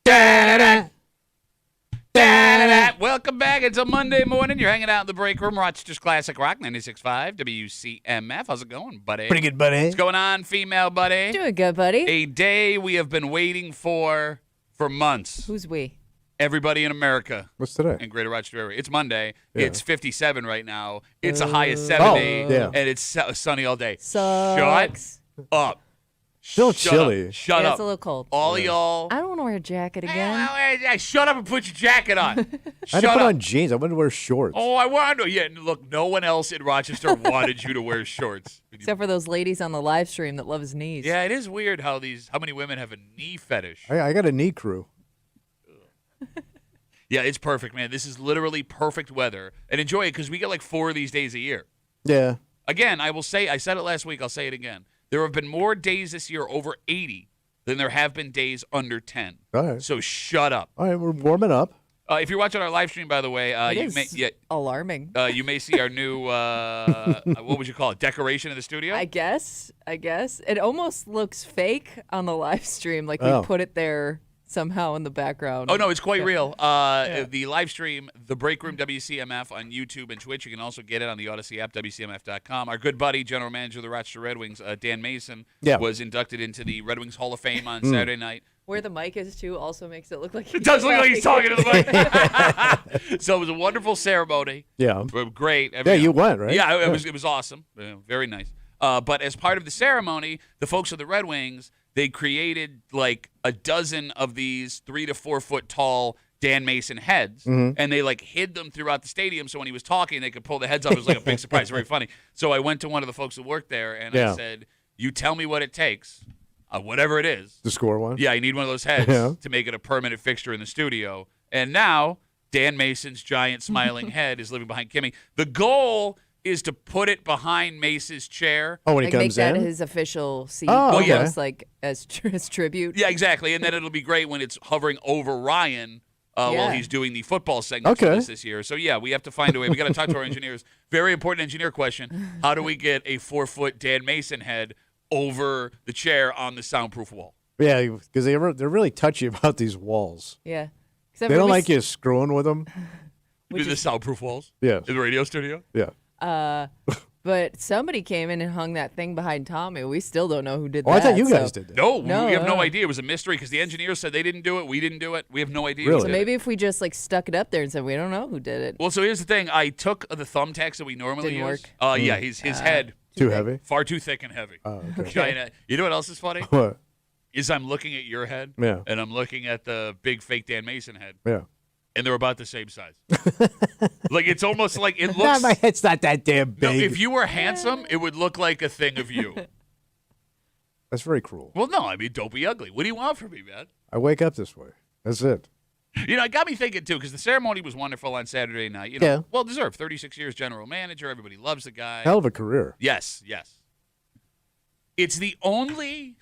Da-da-da. Da-da-da. Welcome back. It's a Monday morning. You're hanging out in the break room. Rochester's Classic Rock 96.5 WCMF. How's it going, buddy? Pretty good, buddy. What's going on, female buddy? Doing good, buddy. A day we have been waiting for months. Who's we? Everybody in America. What's today? In Greater Rochester area. It's Monday. Yeah. It's 57 right now. It's a high of 70. yeah. And it's sunny all day. Sucks. Shut up. Still Shut chilly. Up. Shut Yeah, up. it's a little cold. All of y'all. I don't want to wear a jacket again. Shut up and put your jacket on. I had to put on jeans. I wanted to wear shorts. Oh, I want to. Yeah, look, no one else in Rochester wanted you to wear shorts. Except for those ladies on the live stream that love his knees. Yeah, it is weird how many women have a knee fetish. I got a knee crew. Yeah, it's perfect, man. This is literally perfect weather. And enjoy it because we get like 4 of these days a year. Yeah. Again, I will say, I said it last week, I'll say it again. There have been more days this year over 80 than there have been days under 10. All right. So shut up. All right, we're warming up. If you're watching our live stream, by the way, alarming. You may see our new, what would you call it, decoration in the studio? I guess. It almost looks fake on the live stream, like we put it there somehow in the background. Oh, no, it's quite real. The live stream, The Break Room WCMF on YouTube and Twitch. You can also get it on the Odyssey app, WCMF.com. Our good buddy, general manager of the Rochester Red Wings, Dan Mason, was inducted into the Red Wings Hall of Fame on Saturday night. Where the mic is, too, also makes it look like It does look like he's talking to the mic. So it was a wonderful ceremony. Yeah. Great. You went, right? Yeah, it was awesome. Very nice. But as part of the ceremony, the folks of the Red Wings, they created like a dozen of these 3 to 4 foot tall Dan Mason heads, and they like hid them throughout the stadium. So when he was talking, they could pull the heads up. It was like a big surprise. Very funny. So I went to one of the folks who worked there, and I said, "You tell me what it takes, whatever it is, to score one." Yeah, I need one of those heads to make it a permanent fixture in the studio. And now Dan Mason's giant smiling head is living behind Kimmy. The goal is to put it behind Mace's chair. Oh, when he make comes in? that his official seat. Oh, okay. Almost like as tribute. Yeah, exactly. And then it'll be great when it's hovering over Ryan while he's doing the football segment for this year. So, yeah, we have to find a way. We got to talk to our engineers. Very important engineer question. How do we get a 4-foot Dan Mason head over the chair on the soundproof wall? Yeah, because they're really touchy about these walls. Yeah. They don't like you screwing with them. The soundproof walls? Yeah. In the radio studio? Yeah. But somebody came in and hung that thing behind Tommy. We still don't know who did that. Oh, I thought you guys did that. No, we have no idea. It was a mystery because the engineers said they didn't do it. We didn't do it. We have no idea. Really? So maybe if we just like stuck it up there and said we don't know who did it. Well, so here's the thing. I took the thumbtacks that we normally Didn't use. work? Yeah, his head. Too heavy? Far too thick and heavy. Oh, okay. Giant. You know what else is funny? What? Is I'm looking at your head, and I'm looking at the big fake Dan Mason head, and they're about the same size. Like it's almost like it looks. My head's not that damn big. No, if you were handsome, it would look like a thing of you. That's very cruel. Well, no, I mean, don't be ugly. What do you want from me, man? I wake up this way. That's it. You know, it got me thinking, too, because the ceremony was wonderful on Saturday night. You know, well deserved. 36 years general manager. Everybody loves the guy. Hell of a career. Yes. It's the only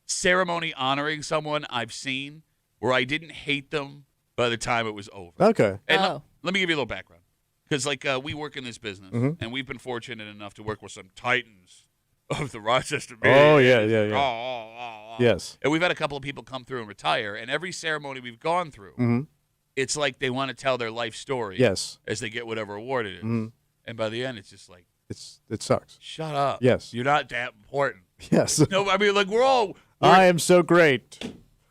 ceremony honoring someone I've seen where I didn't hate them by the time it was over. Okay. And let me give you a little background. Because, like, we work in this business, and we've been fortunate enough to work with some titans of the Rochester media. Oh, yeah. Yes. And we've had a couple of people come through and retire, and every ceremony we've gone through, it's like they want to tell their life story as they get whatever award it is. And by the end, it's just like, it sucks. Shut up. Yes. You're not that important. Yes. No, I mean, like, I am so great.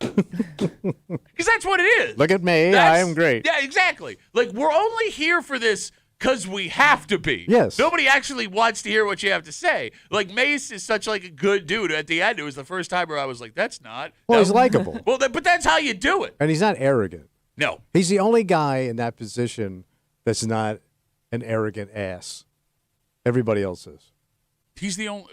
Because that's what it is. Look at me. I am great. Yeah, exactly. Like, we're only here for this because we have to be. Yes. Nobody actually wants to hear what you have to say. Like, Mace is such, like, a good dude. At the end, it was the first time where I was like, that's not. Well, he's likable. Well, but that's how you do it. And he's not arrogant. No. He's the only guy in that position that's not an arrogant ass. Everybody else is. He's the only.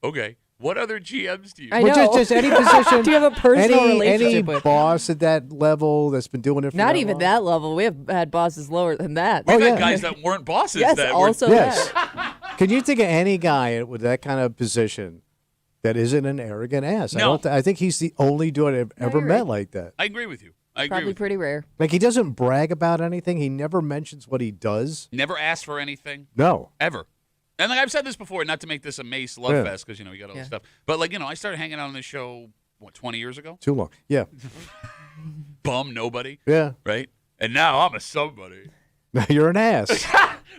Okay. What other GMs do you? I know. Just any position. Do you have a personal relationship any with? boss at that level that's been doing it for Not that even long? that level. We have had bosses lower than that. We've had guys that weren't bosses. Yes, that also were, Yes. that. Can you think of any guy with that kind of position that isn't an arrogant ass? No. I think he's the only dude I've ever you're met right. like that. I agree with you. I agree Probably with you. pretty rare. Like, he doesn't brag about anything. He never mentions what he does. Never asked for anything. No. Ever. And like I've said this before, not to make this a Mace love fest, because, you know, we got all this stuff. But, like, you know, I started hanging out on this show what, 20 years ago? Too long. Yeah. Bum nobody. Yeah. Right? And now I'm a somebody. Now you're an ass.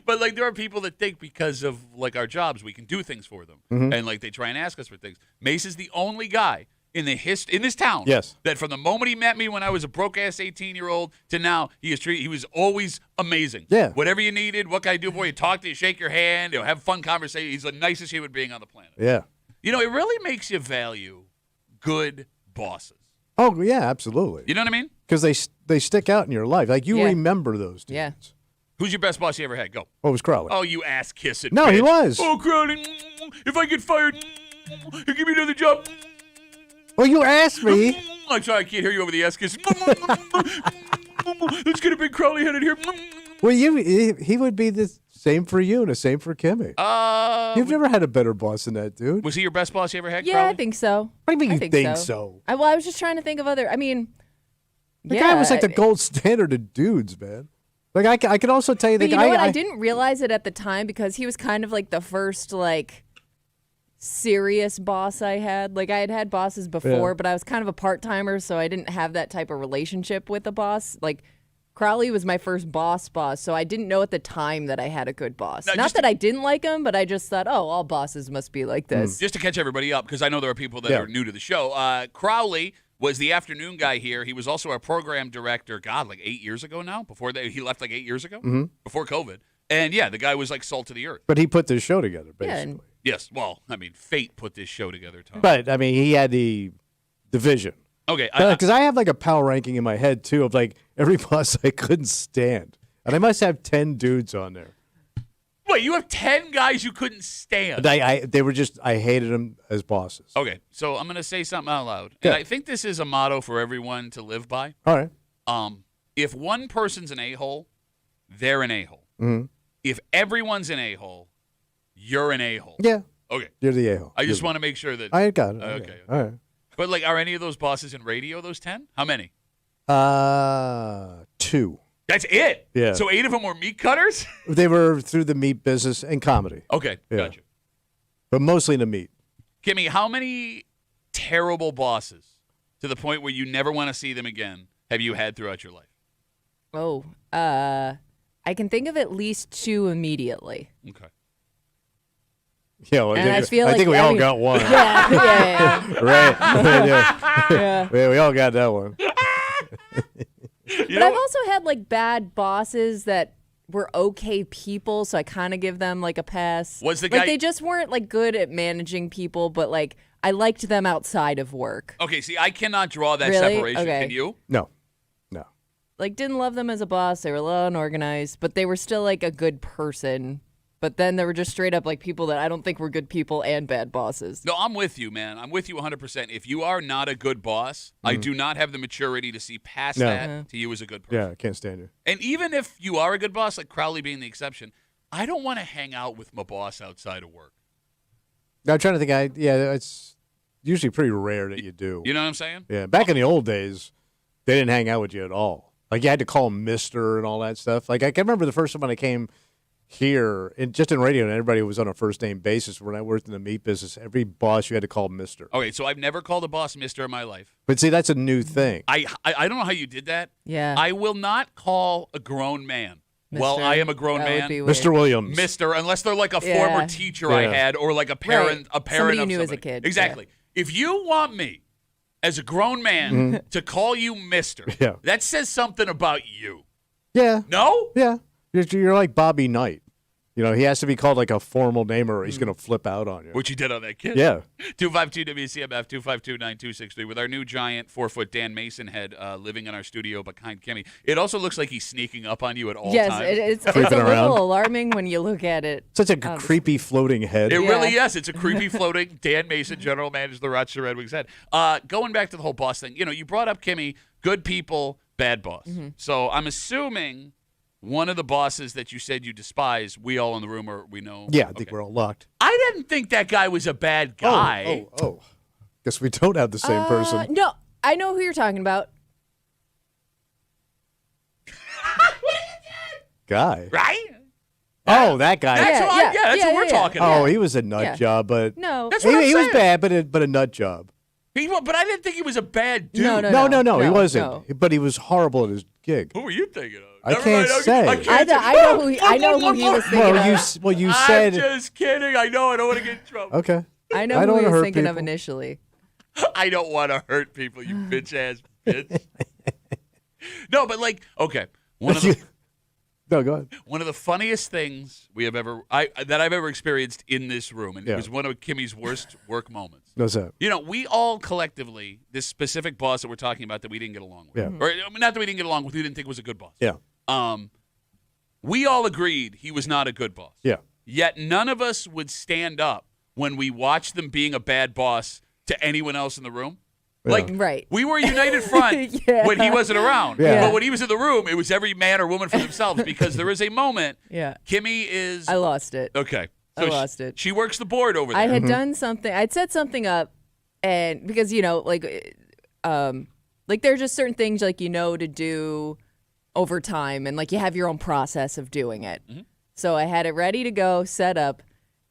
But like there are people that think because of like our jobs we can do things for them, and like they try and ask us for things. Mace is the only guy in this town, Yes, that from the moment he met me when I was a broke ass 18-year-old to now he was always amazing. Yeah. Whatever you needed, what can I do for you? Talk to you, shake your hand, have fun conversation. He's the nicest human being on the planet. yeah. You know, it really makes you value good bosses. Oh, yeah, absolutely. You know what I mean? Because they stick out in your life. Like, you Yeah. remember those dudes. Yeah. Who's your best boss you ever had? Go. Oh, it was Crowley. Oh, you ass kissing. No, bitch. he was. Oh, Crowley, if I get fired, he'll give me another job. Well, you asked me. I'm sorry, I can't hear you over the ass kissing. Let's get a big Crowley head in here. Well, he would be the same for you and the same for Kimmy. You've never had a better boss than that, dude. Was he your best boss you ever had, Yeah, Crowley? I think so. What do you mean I you think think so? so? Well, I was just trying to think of other. I mean, The yeah, guy was like the gold standard of dudes, man. Like, I can also tell you the But you guy. know what? I didn't realize it at the time because he was kind of like the first like serious boss I had. Like I had had bosses before, Yeah. but I was kind of a part timer, so I didn't have that type of relationship with a boss. Like Crowley was my first boss, so I didn't know at the time that I had a good boss. Now, Not just that I didn't like him, but I just thought, oh, all bosses must be like this. Just to catch everybody up, because I know there are people that Yeah. are new to the show. Crowley was the afternoon guy here. He was also our program director, God, like 8 years ago now. He left like 8 years ago, before COVID. And yeah, the guy was like salt of the earth. But he put this show together, Yeah, basically. and- Yes, well, I mean, fate put this show together, Tom. But, I mean, he had the vision. Okay, Because I have like a power ranking in my head, too, of like every boss I couldn't stand. And I must have 10 dudes on there. wait, you have 10 guys you couldn't stand. And I hated them as bosses. Okay, so I'm going to say something out loud. Yeah. And I think this is a motto for everyone to live by. All right. If one person's an a-hole, they're an a-hole. Mm-hmm. If everyone's an a-hole, you're an a-hole. Yeah. Okay. You're the a-hole. I just want to make sure that. I got it. Okay. All right. But like, are any of those bosses in radio? Those 10? How many? 2. That's it. Yeah. So 8 of them were meat cutters. They were through the meat business and comedy, Okay, Yeah. gotcha. but mostly the meat. Kimmy, how many terrible bosses to the point where you never want to see them again have you had throughout your life? Oh, I can think of at least 2 immediately. Okay. Yeah, well, And I feel I like think we all every- got one. Yeah, yeah, Right. yeah. yeah. Yeah, we all got that one. You But know I've what? also had like bad bosses that were okay people, so I kind of give them like a pass. Was the like guy- they just weren't like good at managing people, but like I liked them outside of work. Okay, see, I cannot draw that Really? separation. Okay. Can you? No. Like didn't love them as a boss. They were a little unorganized, but they were still like a good person. But then there were just straight up like people that I don't think were good people and bad bosses. No, I'm with you, man. I'm with you 100%. If you are not a good boss, I do not have the maturity to see past No. that to you as a good person. Yeah, I can't stand you. And even if you are a good boss, like Crowley being the exception, I don't want to hang out with my boss outside of work. I'm trying to think. It's usually pretty rare that you do. You know what I'm saying? Yeah, back in the old days, they didn't hang out with you at all. Like you had to call him Mister and all that stuff. Like I can remember the first time when I came here, just in radio, and everybody was on a first name basis. When I worked in the meat business, every boss you had to call Mister. Okay, so I've never called a boss Mister in my life. But see, that's a new thing. I don't know how you did that. Yeah. I will not call a grown man. Well, Mister. I am a grown That would man. be weird. Mr. Williams. Mister, unless they're like a Yeah. former teacher I Yeah. had or like a parent, a parent Somebody you of knew as a somebody. kid. Exactly. If you want me as a grown man to call you Mister, Yeah. that says something about you. Yeah. No? Yeah. You're like Bobby Knight. You know, he has to be called like a formal name or he's going to flip out on you. What you did on that kid. Yeah. 252 WCMF 252-9263 with our new giant 4-foot Dan Mason head living in our studio behind Kimmy. It also looks like he's sneaking up on you at all Yes, times. it's a Creeping around. little alarming when you look at it. Such a Um, creepy floating head. It Yeah. really is. It's a creepy floating Dan Mason, general manager of the Rochester Red Wings head. Going back to the whole boss thing, you brought up Kimmy, good people, bad boss. Mm-hmm. So I'm assuming one of the bosses that you said you despise, we all in the room we know. Yeah, I think Okay. we're all locked. I didn't think that guy was a bad guy. Oh. Guess we don't have the same person. No, I know who you're talking about. Guy. Right? Oh, that guy. That's, Yeah, that's what we're yeah. talking Oh, about. he was a nut Yeah. job, but No. That's what I'm he was saying. bad, but a nut job. But I didn't think he was a bad dude. No, No, he wasn't. no. But he was horrible at his gig. Who were you thinking of? I Never can't mind, say. I know who he was thinking Well, you I'm said. just kidding. I know. I don't want to get in trouble. Okay. I know I who don't he wanna was hurt thinking of people. initially. I don't want to hurt people, you bitch ass bitch. No, but like, okay, No, go ahead. one of the funniest things that I've ever experienced in this room, and it was one of Kimmy's worst work moments. What's that? You know, we all collectively, this specific boss that we're talking about that we didn't get along with, Yeah. or I mean, not that we didn't get along with, we didn't think was a good boss. Yeah. We all agreed he was not a good boss. Yeah. Yet none of us would stand up when we watched them being a bad boss to anyone else in the room. Yeah. Like, Right. we were a united front Yeah. when he wasn't around. Yeah. But when he was in the room, it was every man or woman for themselves because there is a moment. Yeah. Kimmy is. I lost it. Okay. I lost it. She works the board over there. I had done something. I'd set something up, and because like there are just certain things like to do over time, and like you have your own process of doing it. Mm-hmm. So I had it ready to go, set up,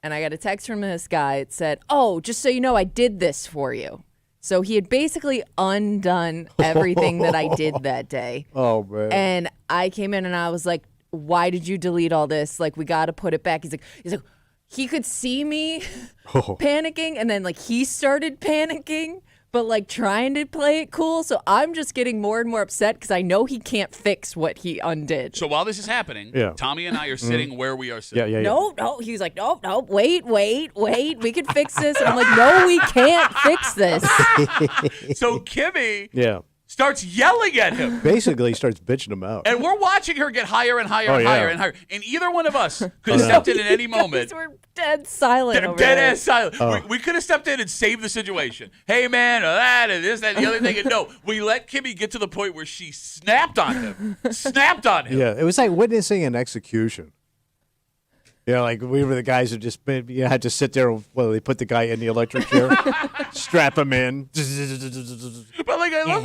and I got a text from this guy. It said, "Oh, just so you know, I did this for you." So he had basically undone everything that I did that day. Oh, man. And I came in and I was like, "Why did you delete all this? Like, we got to put it back." He's like, he could see me panicking, and then like he started panicking, but like trying to play it cool. So I'm just getting more and more upset because I know he can't fix what he undid. So while this is happening, Yeah. Tommy and I are sitting where we are sitting. Yeah. No. He was like, nope. Wait. We can fix this. And I'm like, no, we can't fix this. So Kimmy Yeah. starts yelling at him. Basically, he starts bitching him out. And we're watching her get higher and higher Oh, and yeah. higher and higher. And either one of us could have stepped in at any moment. We're dead silent. over Dead there. ass silent. Oh. We could have stepped in and saved the situation. Hey, man, that and this, that, and the other thing. And no, we let Kimmy get to the point where she snapped on him. Yeah, it was like witnessing an execution. Like we were the guys who just had to sit there while they put the guy in the electric chair, strap him in. But like, I love,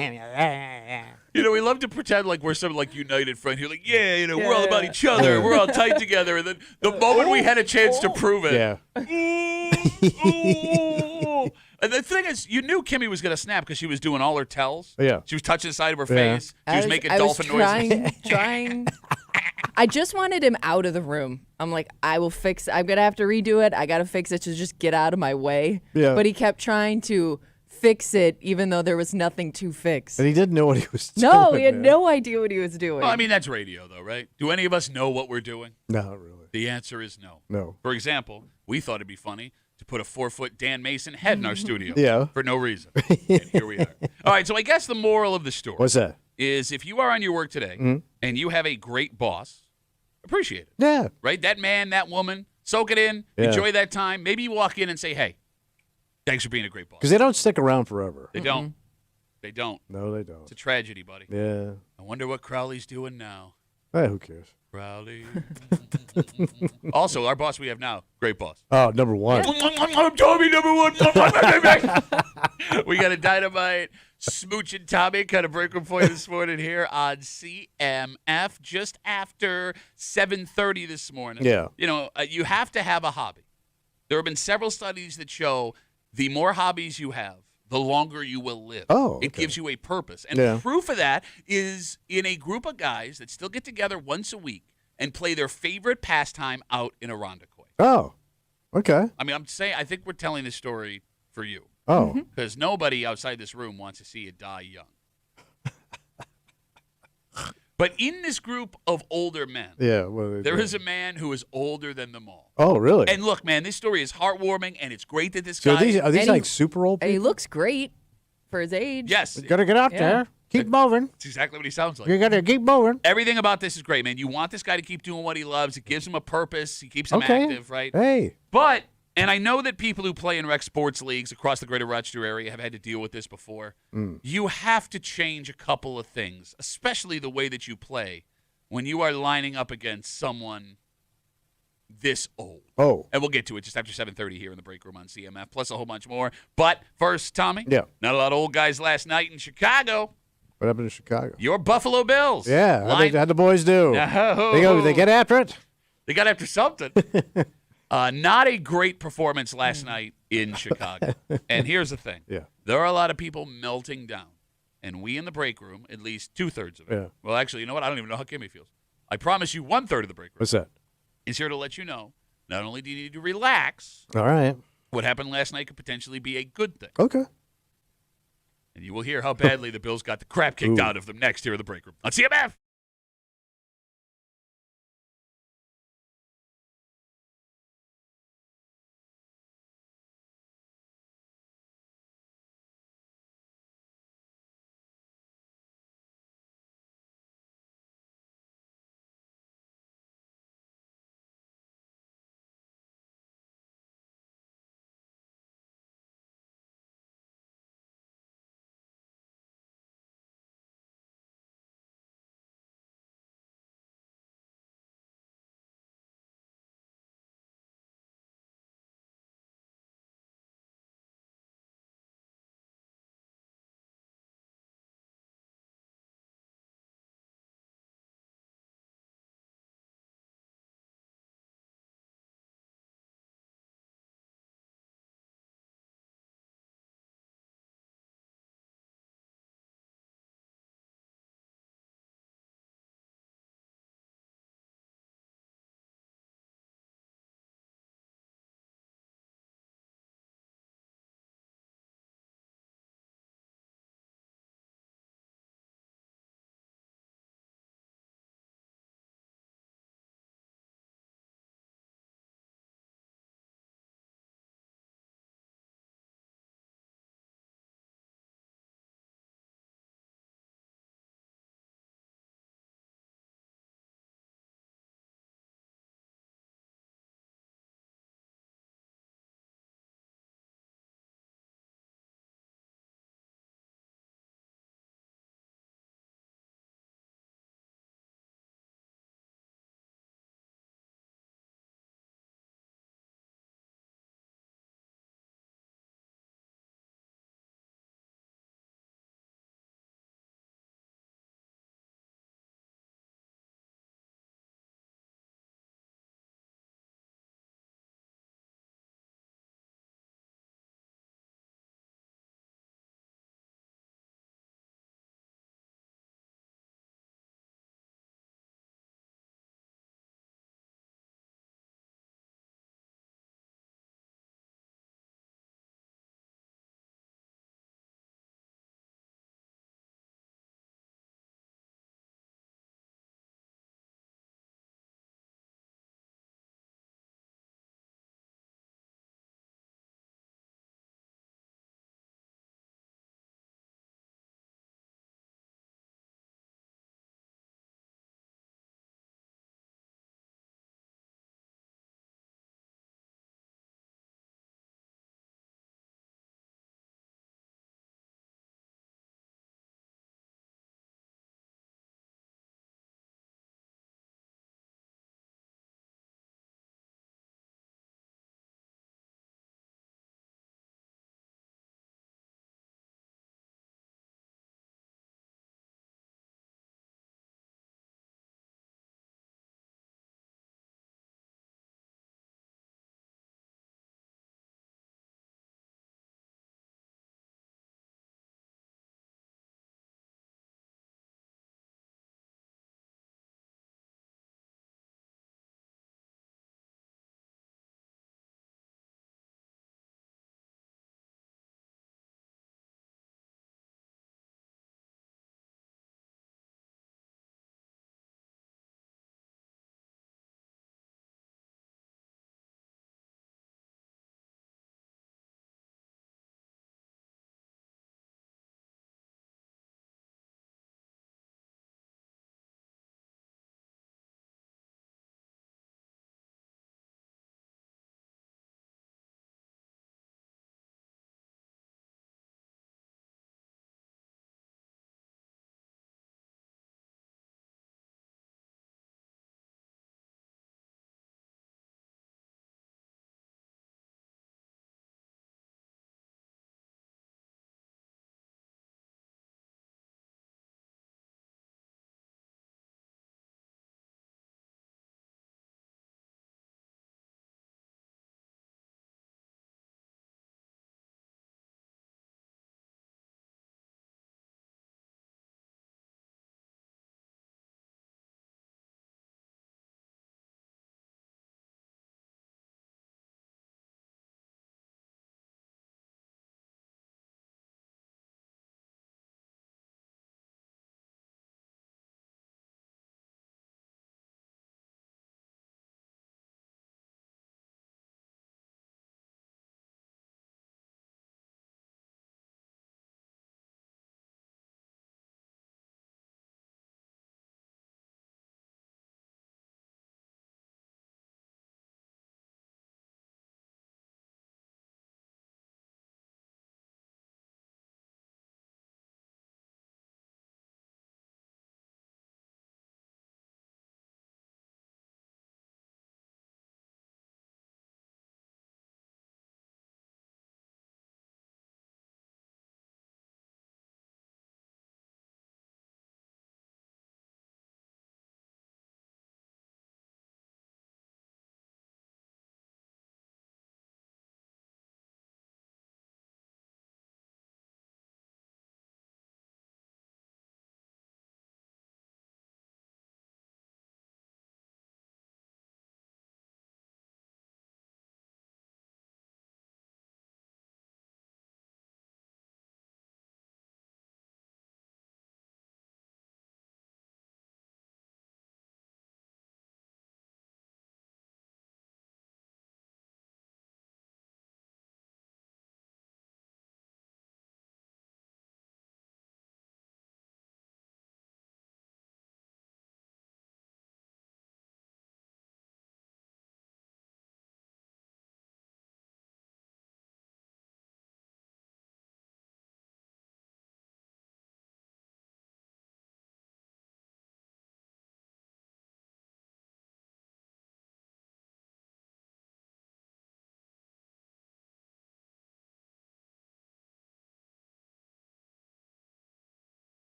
we love to pretend like we're some like united front here. Like, we're all about each other. We're all tight together. And then the moment we had a chance to prove it, Yeah. ooh. And the thing is, you knew Kimmy was going to snap because she was doing all her tells. Yeah. She was touching the side of her Yeah. face. She was making dolphin trying, noises. trying. I just wanted him out of the room. I'm like, I will fix it. I'm going to have to redo it. I got to fix it to just get out of my way. Yeah. But he kept trying to fix it even though there was nothing to fix. And he didn't know what he was doing. No, he had man. no idea what he was doing. Well, I mean, that's radio, though, right? Do any of us know what we're doing? No, really. The answer is no. No. For example, we thought it'd be funny to put a 4-foot Dan Mason head in our studio. Yeah. For no reason. And here we are. All right, so I guess the moral of the story What's that? is if you are on your work today and you have a great boss, appreciate it. Yeah. Right? That man, that woman, soak it in, Yeah. enjoy that time. Maybe you walk in and say, hey, thanks for being a great boss. Because they don't stick around forever. They don't. They don't. No, they don't. It's a tragedy, buddy. Yeah. I wonder what Crowley's doing now. Who cares? Crowley. Also, our boss we have now, great boss. Oh, number one. Tommy, number one. We got a dynamite smooching Tommy kind of break for you this morning here on CMF just after 7:30 this morning. Yeah. You have to have a hobby. There have been several studies that show the more hobbies you have, the longer you will live. Oh, It okay. gives you a purpose. And Yeah. proof of that is in a group of guys that still get together once a week and play their favorite pastime out in Irondequoit. Oh, okay. I mean, I think we're telling this story for you Oh, because nobody outside this room wants to see you die young. But in this group of older men, yeah. Well, there is a man who is older than them all. Oh, really? And look, man, this story is heartwarming, and it's great that this so guy. are these And like he- super old And he people? looks great for his age. Yes, You gotta get out Yeah. there. Keep moving. that's exactly what he sounds like. You gotta keep moving. Everything about this is great, man. You want this guy to keep doing what he loves. It gives him a purpose. He keeps him Okay. active, right? Hey. But, and I know that people who play in rec sports leagues across the greater Rochester area have had to deal with this before. You have to change a couple of things, especially the way that you play when you are lining up against someone this old. Oh. And we'll get to it just after 7:30 here in the break room on CMF, plus a whole bunch more. But first, Tommy, Yeah. not a lot of old guys last night in Chicago. What happened in Chicago? Your Buffalo Bills. Yeah. How'd the boys do? No. They get after it? They got after something. Not a great performance last night in Chicago. And here's the thing. Yeah. There are a lot of people melting down. And we in the break room, at least 2/3 of it. Yeah. Well, actually, you know what? I don't even know how Kimmy feels. I promise you 1/3 of the break room What's that? is here to let you know not only do you need to relax, All right. what happened last night could potentially be a good thing. Okay. And you will hear how badly the Bills got the crap kicked Ooh. out of them next here in the break room on CMF.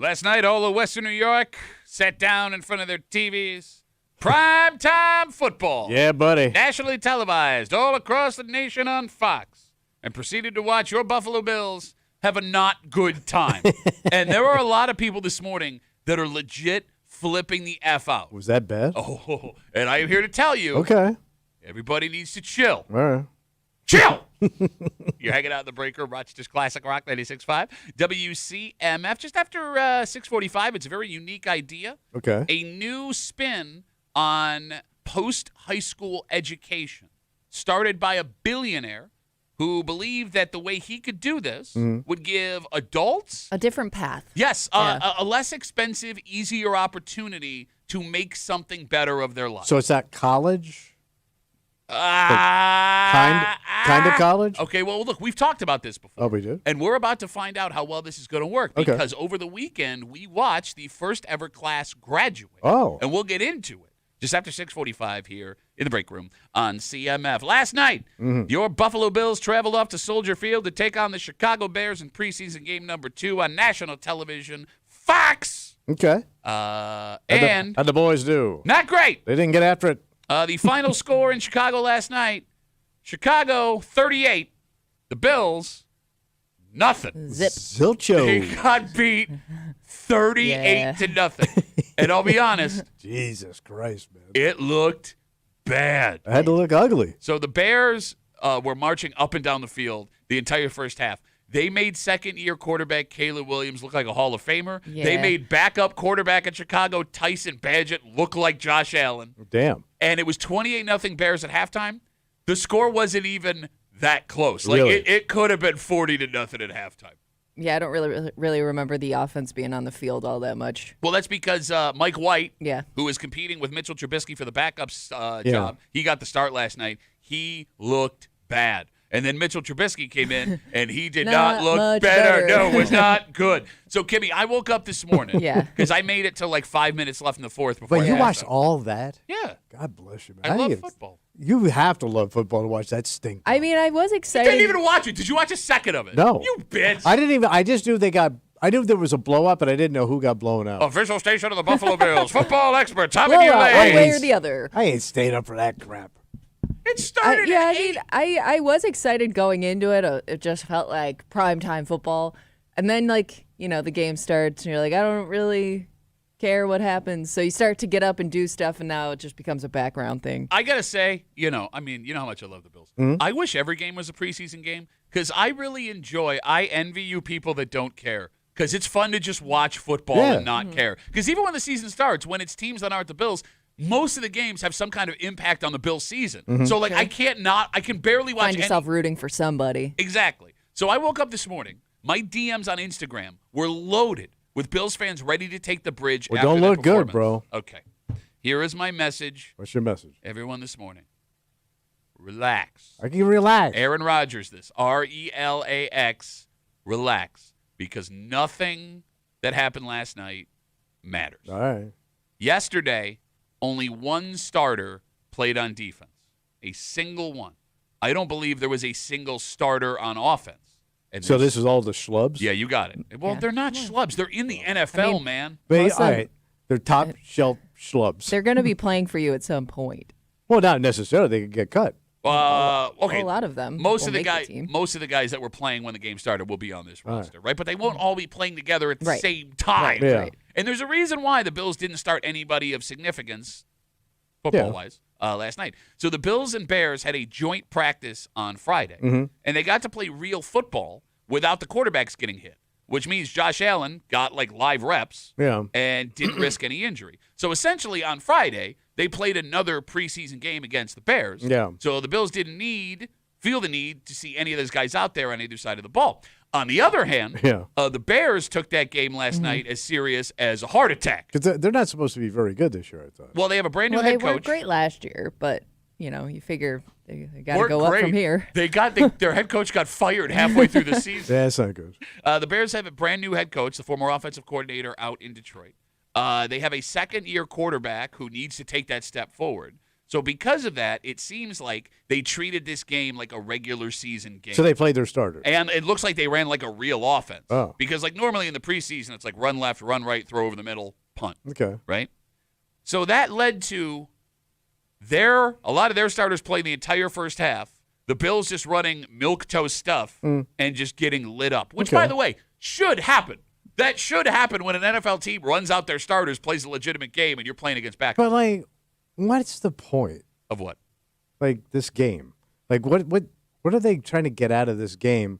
Last night, all of Western New York sat down in front of their TVs. Prime time football. Yeah, buddy. Nationally televised all across the nation on Fox, and proceeded to watch your Buffalo Bills have a not good time. And there are a lot of people this morning that are legit flipping the F out. Was that bad? Oh, and I am here to tell you, Okay. everybody needs to chill. All right. Chill! You're hanging out in the break room, Rochester's Classic Rock 96.5. WCMF, just after 6:45. It's a very unique idea. Okay. A new spin on post-high school education started by a billionaire who believed that the way he could do this would give adults A different path. yes, Yeah. a less expensive, easier opportunity to make something better of their life. So it's at college? Kind Kind of college? Okay, well, look, we've talked about this before. Oh, we did? And we're about to find out how well this is going to work Okay. because over the weekend, we watched the first ever class graduate. Oh. And we'll get into it just after 6:45 here in the break room on CMF. Last night, your Buffalo Bills traveled off to Soldier Field to take on the Chicago Bears in preseason game number 2 on national television, Fox. Okay. And How'd the boys do? not great. They didn't get after it. The final score in Chicago last night, Chicago 38, the Bills, nothing. Zip. They Zilcho. got beat 38 Yeah. to nothing. And I'll be honest, Jesus Christ, man. it looked bad. I had to look ugly. So the Bears were marching up and down the field the entire first half. They made second-year quarterback Caleb Williams look like a Hall of Famer. They Yeah. made backup quarterback at Chicago Tyson Bagent look like Josh Allen. Damn. And it was 28-0 Bears at halftime. The score wasn't even that close. Like Really? it could have been 40-0 at halftime. Yeah, I don't really remember the offense being on the field all that much. Well, that's because Mike White, Yeah. who is competing with Mitchell Trubisky for the backups job, he got the start last night. He looked bad. And then Mitchell Trubisky came in, and he did not Not look much better. better. No, it was not good. So, Kimmy, I woke up this morning. Yeah. Because I made it to like 5 minutes left in the fourth before But you halftime. watched all that? Yeah. God bless you, man. I love think football. You have to love football to watch that stink. I mean, I was excited. Didn't even watch it. Did you watch a second of it? No. You bitch. I didn't even. I just knew they got. I knew there was a blow up, but I didn't know who got blown out. Official station of the Buffalo Bills. Football expert, Tommy Blowout, one Mulay. way or the other. I ain't staying up for that crap. It started Yeah, at I 8. mean, I was excited going into it. It just felt like primetime football. And then, like, you know, the game starts, and you're like, I don't really care what happens. So you start to get up and do stuff, and now it just becomes a background thing. I got to say, you know how much I love the Bills. I wish every game was a preseason game because I really I envy you people that don't care because it's fun to just watch football Yeah. and not care. Because even when the season starts, when it's teams that aren't the Bills, most of the games have some kind of impact on the Bills season. So, like, I can barely watch Find yourself rooting for somebody. Exactly. So I woke up this morning. My DMs on Instagram were loaded with Bills fans ready to take the bridge. Well, after don't their look good, performance. bro. Okay. Here is my message, What's your message? everyone, this morning. Relax. I can relax. Aaron Rodgers, this RELAX. Relax, because nothing that happened last night matters. All right. Yesterday, only one starter played on defense, a single one. I don't believe there was a single starter on offense. And So there's- this is all the schlubs. yeah, you got it. Well, Yeah. they're not schlubs. They're in the NFL, man. But, Most all of- right. They're top shelf schlubs. They're going to be playing for you at some point. Well, not necessarily. They could get cut. Okay. A lot of them. Most will of the make guys, team. most of the guys that were playing when the game started will be on this Right. roster, right? But they won't all be playing together at the Right. same time. Yeah. Right. And there's a reason why the Bills didn't start anybody of significance, football-wise, last night. So the Bills and Bears had a joint practice on Friday, and they got to play real football without the quarterbacks getting hit, which means Josh Allen got like live reps Yeah. and didn't risk any injury. So essentially on Friday, they played another preseason game against the Bears. Yeah. So the Bills didn't feel the need to see any of those guys out there on either side of the ball. On the other hand, Yeah. the Bears took that game last night as serious as a heart attack. Because they're not supposed to be very good this year, I thought. Well, they have a brand new Well, they head weren't coach. great last year, but, you know, you figure they got to Weren't go up great. from here. They got their head coach got fired halfway through the season. Yeah, that's not good. The Bears have a brand new head coach, the former offensive coordinator out in Detroit. They have a second-year quarterback who needs to take that step forward. So because of that, it seems like they treated this game like a regular season game. So they played their starters. And it looks like they ran like a real offense. Oh. Because like normally in the preseason, it's like run left, run right, throw over the middle, punt. Okay. Right? So that led to a lot of their starters playing the entire first half. The Bills just running milquetoast stuff and just getting lit up, which, by the way, should happen. That should happen when an NFL team runs out their starters, plays a legitimate game, and you're playing against backups. But, like, what's the point? Of what? Like, this game. Like, what are they trying to get out of this game?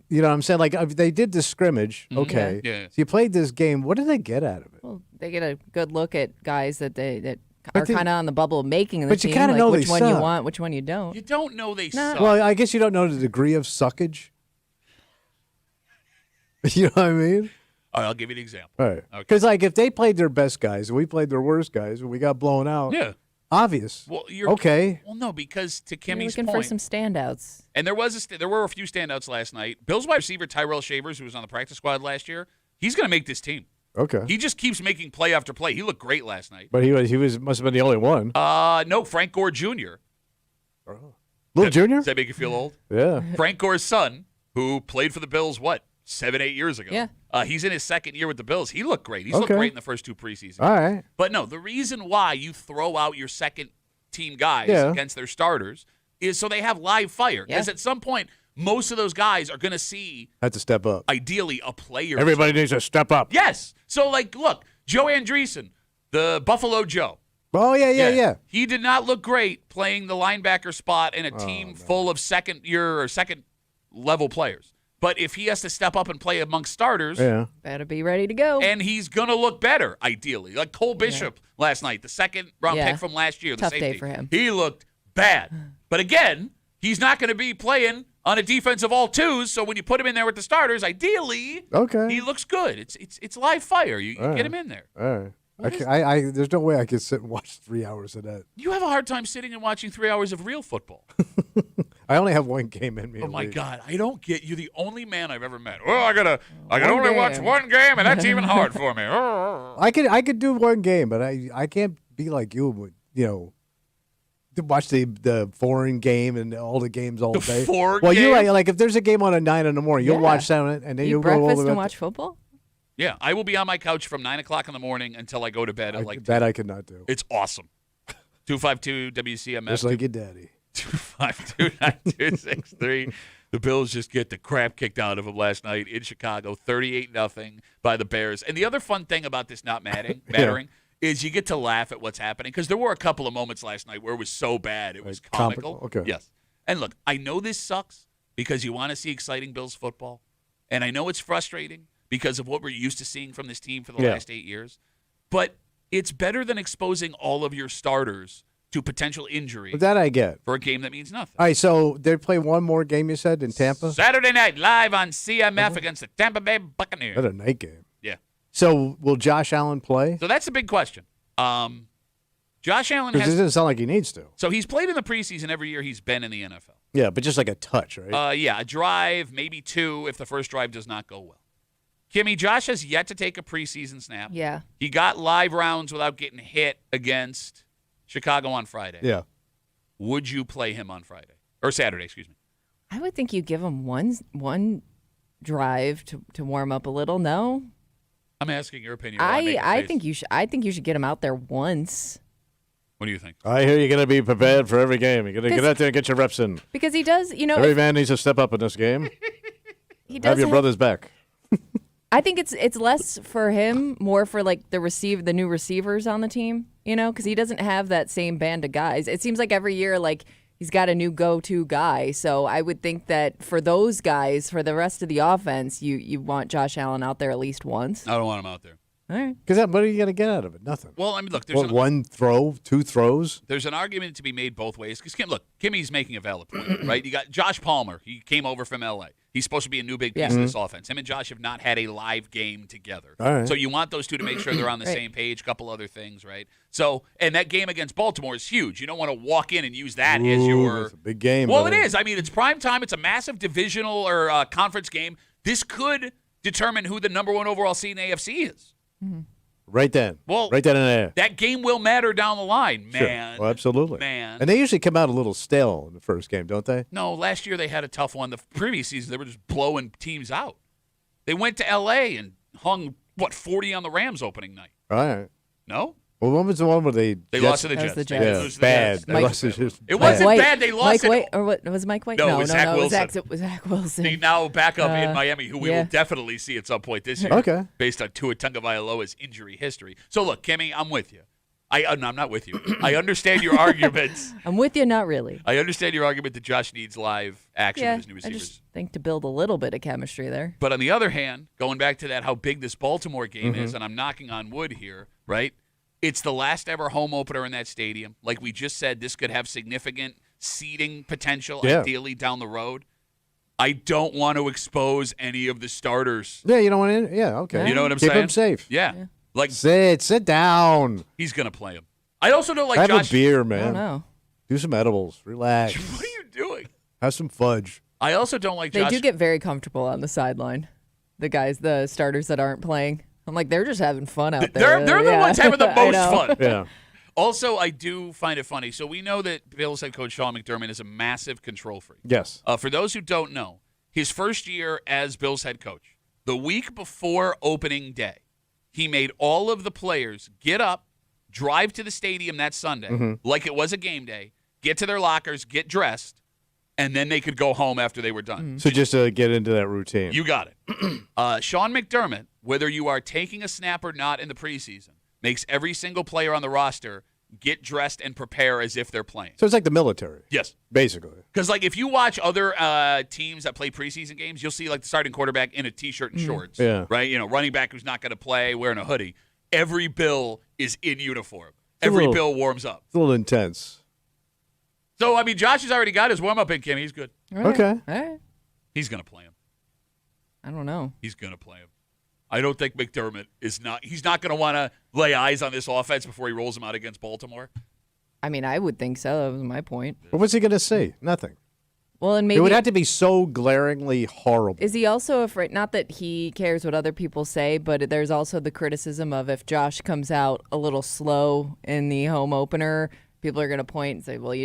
You know what I'm saying? Like, they did the scrimmage. Okay. Yeah. So you played this game. What did they get out of it? Well, they get a good look at guys that But are kind of on the bubble of making the but you team. kinda Like know which they one you suck. want, which one you don't. You don't know they suck. Well, I guess you don't know the degree of suckage. You know what I mean? All right, I'll give you an example. All right. Okay. Because, like, if they played their best guys and we played their worst guys and we got blown out, Yeah. obvious. Well, you're Okay. Well, no, because to You're Kimmy's looking point, for some standouts. and there were a few standouts last night. Bills wide receiver Tyrell Shavers, who was on the practice squad last year, he's going to make this team. Okay. He just keeps making play after play. He looked great last night. But he must have been the only one. No, Frank Gore Jr. Little Junior? Does that make you feel old? Yeah. Frank Gore's son, who played for the Bills, 7-8 years ago? Yeah. He's in his second year with the Bills. He looked great. He's looked Okay. great in the first two preseasons. All right. But no, the reason why you throw out your second team guys Yeah. against their starters is so they have live fire. Because Yeah. at some point, most of those guys are going to see, Had to step up. ideally, a player. Everybody needs to step up. Yes. So, like, look, Joe Andreessen, the Buffalo Joe. Oh, yeah. He did not look great playing the linebacker spot in a team full of second-year or second-level players. But if he has to step up and play amongst starters, Yeah. Better be ready to go. and he's going to look better, ideally. Like Cole Bishop last night, the second-round Yeah. pick from last year, the Tough safety. day for him. He looked bad. But again, he's not going to be playing on a defense of all twos, so when you put him in there with the starters, ideally, Okay. he looks good. It's live fire. You All get right. him in there. All right. There's no way I could sit and watch 3 hours of that. You have a hard time sitting and watching 3 hours of real football. I only have one game in me. Oh a my week. God, I don't get you. The only man I've ever met. Oh, I can only game. watch one game, and that's even hard for me. I could do one game, but I can't be like you. You know, to watch the foreign game and all the games all day. foreign well, you game? like if there's a game on at 9 in the morning, you'll Yeah. watch that and then Eat you'll go all breakfast the way and up watch football? Yeah, I will be on my couch from 9 o'clock in the morning until I go to bed at like 10. that I could not do. It's awesome. 252 WCMF. Just like your daddy. 252-9263. The Bills just get the crap kicked out of them last night in Chicago, 38-0 by the Bears. And the other fun thing about this not mattering is you get to laugh at what's happening because there were a couple of moments last night where it was so bad it was Like comical. Okay. Yes. And look, I know this sucks because you want to see exciting Bills football. And I know it's frustrating because of what we're used to seeing from this team for the last 8 years. But it's better than exposing all of your starters to potential injury But that I get. for a game that means nothing. All right, so they play one more game, you said, in Tampa? Saturday night, live on CMF against the Tampa Bay Buccaneers. That's a night game. Yeah. So will Josh Allen play? So that's a big question. Josh Allen Because it has. doesn't sound like he needs to. So he's played in the preseason every year he's been in the NFL. Yeah, but just like a touch, right? Yeah, a drive, maybe two if the first drive does not go well. Kimmy, Josh has yet to take a preseason snap. Yeah. He got live rounds without getting hit against Chicago on Friday. Yeah. Would you play him on Friday? Or Saturday, excuse me. I would think you give him one drive to warm up a little. No, I'm asking your opinion. while make a I face. think you should. I think you should get him out there once What do you think? I hear you're going to be prepared for every game. You're going to get out there and get your reps in. because he does. You know, Every man needs to step up in this game. he does Have your brother's back. I think it's less for him, more for like the new receivers on the team. You know, because he doesn't have that same band of guys. It seems like every year, like he's got a new go-to guy. So I would think that for those guys, for the rest of the offense, you want Josh Allen out there at least once. I don't want him out there. All right. Because what are you going to get out of it? Nothing. Well, I mean, look, there's What, one throw, two throws? There's an argument to be made both ways. Because, Kimmy's making a valid point, right? You got Josh Palmer. He came over from L.A. He's supposed to be a new big piece of this offense. Him and Josh have not had a live game together. All right. So you want those two to make sure they're on the same page, a couple other things, right? So, and that game against Baltimore is huge. You don't want to walk in and use that as your... That's a big game. Well, brother. it is. I mean, it's prime time. It's a massive divisional or conference game. This could determine who the number one overall seed in AFC is. right then. Well, right then and there. That game will matter down the line, Sure. man. Well, absolutely. Man. And they usually come out a little stale in the first game, don't they? No, last year they had a tough one. The previous season, they were just blowing teams out. They went to L.A. and hung, 40 on the Rams opening night? All right. No? Well, when was the one where they Lost to the That was Jets. the They Jets. did Yeah, lose to the bad. Jets. They Mike- lost to just It bad. wasn't White. bad. They lost Mike it. White, or what was it Mike White? No, it no, was no, Zach no, Wilson. It was Zach Wilson. They now back up in Miami, who we will yeah. definitely see at some point this year. Okay. Based on Tua Tagovailoa's injury history. So look, Kimmy, I'm with you. No, I'm not with you. I understand your arguments. I'm with you, not really. I understand your argument that Josh needs live action Yeah, with his new I receivers. just think to build a little bit of chemistry there. But on the other hand, going back to that, how big this Baltimore game is, and I'm knocking on wood here, right? It's the last ever home opener in that stadium. Like we just said, this could have significant seeding potential, ideally down the road. I don't want to expose any of the starters. Yeah, you don't want to. Yeah, okay. You know what I'm Keep saying? them safe. Yeah. Like Sit down. he's going to play him. I also don't like Have Josh. a beer, I don't man. know. Do some edibles. Relax. What are you doing? Have some fudge. I also don't like They Josh. do get very comfortable on the sideline. The starters that aren't playing. I'm like, they're just having fun out there. They're the ones having the I most know. fun. Yeah. Also, I do find it funny. So we know that Bills head coach Sean McDermott is a massive control freak. Yes. For those who don't know, his first year as Bills head coach, the week before opening day, he made all of the players get up, drive to the stadium that Sunday, like it was a game day, get to their lockers, get dressed, and then they could go home after they were done. So just to get into that routine. You got it. Sean McDermott, whether you are taking a snap or not in the preseason, makes every single player on the roster get dressed and prepare as if they're playing. So it's like the military. Yes. Basically. Because, like, if you watch other teams that play preseason games, you'll see, like, the starting quarterback in a T-shirt and shorts. Yeah. Right? You know, running back who's not going to play wearing a hoodie. Every Bill is in uniform. a Every little- Bill warms up. It's a little intense. So, I mean, Josh has already got his warm-up in, Kim. He's good. All right. Okay. All right. He's going to play him. I don't know. He's going to play him. I don't think McDermott is not – he's not going to want to lay eyes on this offense before he rolls him out against Baltimore. I mean, I would think so. That was my point. But what's he going to say? Nothing. Well, and It maybe would have to be so glaringly horrible. is he also afraid? Not that he cares what other people say, but there's also the criticism of if Josh comes out a little slow in the home opener, people are going to point and say, "Well, he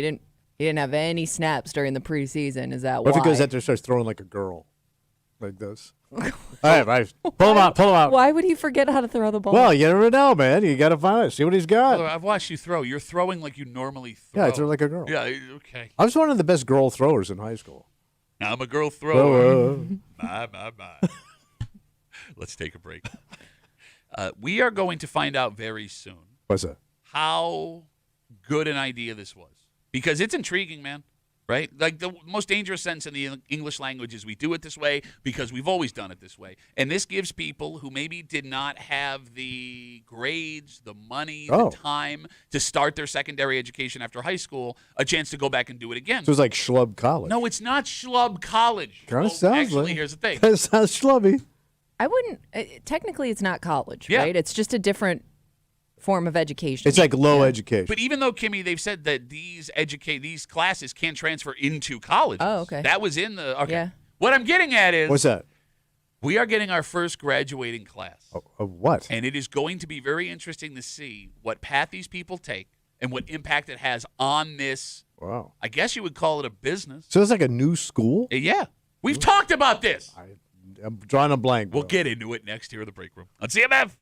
didn't have any snaps during the preseason. Is that What why?" if he goes out there and starts throwing like a girl? Like this. All right. Pull him out. Pull him out. Why would he forget how to throw the ball? Well, you never know, man. You got to find it. See what he's got. I've watched you throw. You're throwing like you normally throw. Yeah, I throw like a girl. Yeah, okay. I was one of the best girl throwers in high school. I'm a girl thrower. Oh, My. Let's take a break. We are going to find out very soon what's that? how good an idea this was. Because it's intriguing, man. Right? Like the most dangerous sentence in the English language is we do it this way because we've always done it this way. And this gives people who maybe did not have the grades, the money, the time to start their secondary education after high school a chance to go back and do it again. So it's like schlub college. No, it's not schlub college. Kind of Well, sounds actually, like. here's the thing. That sounds schlubby. I wouldn't. Technically, it's not college, Yeah. right? It's just a different form of education. It's like low education. But even though, Kimmy, they've said that these classes can transfer into colleges. Oh, okay. That was in the okay. Yeah. What I'm getting at is What's that? we are getting our first graduating class. What? And it is going to be very interesting to see what path these people take and what impact it has on this. Wow. I guess you would call it a business. So it's like a new school? Yeah. We've talked about this. I'm drawing a blank. We'll bro. get into it next here in the break room on CMF.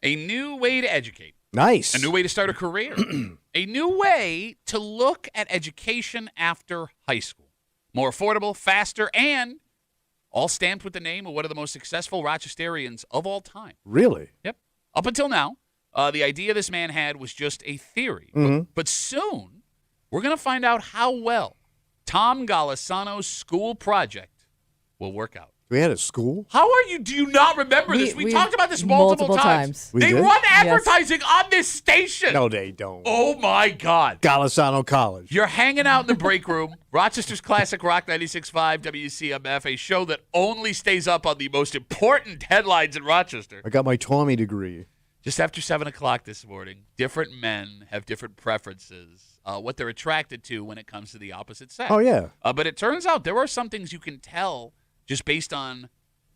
A new way to educate. Nice. A new way to start a career. A new way to look at education after high school. More affordable, faster, and all stamped with the name of one of the most successful Rochesterians of all time. Really? Yep. Up until now, the idea this man had was just a theory. But soon, we're going to find out how well Tom Golisano's school project will work out. We had a school? How are you? Do you not remember this? We talked about this multiple times. We They did? run advertising on this station. No, they don't. Oh, my God. Golisano College. You're hanging out in the break room. Rochester's Classic Rock 96.5 WCMF, a show that only stays up on the most important headlines in Rochester. I got my Tommy degree. Just after 7 o'clock this morning, different men have different preferences, what they're attracted to when it comes to the opposite sex. Oh, yeah. But it turns out there are some things you can tell just based on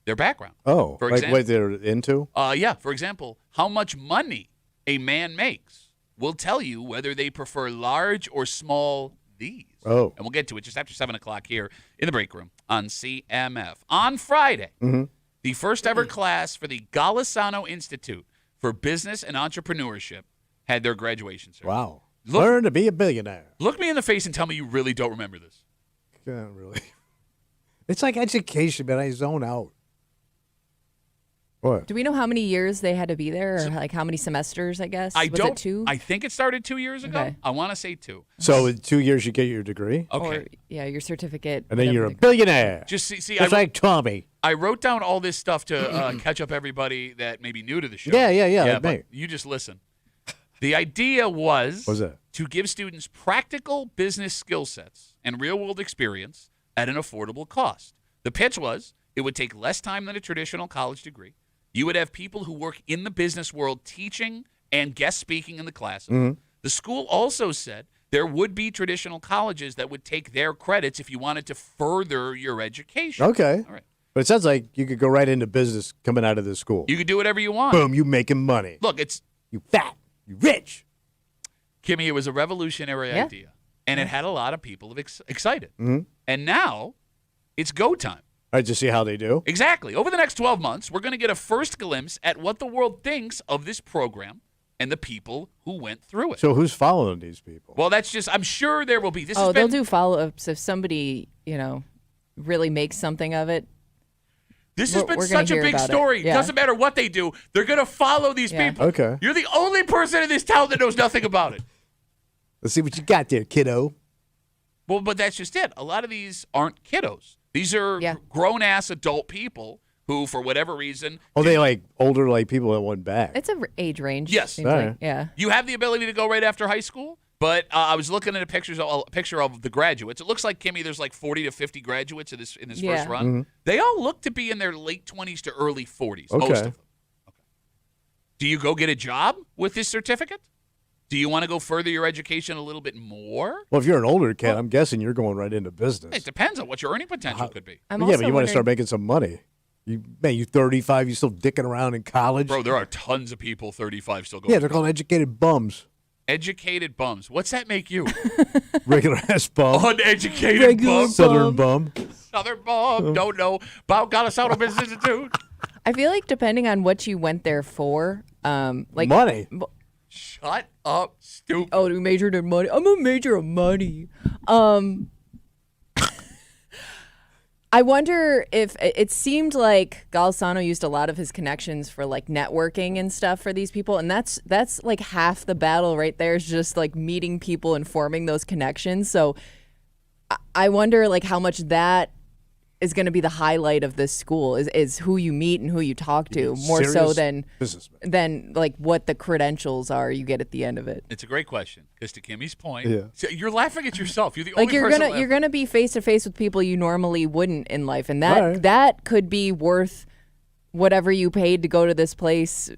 their background. Oh, For like example, what they're into? yeah, for example, how much money a man makes will tell you whether they prefer large or small D's. Oh. And we'll get to it just after 7 o'clock here in the break room on CMF. On Friday, the first ever class for the Golisano Institute for Business and Entrepreneurship had their graduation ceremony. Wow. Look- Learn to be a billionaire. Look me in the face and tell me you really don't remember this. Yeah, really. It's like education, man. I zone out. What? Do we know how many years they had to be there, or like how many semesters? I guess I was don't. it 2? I think it started 2 years ago. Okay. I want to say 2. So in 2 years you get your degree? Okay. Or, yeah, your certificate. And then whatever you're a they- billionaire. Just see. Just like Tommy. I wrote down all this stuff to catch up everybody that may be new to the show. Yeah, like but me. you just listen. The idea was What's that? to give students practical business skill sets and real-world experience at an affordable cost. The pitch was it would take less time than a traditional college degree. You would have people who work in the business world teaching and guest speaking in the classes. The school also said there would be traditional colleges that would take their credits if you wanted to further your education. Okay. All right. But it sounds like you could go right into business coming out of this school. You could do whatever you want. Boom, you making money. Look, it's You fat. You rich. Kimmy, it was a revolutionary Yeah. idea, and it had a lot of people excited. And now it's go time. All right, just see how they do. Exactly. Over the next 12 months, we're going to get a first glimpse at what the world thinks of this program and the people who went through it. So who's following these people? Well, that's just, I'm sure there will be. This Oh, has they'll been, do follow-ups if somebody, really makes something of it. This has we're been gonna such a hear big about it. story. Yeah. Doesn't matter what they do. They're going to follow these Yeah. people. Okay. You're the only person in this town that knows nothing about it. Let's see what you got there, kiddo. Well, but that's just it. A lot of these aren't kiddos. These are Yeah. grown-ass adult people who, for whatever reason, Oh, they like older like people that went back. It's a age range. Yes. seems All like. right. Yeah. you have the ability to go right after high school. But I was looking at a picture of the graduates. It looks like, Kimmy, there's like 40 to 50 graduates in this Yeah. first run. They all look to be in their late 20s to early 40s, most Okay. of them. Okay. Do you go get a job with this certificate? Do you want to go further your education a little bit more? Well, if you're an older kid, I'm guessing you're going right into business. It depends on what your earning potential could be. I'm yeah, also but you want to start wondering- making some money. You 35, you still dicking around in college? Bro, there are tons of people 35 still going. Yeah, they're called educated bums. Educated bums. What's that make you? Regular ass bum. Uneducated Regular bum. Southern bum. Southern bum. Don't know about Golisano Business Institute. I feel like depending on what you went there for, like Money. Shut up, stupid. Oh, you majored in money. I'm a major of money. I wonder if it seemed like Golisano used a lot of his connections for like networking and stuff for these people, and that's like half the battle right there is just like meeting people and forming those connections. So I wonder like how much that is going to be the highlight of this school is who you meet and who you talk to more so Serious than businessman. like what the credentials are you get at the end of it. It's a great question because to Kimmy's point, Yeah. so you're laughing at yourself. You're the Like only person. you're gonna be face to face with people you normally wouldn't in life, and Right. that could be worth whatever you paid to go to this place.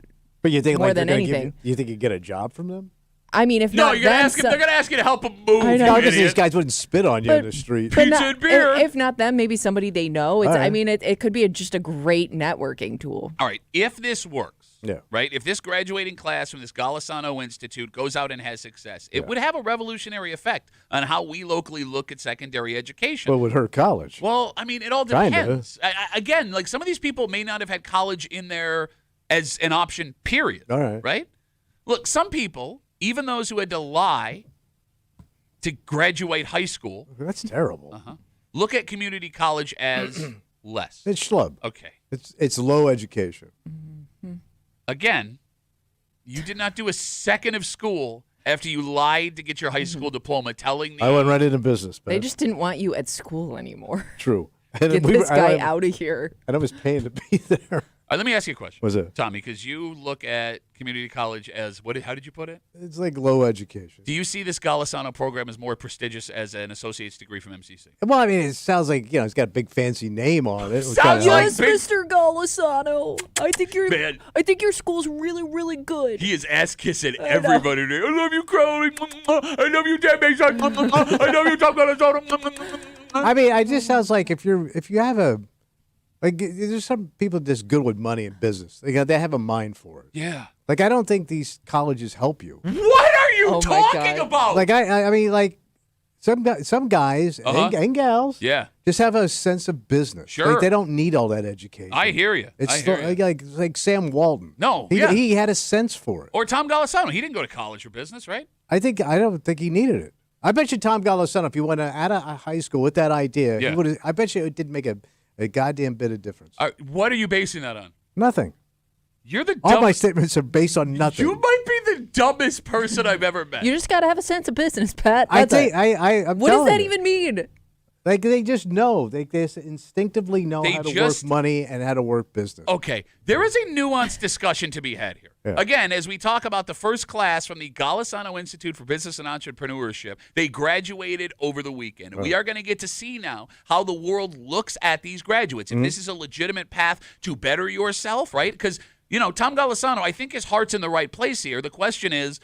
But you think more like than they're gonna give anything. you think you get a job from them? I mean, if No, not, you're gonna them, ask him. They're gonna ask you to help them move. I know. you No, because idiot. these guys wouldn't spit on you in the street. but Pizza not- and beer. If not them, maybe somebody they know. It's. All right. I mean, it could be just a great networking tool. All right, if this works, Yeah. right? If this graduating class from this Golisano Institute goes out and has success, it would have a revolutionary effect on how we locally look at secondary education. Well, with her college. Well, I mean, it all Kinda. depends. Again, like some of these people may not have had college in their as an option, period. All right. Right? Look, some people, even those who had to lie to graduate high school, That's terrible. look at community college as less. It's schlub. Okay. It's low education. Again, you did not do a second of school after you lied to get your high school diploma, telling I went right into business. They Man. just didn't want you at school anymore. True. And Get this guy out of here. And I was paying to be there. Let me ask you a question. Was it? Tommy, because you look at community college as how did you put it? It's like low education. Do you see this Golisano program as more prestigious as an associate's degree from MCC? Well, I mean, it sounds like, it's got a big fancy name on it. Sounds like Yes, Mr. Golisano. I think Man. your school's really, really good. He is ass kissing everybody today. I love you, Crowley. I love you, Dan Mason. I love you, Tom Golisano. I mean, it just sounds like if you have a, like, there's some people just good with money and business. They have a mind for it. Yeah. Like, I don't think these colleges help you. What are you Oh my talking God. about? Like, I mean, like, some guys and gals Yeah. just have a sense of business. Sure. Like, they don't need all that education. I hear you. It's I hear you. like Sam Walton. No, he, yeah. he had a sense for it. Or Tom Golisano. He didn't go to college for business, right? I don't think he needed it. I bet you Tom Golisano, if he went out of high school with that idea, Yeah. he would. I bet you it didn't make a goddamn bit of difference. What are you basing that on? Nothing. You're the All my dumbest. statements are based on nothing. You might be the dumbest person I've ever met. You just got to have a sense of business, Pat. I That's think it. I'm What does telling that you. even mean? Like, they just know. They just instinctively know They how to just- work money and how to work business. Okay, there is a nuanced discussion to be had here. Yeah. Again, as we talk about the first class from the Golisano Institute for Business and Entrepreneurship, they graduated over the weekend. We are going to get to see now how the world looks at these graduates. If this is a legitimate path to better yourself, right? Because, Tom Golisano, I think his heart's in the right place here. The question is,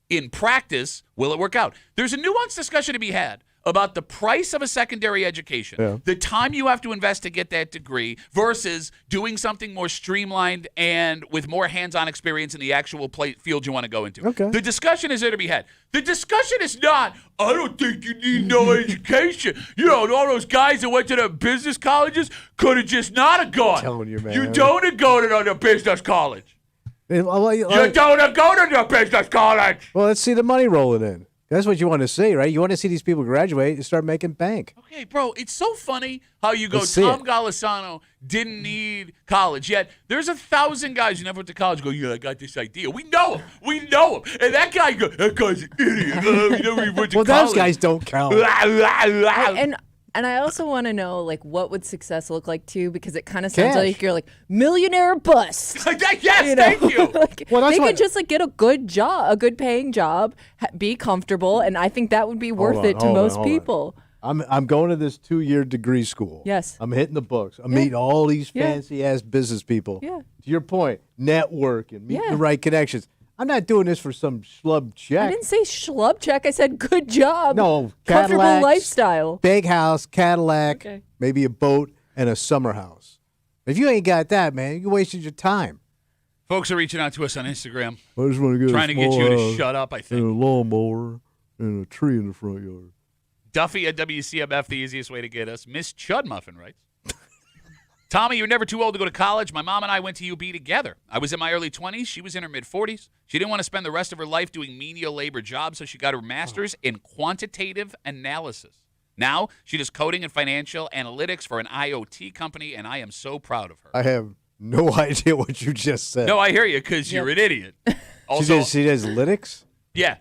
in practice, will it work out? There's a nuanced discussion to be had about the price of a secondary education, the time you have to invest to get that degree versus doing something more streamlined and with more hands-on experience in the actual field you want to go into. Okay. The discussion is there to be had. The discussion is not, I don't think you need no education. All those guys that went to the business colleges could have just not have gone. telling you, man. You don't have go to the business college. You don't have go to the business college. Well, let's see the money rolling in. That's what you want to see, right? You want to see these people graduate and start making bank. Okay, bro, it's so funny how you go, Let's see Tom it. Golisano didn't need college, yet there's 1,000 guys who never went to college go, I got this idea. We know him. And that guy's an idiot. He never even went to Well, college. those guys don't count. And I also want to know, like, what would success look like, too, because it kind of sounds Cash. like you're like, millionaire bust. Yes, thank you. Like, Well, that's they what- could just, like, get a good job, a good paying job, be comfortable, and I think that would be worth it to most people. I'm going to this 2-year degree school. Yes. I'm hitting the books. I'm meeting all these fancy ass business people. Yeah. To your point, network and meet Yeah. the right connections. I'm not doing this for some schlub I check. didn't say schlub check. I said good job. No, comfortable Cadillacs, lifestyle. Big house, Cadillac, Okay. maybe a boat, and a summer house. If you ain't got that, man, you wasted your time. Folks are reaching out to us on Instagram, I just want to get trying to get you to shut up, I think. and a lawnmower and a tree in the front yard. Duffy at WCMF, the easiest way to get us. Miss Chud Muffin writes, Tommy, you're never too old to go to college. My mom and I went to UB together. I was in my early 20s. She was in her mid-40s. She didn't want to spend the rest of her life doing menial labor jobs, so she got her master's in quantitative analysis. Now, she does coding and financial analytics for an IoT company, and I am so proud of her. I have no idea what you just said. No, I hear you because you're an idiot. Also, she does Linux, yeah,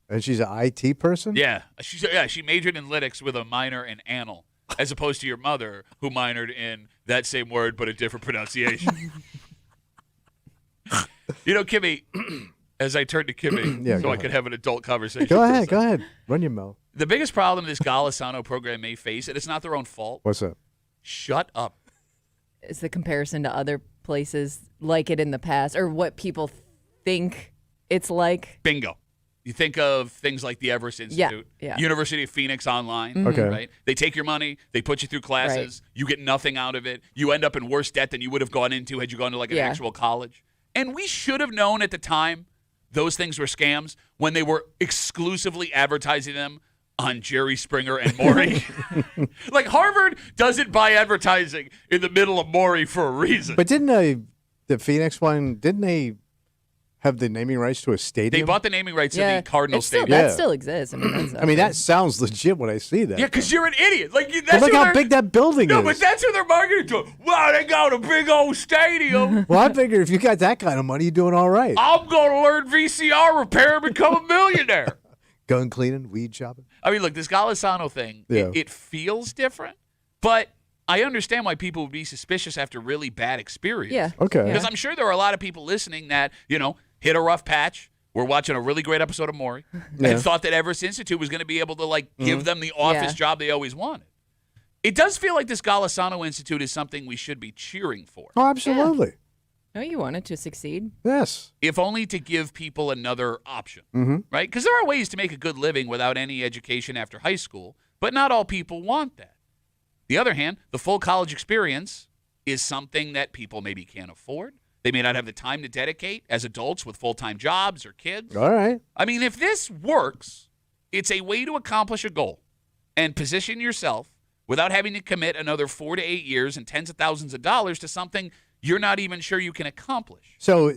and she's an IT person. yeah. She majored in Linux with a minor in anal, as opposed to your mother, who minored in that same word but a different pronunciation. Kimmy, as I turn to Kimmy, Yeah, so go I ahead. could have an adult conversation. Go ahead. Run your mouth. The biggest problem this Golisano program may face, and it's not their own fault. What's up? Shut up. Is the comparison to other places like it in the past, or what people think it's like? Bingo. You think of things like the Everest Institute, yeah. University of Phoenix Online, Okay. right? They take your money, they put you through classes, you get nothing out of it. You end up in worse debt than you would have gone into had you gone to like an Yeah. actual college. And we should have known at the time those things were scams when they were exclusively advertising them on Jerry Springer and Maury. Like Harvard doesn't buy advertising in the middle of Maury for a reason. But didn't the Phoenix one, didn't they have the naming rights to a They stadium? bought the naming rights to Yeah, the Cardinals it's still, Stadium. that Yeah. still exists. I mean, that's I mean, that sounds legit when I see that. Yeah, because you're an idiot. Like But that's look who how they're- big that building No, is. but that's who they're marketing to. Wow, they got a big old stadium. Well, I figure if you got that kind of money, you're doing all right. I'm gonna learn VCR repair and become a millionaire. Gun cleaning, weed shopping. I mean, look, this Golisano thing, Yeah. it feels different, but I understand why people would be suspicious after really bad experience. Yeah. Okay. Yeah. Because I'm sure there are a lot of people listening that, hit a rough patch. We're watching a really great episode of Maury Yeah. and thought that Everest Institute was going to be able to, give them the office Yeah. job they always wanted. It does feel like this Golisano Institute is something we should be cheering for, Oh, absolutely. No, you want it to succeed. Yes. if only to give people another option, Mm-hmm. right? Because there are ways to make a good living without any education after high school, but not all people want that. The other hand, the full college experience is something that people maybe can't afford. They may not have the time to dedicate as adults with full-time jobs or kids. All right. I mean, if this works, it's a way to accomplish a goal and position yourself without having to commit another 4 to 8 years and tens of thousands of dollars to something you're not even sure you can accomplish. So,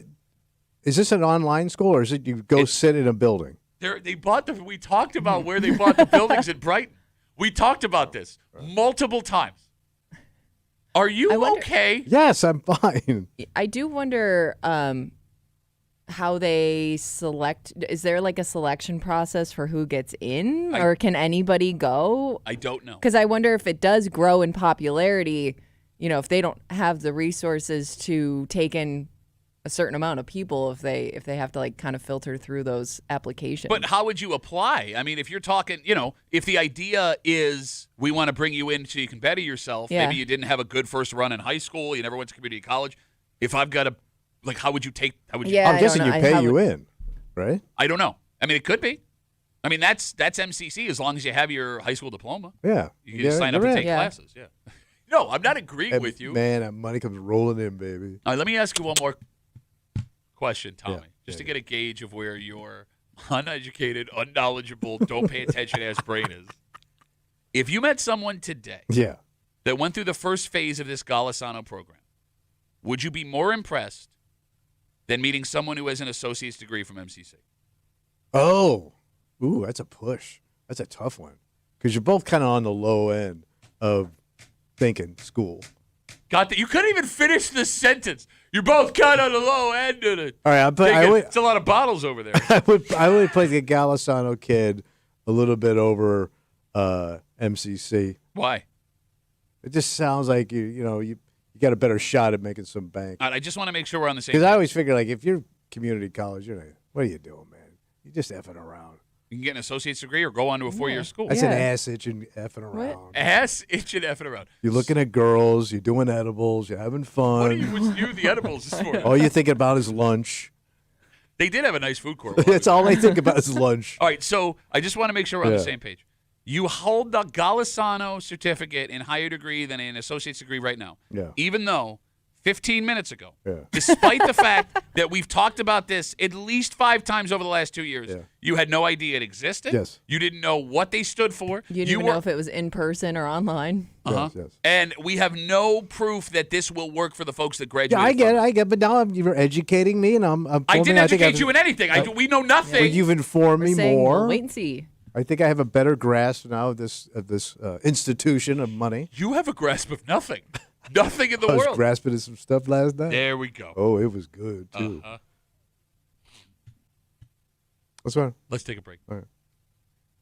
is this an online school or is it you go It's- sit in a building? We talked about where they bought the buildings in Brighton. We talked about this multiple times. Are you I wonder- okay? Yes, I'm fine. I do wonder how they select. Is there like a selection process for who gets in, or can anybody go? I don't know. Because I wonder if it does grow in popularity. If they don't have the resources to take in a certain amount of people, if they have to kind of filter through those applications. But how would you apply? I mean, if you're talking, if the idea is we want to bring you in so you can better yourself, Yeah. maybe you didn't have a good first run in high school, you never went to community college. If I've got how would you take, how would you? Yeah. I'm I guessing don't you know. pay How you would- in, right? I don't know. I mean, it could be. I mean, that's MCC as long as you have your high school diploma. Yeah. You can just sign up you're and in. take Yeah. classes. Yeah. No, I'm not agreeing And with you. Man, that money comes rolling in, baby. All right, let me ask you one more question, Tommy, Yeah, just to yeah. get a gauge of where your uneducated, unknowledgeable, don't pay attention ass brain is. If you met someone today Yeah. that went through the first phase of this Golisano program, would you be more impressed than meeting someone who has an associate's degree from MCC? Oh. Ooh, that's a push. That's a tough one. Because you're both kind of on the low end of thinking school. Got that? You couldn't even finish the sentence. You're both kind of on the low end of it. All right, but It's a lot of bottles over there. I would play the Golisano kid a little bit over MCC. Why? It just sounds like you got a better shot at making some bank. All right, I just want to make sure we're on the same Because I page. always figure if you're community college, what are you doing, man? You're just effing around. You can get an associate's degree or go on to a four-year school. That's an Yeah. ass itching effing around. Ass itching effing around. You're looking at girls. You're doing edibles. You're having What are you fun. with you, the edibles this morning? All you're thinking about is lunch. They did have a nice food court. That's all they think about is lunch. All right, so I just want to make sure we're on the Yeah. same page. You hold the Golisano certificate in higher degree than an associate's degree right now. Yeah. Even though 15 minutes ago, Yeah. despite the fact that we've talked about this at least 5 times over the last 2 years, Yeah. you had no idea it existed. Yes. You didn't know what they stood for. you didn't even know if it was in person or online. Uh-huh. Yes, yes. And we have no proof that this will work for the folks that graduated. Yeah, I get from it. I get it. But now you're educating me, and I'm I forming- didn't think educate I've- you in anything. We know nothing. But you've informed We're me saying, more. well, wait and see. I think I have a better grasp now of this institution of money. You have a grasp of nothing. Nothing in the I was world. grasping at some stuff last night. There we go. Oh, it was good too. Uh-huh. What's wrong? Let's take a break. All right.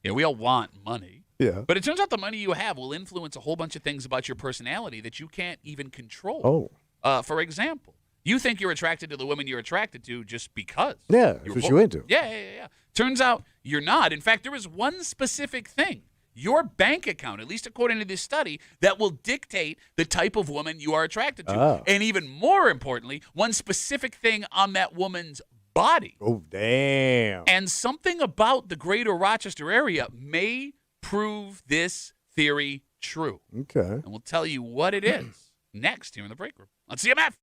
Yeah, we all want money. Yeah. But it turns out the money you have will influence a whole bunch of things about your personality that you can't even control. Oh. For example, you think you're attracted to the women you're attracted to just because. Yeah, You're that's what bo- you're into. Yeah. Turns out you're not. In fact, there is one specific thing, your bank account, at least according to this study, that will dictate the type of woman you are attracted to. Oh. And even more importantly, one specific thing on that woman's body. Oh, damn. And something about the greater Rochester area may prove this theory true. Okay. And we'll tell you what it is next here in the break room on CMF.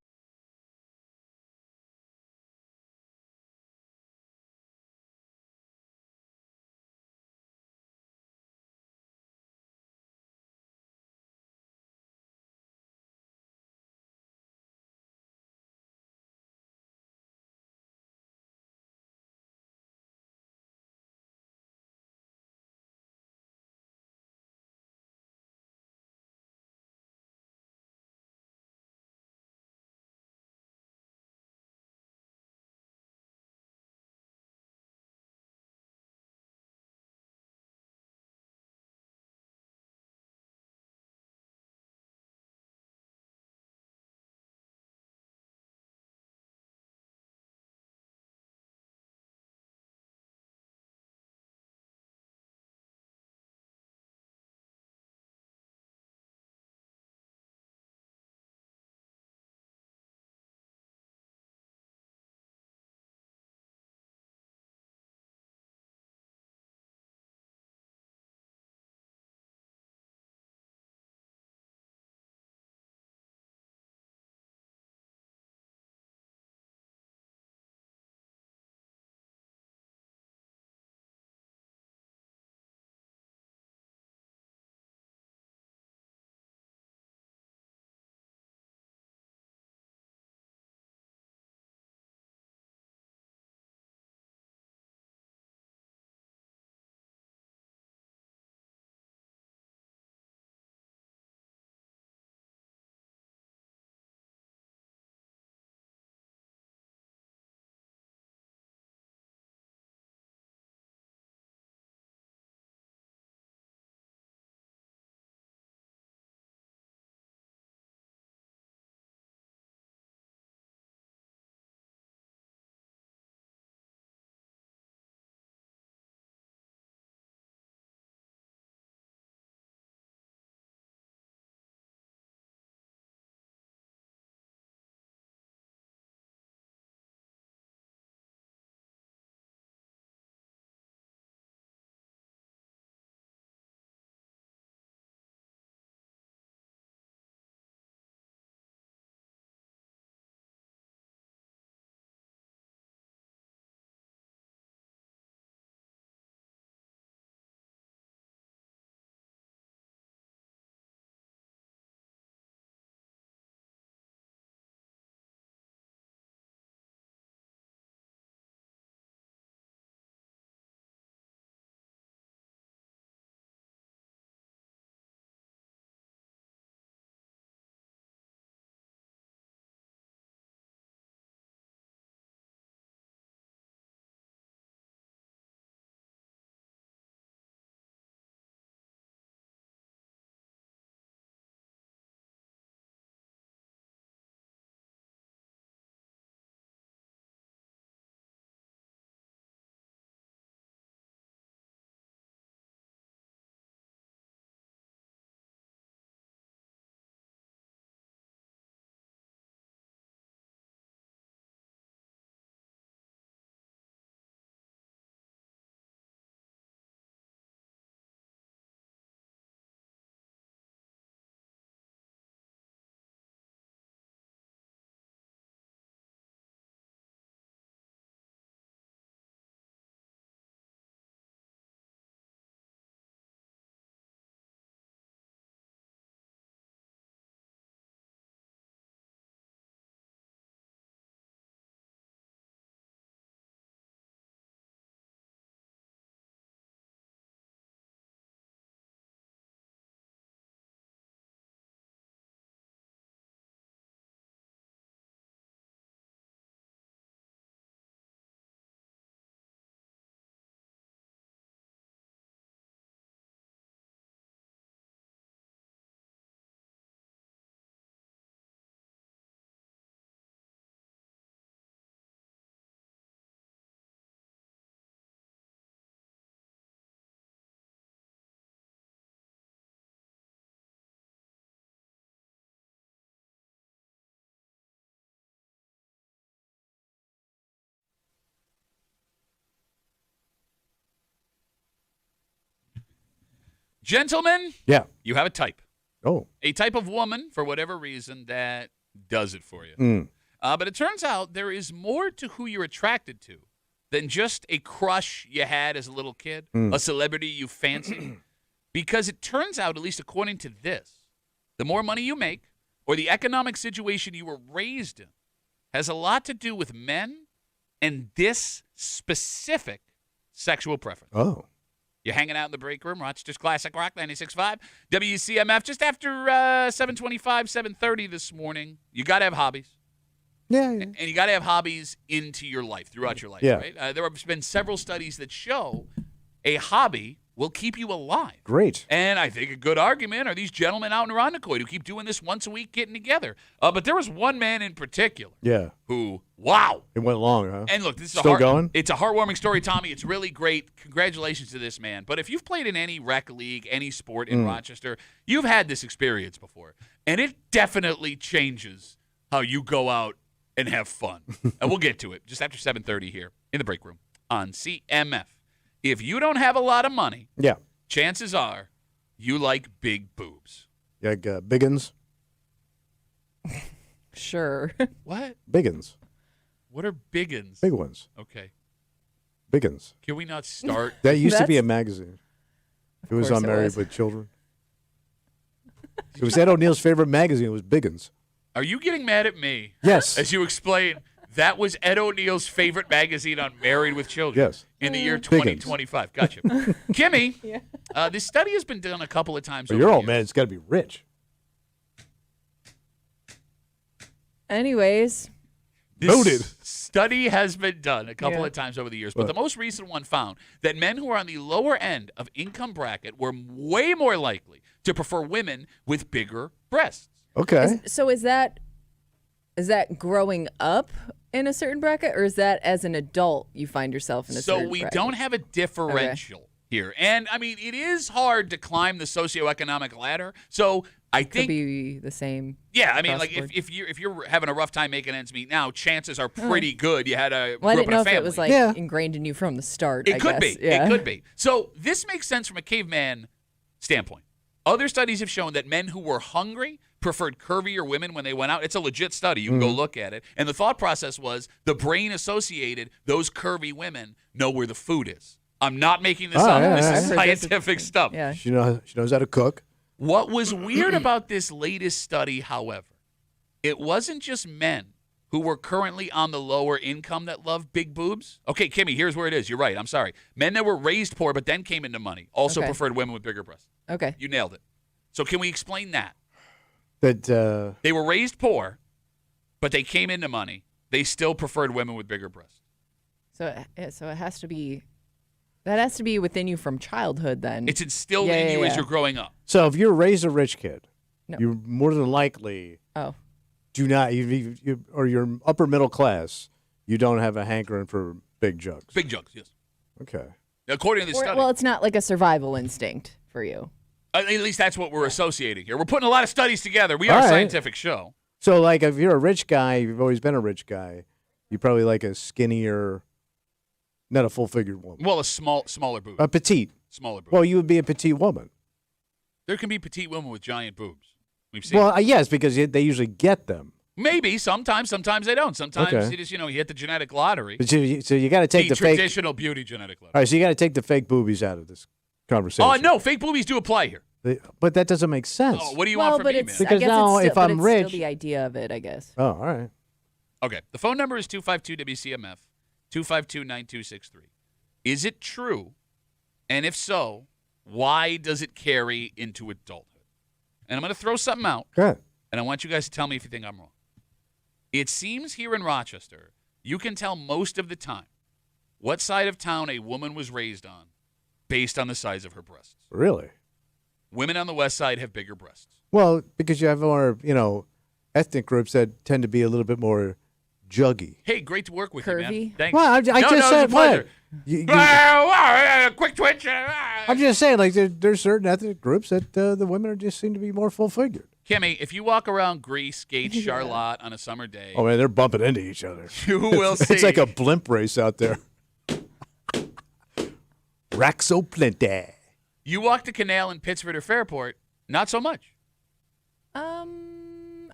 Gentlemen, Yeah. you have a type. Oh. A type of woman, for whatever reason, that does it for you. Mm. But it turns out there is more to who you're attracted to than just a crush you had as a little kid, a celebrity you fancy. Because it turns out, at least according to this, the more money you make or the economic situation you were raised in has a lot to do with men and this specific sexual preference. Oh. You're hanging out in the break room, Rochester's Classic Rock 96.5, WCMF, just after 7:25, 7:30 this morning. You got to have hobbies. Yeah. And you got to have hobbies into your life, throughout your life, Yeah. right? There have been several studies that show a hobby will keep you alive. Great. And I think a good argument are these gentlemen out in Irondequoit who keep doing this once a week, getting together. But there was one man in particular Yeah. who, wow. It went long, huh? And look, this is Still going? It's a heartwarming story, Tommy. It's really great. Congratulations to this man. But if you've played in any rec league, any sport in Rochester, you've had this experience before. And it definitely changes how you go out and have fun. And we'll get to it just after 7:30 here in the break room on CMF. If you don't have a lot of money, Yeah. chances are you like big boobs. Like Biggins? Sure. What? Biggins. What are biggins? Big ones. Okay. Biggins. Can we not start? That used to be a That's- magazine. It was course on it Married was. with Children. It was Ed O'Neill's favorite magazine. It was Biggins. Are you getting mad at me? Yes. As you explain, that was Ed O'Neill's favorite magazine on Married with Children. Yes. In the year Biggins. 2025. Gotcha. Kimmy, this study has been done a couple of times. But over your the old years. man, it's got to be rich. Anyways, This Noted. study has been done a couple Yeah. of times over the years, but What? the most recent one found that men who are on the lower end of income bracket were way more likely to prefer women with bigger breasts. Okay. so is that growing up in a certain bracket, or is that as an adult you find yourself in a So certain we bracket? don't have a differential here. And I mean, it is hard to climb the socioeconomic ladder. So I Could think be the same. yeah, I mean, across like the board. if you're having a rough time making ends meet now, chances are pretty good you had a Well, I grew didn't up know in a if family. it was like Yeah. ingrained in you from the start. It I could guess. be. Yeah. It could be. So this makes sense from a caveman standpoint. Other studies have shown that men who were hungry preferred curvier women when they went out. It's a legit study. You can go look at it. And the thought process was the brain associated those curvy women know where the food is. I'm not making this Oh, up. yeah, This yeah, is yeah. I've heard this. scientific stuff. Yeah. She knows how to cook. What was weird about this latest study, however, it wasn't just men who were currently on the lower income that love big boobs. Okay, Kimmy, here's where it is. You're right. I'm sorry. Men that were raised poor but then came into money also Okay. preferred women with bigger breasts. Okay. You nailed it. So can we explain that? That They were raised poor, but they came into money. They still preferred women with bigger breasts. So it has to be. That has to be within you from childhood, then. It's instilled Yeah, in yeah, you as yeah. you're growing up. so if you're raised a rich kid, No. you're more than likely Oh. do not or you're upper middle class. You don't have a hankering for big jugs. Big jugs, yes. Okay. According to this Or, study. well, it's not like a survival instinct for you. At least that's what we're associating here. We're putting a lot of studies together. We are All a right. scientific show. So like if you're a rich guy, you've always been a rich guy. You probably like a skinnier, not a full-figured woman, Well, a smaller boob. a petite. Smaller boob. Well, you would be a petite woman. There can be petite women with giant boobs. We've seen. Well, yes, because they usually get them. Maybe sometimes they don't. Sometimes Okay. you just you hit the genetic lottery. But so you got to take The the fake. traditional beauty genetic lottery. All right, so you got to take the fake boobies out of this conversation. Oh no, fake boobies do apply here. But that doesn't make sense. Oh, what do you well, want from but me, it's man? Because I guess now it's if still, I'm but it's rich- still the idea of it, I guess. Oh, all right. Okay, the phone number is 252 WCMF 252-9263. Is it true? And if so, why does it carry into adulthood? And I'm going to throw something out. Good. And I want you guys to tell me if you think I'm wrong. It seems here in Rochester, you can tell most of the time what side of town a woman was raised on based on the size of her breasts. Really? Women on the west side have bigger breasts. Well, because you have more, ethnic groups that tend to be a little bit more juggy. Hey, great to work with you, man. Curvy? Thanks. Well, I No, just no, it's said a pleasure. what? Quick twitch. I'm just saying, like there's certain ethnic groups that the women are just seem to be more full figured. Kimmy, if you walk around Greece, Gate, Charlotte on a summer day, Oh man, they're bumping into each other. you will see. It's like a blimp race out there. Raxo plenty. You walk the canal in Pittsford or Fairport, not so much.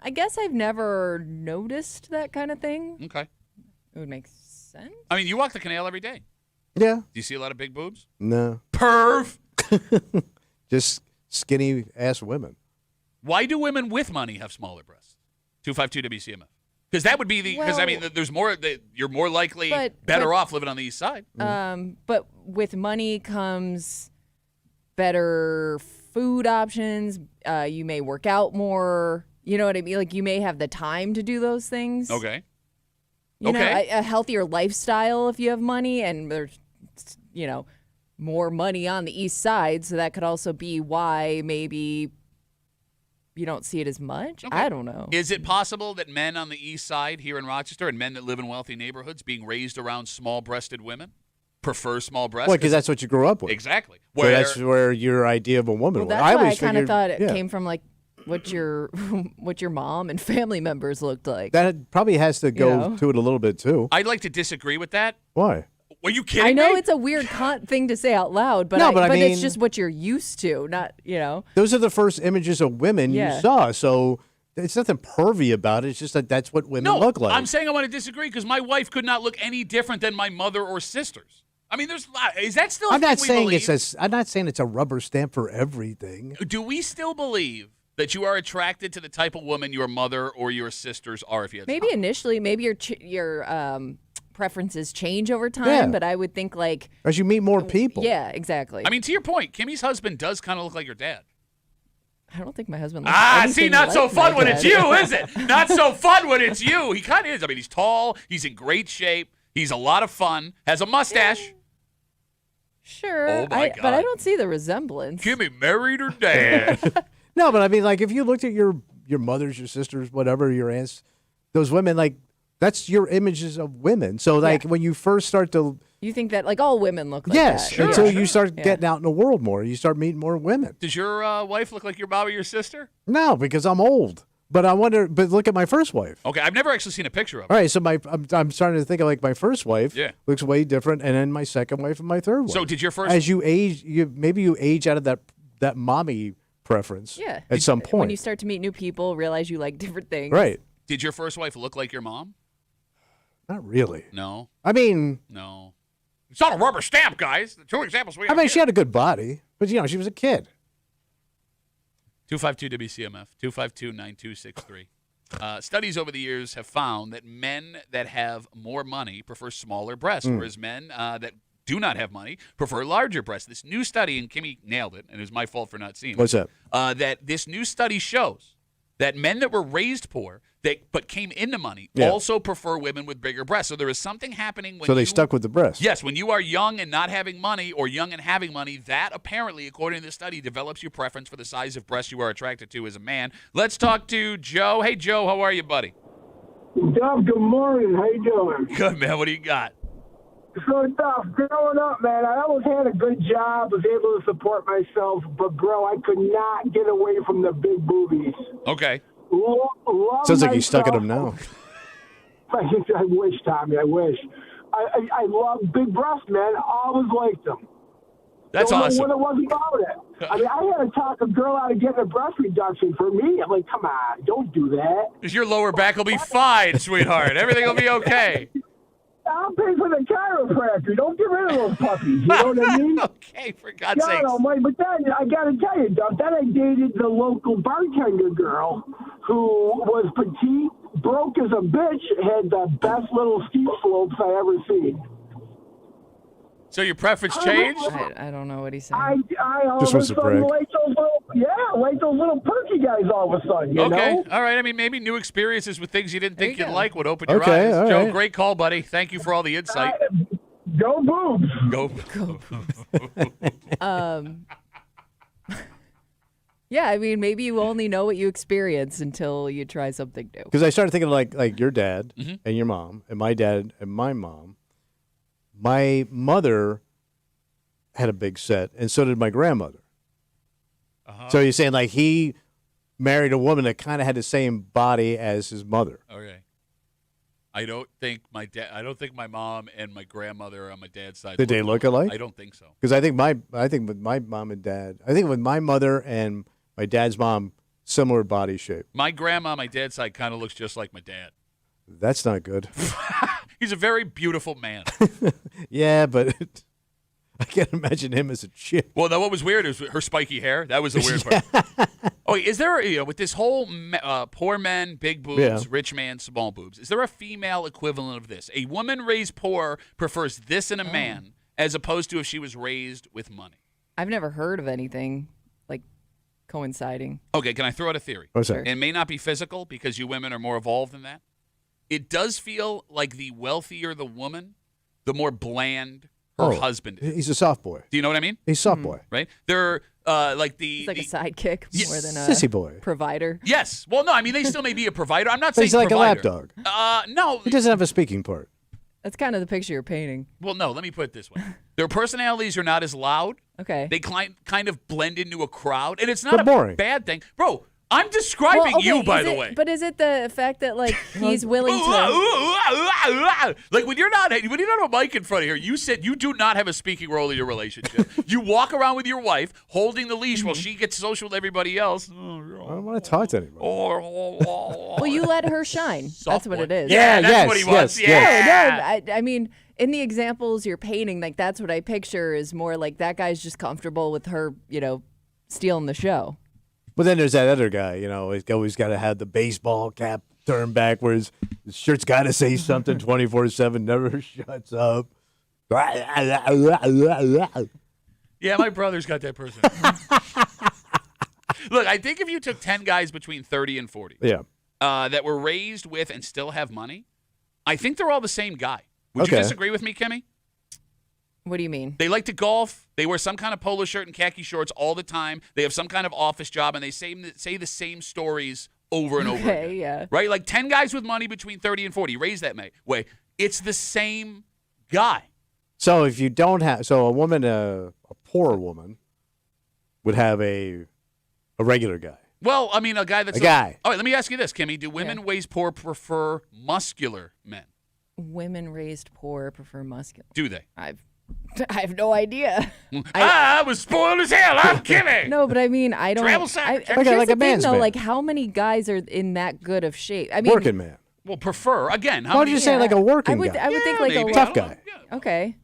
I guess I've never noticed that kind of thing. Okay. It would make sense. I mean, you walk the canal every day. Yeah. Do you see a lot of big boobs? No. Perv. Just skinny ass women. Why do women with money have smaller breasts? 252 WCMF. Because that would be because I mean, there's more. You're more likely better off living on the east side. But with money comes better food options. You may work out more. You know what I mean? Like you may have the time to do those things. Okay. You know, a healthier lifestyle if you have money, and there's, more money on the east side. So that could also be why maybe you don't see it as much. Okay. I don't know. Is it possible that men on the east side here in Rochester and men that live in wealthy neighborhoods being raised around small-breasted women prefer small breasts? Well, because that's what you grew up with. Exactly. So that's where your idea of a woman was. That's why I kind of thought it came from like what your mom and family members looked like. That probably has to go to it a little bit too. I'd like to disagree with that. Why? Were you kidding me? I know it's a weird thing to say out loud, but I mean, it's just what you're used to, not. Those are the first images of women you saw, so it's nothing pervy about it. It's just that that's what women look like. I'm saying I want to disagree because my wife could not look any different than my mother or sisters. I mean, is that still? I'm not saying it's a rubber stamp for everything. Do we still believe that you are attracted to the type of woman your mother or your sisters are? If you had maybe initially, maybe your preferences change over time, but I would think like as you meet more people. Yeah, exactly. I mean, to your point, Kimmy's husband does kind of look like your dad. I don't think my husband looks anything not like so fun my when dad. it's you, is it? Not so fun when it's you. He kind of is. I mean, he's tall. He's in great shape. He's a lot of fun. Has a mustache. Sure. Oh, my God. But I don't see the resemblance. Kimmy married her dad. No, but I mean, like, if you looked at your mothers, your sisters, whatever, your aunts, those women, like, that's your images of women. So, like, when you first start to... You think that, like, all women look like yes, that. until you start getting out in the world more. You start meeting more women. Does your wife look like your mom or your sister? No, because I'm old. But I wonder... But look at my first wife. Okay, I've never actually seen a picture of her. All right, so I'm starting to think of, like, my first wife looks way different, and then my second wife and my third wife. So did your first... As you age, maybe you age out of that mommy preference at some point. When you start to meet new people, realize you like different things. Right. Did your first wife look like your mom? Not really. No. I mean... No. It's not a rubber stamp, guys. The two examples we have she had a good body, but, she was a kid. 252 WCMF, 252-9263. Studies over the years have found that men that have more money prefer smaller breasts, whereas men that do not have money prefer larger breasts. This new study, and Kimmy nailed it, and it was my fault for not seeing it. What's that? That this new study shows that men that were raised poor but came into money also prefer women with bigger breasts. So there is something happening when they stuck with the breasts. Yes, when you are young and not having money or young and having money, that apparently, according to this study, develops your preference for the size of breasts you are attracted to as a man. Let's talk to Joe. Hey, Joe, how are you, buddy? Duff, good morning. How you doing? Good, man. What do you got? So, Duff, growing up, man, I always had a good job, was able to support myself, but, bro, I could not get away from the big boobies. Okay. Sounds like you stuck at them now. I wish, Tommy, I wish. I love big breasts, man. I always liked them. That's awesome. What it was about it. I mean, I had to talk a girl out of getting a breast reduction for me. I'm like, come on, don't do that. Because your lower back will be fine, sweetheart. Everything will be okay. I'll pay for the chiropractor. Don't get rid of those puppies. You know what I mean? Okay, for God's sake. But then I got to tell you, Duff, then I dated the local bartender girl who was petite, broke as a bitch, had the best little ski slopes I ever seen. So your preference changed? I don't know what he's saying. I all Just of a wants to sudden brag. like those little perky guys all of a sudden, you know? All right. I mean, maybe new experiences with things you didn't think you'd like would open your Okay, eyes. all Joe, right. great call, buddy. Thank you for all the insight. Go boobs. Go. Yeah, I mean, maybe you only know what you experience until you try something new. Because I started thinking like your dad and your mom and my dad and my mom. My mother had a big set, and so did my grandmother. So you're saying like he married a woman that kind of had the same body as his mother. Okay. I don't think my dad. I don't think my mom and my grandmother on my dad's side. Did they look alike? I don't think so. Because I think with my mom and dad, I think with my mother and my dad's mom, similar body shape. My grandma on my dad's side kind of looks just like my dad. That's not good. He's a very beautiful man. Yeah, but I can't imagine him as a chick. Well, now what was weird is her spiky hair. That was the weird part. Oh, is there with this whole poor men, big boobs, Yeah. rich man, small boobs? Is there a female equivalent of this? A woman raised poor prefers this in a man as opposed to if she was raised with money. I've never heard of anything like coinciding. Okay, can I throw out a theory? What's that? It may not be physical because you women are more evolved than that. It does feel like the wealthier the woman, the more bland her husband is. He's a soft boy. Do you know what I mean? He's a soft boy. Right? They're like He's like the a sidekick more than a Sissy boy. provider. Yes. Well, no, I mean they still may be a provider. I'm not saying He's like provider. a lapdog. No. He doesn't have a speaking part. That's kind of the picture you're painting. Well, no. Let me put it this way: their personalities are not as loud. Okay. They kind of blend into a crowd, and it's not They're boring. a bad thing, bro. I'm describing you, by the way. But is it the fact that like he's willing to? Like when you're not a mic in front of here, you said you do not have a speaking role in your relationship. You walk around with your wife holding the leash while she gets social with everybody else. I don't want to talk to anybody. Well, you let her shine. That's what it is. Yeah, that's yes, what he wants. yes, Yeah. No, I mean, in the examples you're painting, like that's what I picture is more like that guy's just comfortable with her, stealing the show. But then there's that other guy, he's always got to have the baseball cap turned backwards. His shirt's got to say something 24/7, never shuts up. Yeah, my brother's got that person. Look, I think if you took 10 guys between 30 and 40 Yeah. that were raised with and still have money, I think they're all the same guy. Would Okay. you disagree with me, Kimmy? What do you mean? They like to golf. They wear some kind of polo shirt and khaki shorts all the time. They have some kind of office job, and they say the same stories over and over Okay, again. yeah. Right? Like 10 guys with money between 30 and 40, raised that way. It's the same guy. So if you don't have, a woman, a poor woman, would have a regular guy. Well, I mean, a guy that's A guy. All right, let me ask you this, Kimmy. Do women raised poor prefer muscular men? Women raised poor prefer muscular. Do they? I have no idea. I was spoiled as hell. I'm Kimmy. No, but I mean, I don't. Travel sack. Here's Okay, like the a man's thing, though. man. Like, how many guys are in that good of shape? I mean, Working man. Well, prefer again. How Why don't many? you say like a working I would guy? think like maybe. a Tough I don't guy. know. Yeah. Okay,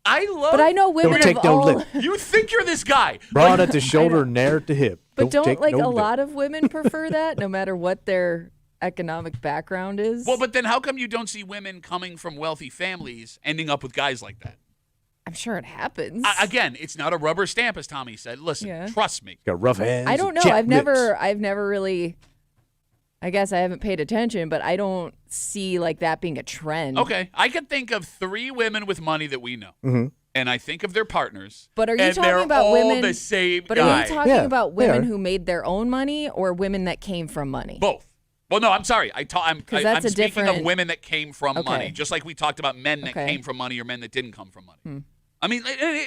I love. but I know women take of no all. lick. You think you're this guy? Broad at the shoulder, near at the hip. But don't take like no a lick. lot of women prefer that, no matter what their economic background is. Well, but then how come you don't see women coming from wealthy families ending up with guys like that? I'm sure it happens. Again, it's not a rubber stamp, as Tommy said. Listen, Yeah. trust me. Got rough hands. I don't and know. chapped I've lips. never really. I guess I haven't paid attention, but I don't see like that being a trend. Okay, I can think of 3 women with money that we know, and I think of their partners. But are you and talking they're about all women? the same But guy? are you talking Yeah, about they women are. who made their own money or women that came from money? Both. Well, no, I'm sorry. I'm that's a speaking of different- women that came from Okay. money, just like we talked about men that Okay. came from money or men that didn't come from money. I mean,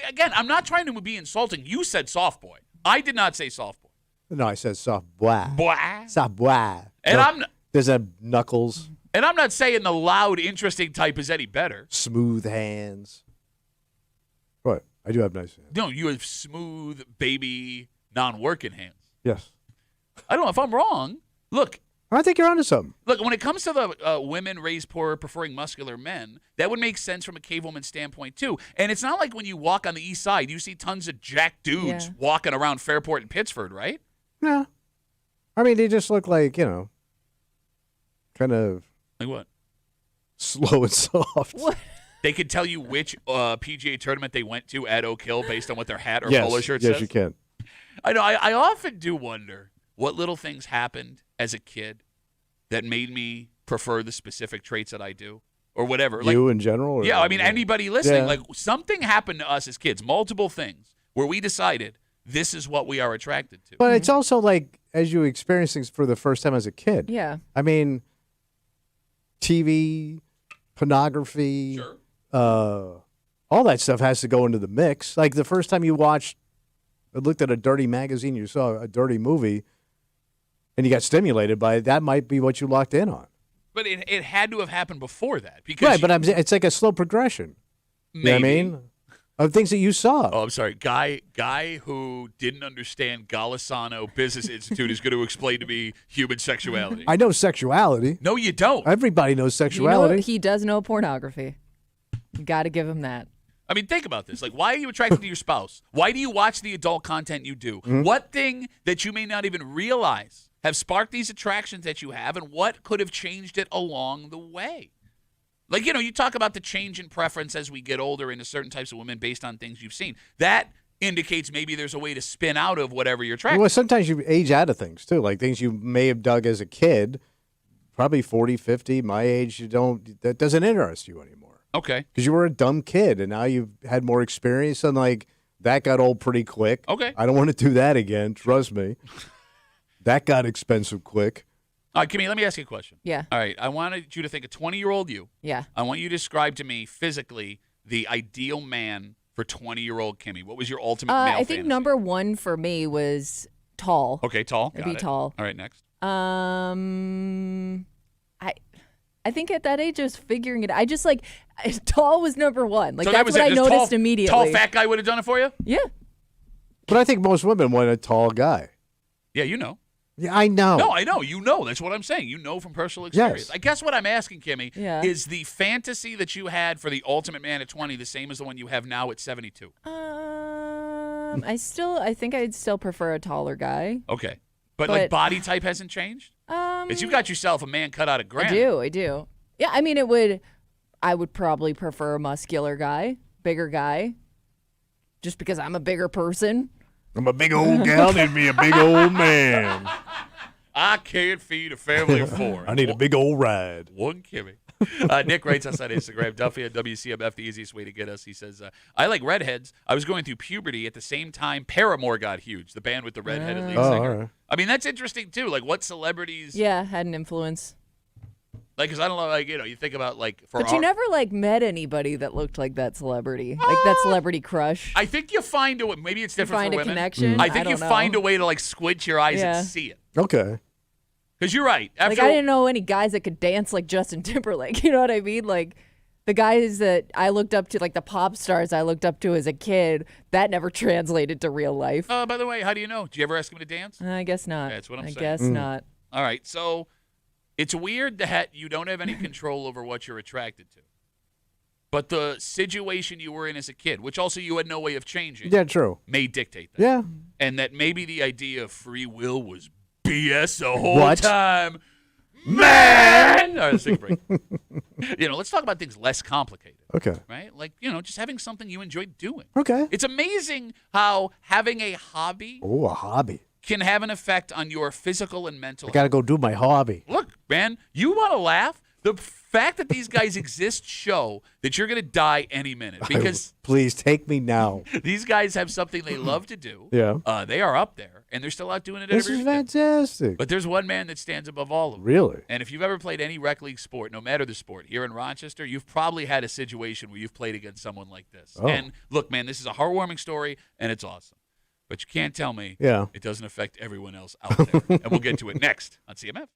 again, I'm not trying to be insulting. You said soft boy. I did not say soft boy. No, I said soft boy. Boy. Soft boy. And I'm There's a knuckles, not saying the loud, interesting type is any better. smooth hands. What? I do have nice hands. No, you have smooth, baby, non-working hands. Yes. I don't know if I'm wrong. Look, I think you're onto something. when it comes to the women raised poor preferring muscular men, that would make sense from a cavewoman standpoint too. And it's not like when you walk on the east side, you see tons of jack dudes Yeah. walking around Fairport and Pittsford, right? No. I mean, they just look like, kind of Like what? slow and soft. What? They could tell you which PGA tournament they went to at Oak Hill based on what their hat or Yes, polo shirt yes, says. you can. I know. I often do wonder what little things happened as a kid that made me prefer the specific traits that I do, or whatever. You in general? Or Yeah, I mean, anybody listening, Yeah. like something happened to us as kids, multiple things, where we decided this is what we are attracted to. But it's also like as you experience things for the first time as a kid. Yeah. I mean, TV, pornography, Sure. all that stuff has to go into the mix. Like the first time you looked at a dirty magazine, you saw a dirty movie, and you got stimulated by it, that might be what you locked in on. But it had to have happened before that because Right, but it's like a slow progression. You know what I mean? Of things that you saw. Oh, I'm sorry. Guy who didn't understand Golisano Business Institute is going to explain to me human sexuality. I know sexuality. No, you don't. Everybody knows sexuality. He does know pornography. You got to give him that. I mean, think about this. Like, why are you attracted to your spouse? Why do you watch the adult content you do? Mm-hmm. What thing that you may not even realize have sparked these attractions that you have, and what could have changed it along the way? Like, you talk about the change in preference as we get older into certain types of women based on things you've seen. That indicates maybe there's a way to spin out of whatever you're attracted to. Well, sometimes you age out of things, too. Like things you may have dug as a kid, probably 40, 50, my age, that doesn't interest you anymore. Okay. Because you were a dumb kid, and now you've had more experience, and, like, that got old pretty quick. Okay. I don't want to do that again, trust me. That got expensive quick. All right, Kimmy, let me ask you a question. Yeah. All right, I wanted you to think a 20-year-old you. Yeah. I want you to describe to me physically the ideal man for 20-year-old Kimmy. What was your ultimate male I think fantasy? number one for me was tall. Okay, tall. It'd Got be it. tall. All right, next. I think at that age I was figuring it. I just tall was number one. Like So that that's was what it. I This noticed tall, immediately. Tall fat guy would have done it for you? Yeah. But I think most women want a tall guy. Yeah, you know. Yeah, I know. No, I know. You know. That's what I'm saying. You know from personal experience. Yes. I guess what I'm asking, Kimmy, Yeah. is the fantasy that you had for the ultimate man at 20 the same as the one you have now at 72? I think I'd still prefer a taller guy. Okay. But like But- body type hasn't changed? Because you got yourself a man cut out of granite. I do. Yeah, I mean I would probably prefer a muscular guy, bigger guy. Just because I'm a bigger person. I'm a big old gal, need me a big old man. I can't feed a family of four. I need a big old ride. One Kimmy. Nick writes us on Instagram, Duffy at WCMF, the easiest way to get us. He says, I like redheads. I was going through puberty at the same time Paramore got huge, the band with the redheaded lead Oh, singer. all right. I mean, that's interesting, too. Like, what celebrities... Yeah, had an influence. Like, because I don't know, like, you think about, like... But you never met anybody that looked like that celebrity. Like that celebrity crush. I think you find a way... Maybe it's different find for a women. connection? I think I you don't find know. a way to, like, squint your eyes Yeah. and see it. Okay. Because you're right. Like I didn't know any guys that could dance like Justin Timberlake. You know what I mean? Like the guys that I looked up to, like the pop stars I looked up to as a kid, that never translated to real life. By the way, how do you know? Did you ever ask him to dance? I guess not. That's what I'm saying. I guess not. All right, so it's weird that you don't have any control over what you're attracted to. But the situation you were in as a kid, which also you had no way of changing, Yeah, true. may dictate that. Yeah. And that maybe the idea of free will was BS the whole What? time. Man! All right, let's take a break. Let's talk about things less complicated, Okay. right? Like, just having something you enjoy doing. Okay. It's amazing how having a hobby Oh, a hobby. can have an effect on your physical and mental I got to go do my hobby. Look, man, you want to laugh? The fact that these guys exist show that you're going to die any minute because Please take me now. these guys have something they love to do. Yeah. They are up there, and they're still out doing it This every is weekend. fantastic. But there's one man that stands above all of them. Really? And if you've ever played any rec league sport, no matter the sport, here in Rochester, you've probably had a situation where you've played against someone like this. Oh. And look, man, this is a heartwarming story, and it's awesome. But you can't tell me Yeah. it doesn't affect everyone else out there. And we'll get to it next on CMF.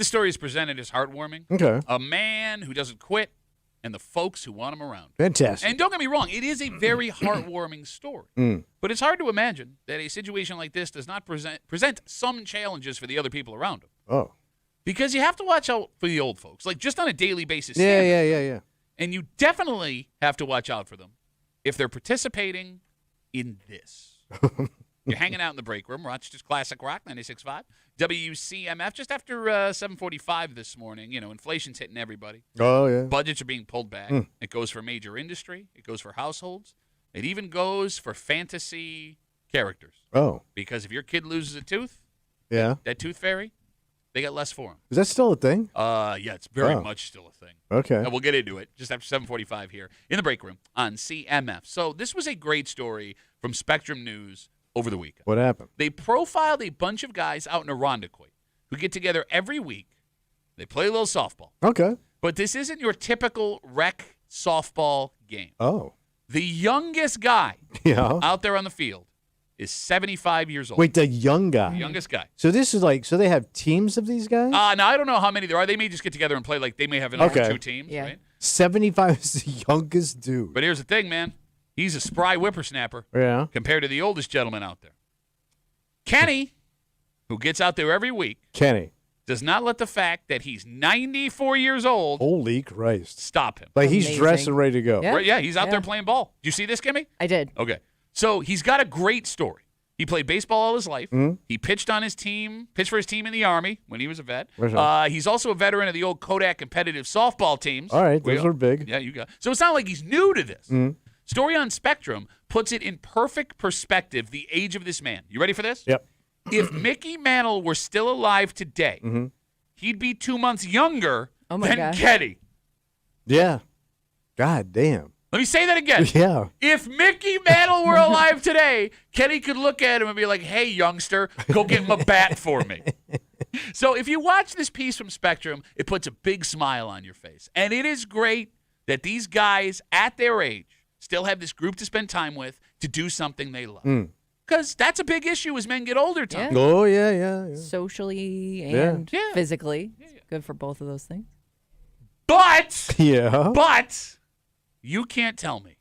This story is presented as heartwarming. Okay. A man who doesn't quit and the folks who want him around. Fantastic. And don't get me wrong, it is a very heartwarming story. But it's hard to imagine that a situation like this does not present some challenges for the other people around him. Oh. Because you have to watch out for the old folks, like just on a daily basis. Yeah. And you definitely have to watch out for them if they're participating in this. You're hanging out in the break room, Rochester's Classic Rock, 96.5. WCMF, just after 7:45 this morning. You know, inflation's hitting everybody. Oh, yeah. Budgets are being pulled back. It goes for major industry. It goes for households. It even goes for fantasy characters. Oh. Because if your kid loses a tooth, Yeah. that tooth fairy, they got less for him. Is that still a thing? Yeah, it's very Oh. much still a thing. Okay. And we'll get into it just after 7:45 here in the break room on CMF. So this was a great story from Spectrum News over the weekend. What happened? They profiled a bunch of guys out in Irondequoit who get together every week. They play a little softball. Okay. But this isn't your typical rec softball game. Oh. The youngest guy Yeah. out there on the field is 75 years old. Wait, the young guy. The youngest guy. So this is like, so they have teams of these guys? Now, I don't know how many there are. They may just get together and play like they may have an Okay. two teams, Yeah. right? 75 is the youngest dude. But here's the thing, man. He's a spry whippersnapper Yeah. compared to the oldest gentleman out there. Kenny, who gets out there every week, Kenny. does not let the fact that he's 94 years old Holy Christ. stop him. Like he's Amazing. dressed and ready to go. Yeah. Right, yeah, he's out Yeah. there playing ball. Do you see this, Kimmy? I did. Okay. So he's got a great story. He played baseball all his life. Mm-hmm. He pitched for his team in the Army when he was a vet. Right. He's also a veteran of the old Kodak competitive softball teams. All right, those We- are big. Yeah, you got. So it's not like he's new to this. Mm-hmm. Story on Spectrum puts it in perfect perspective, the age of this man. You ready for this? Yep. If Mickey Mantle were still alive today, Mm-hmm. he'd be 2 months younger Oh my than God. Kenny. Yeah. God damn. Let me say that again. Yeah. If Mickey Mantle were alive today, Kenny could look at him and be like, hey, youngster, go get my bat for me. So if you watch this piece from Spectrum, it puts a big smile on your face. And it is great that these guys at their age still have this group to spend time with to do something they love. Because that's a big issue as men get older, Tom. Yeah. Oh, yeah. Socially and Yeah. physically. It's good for both of those things. But Yeah. you can't tell me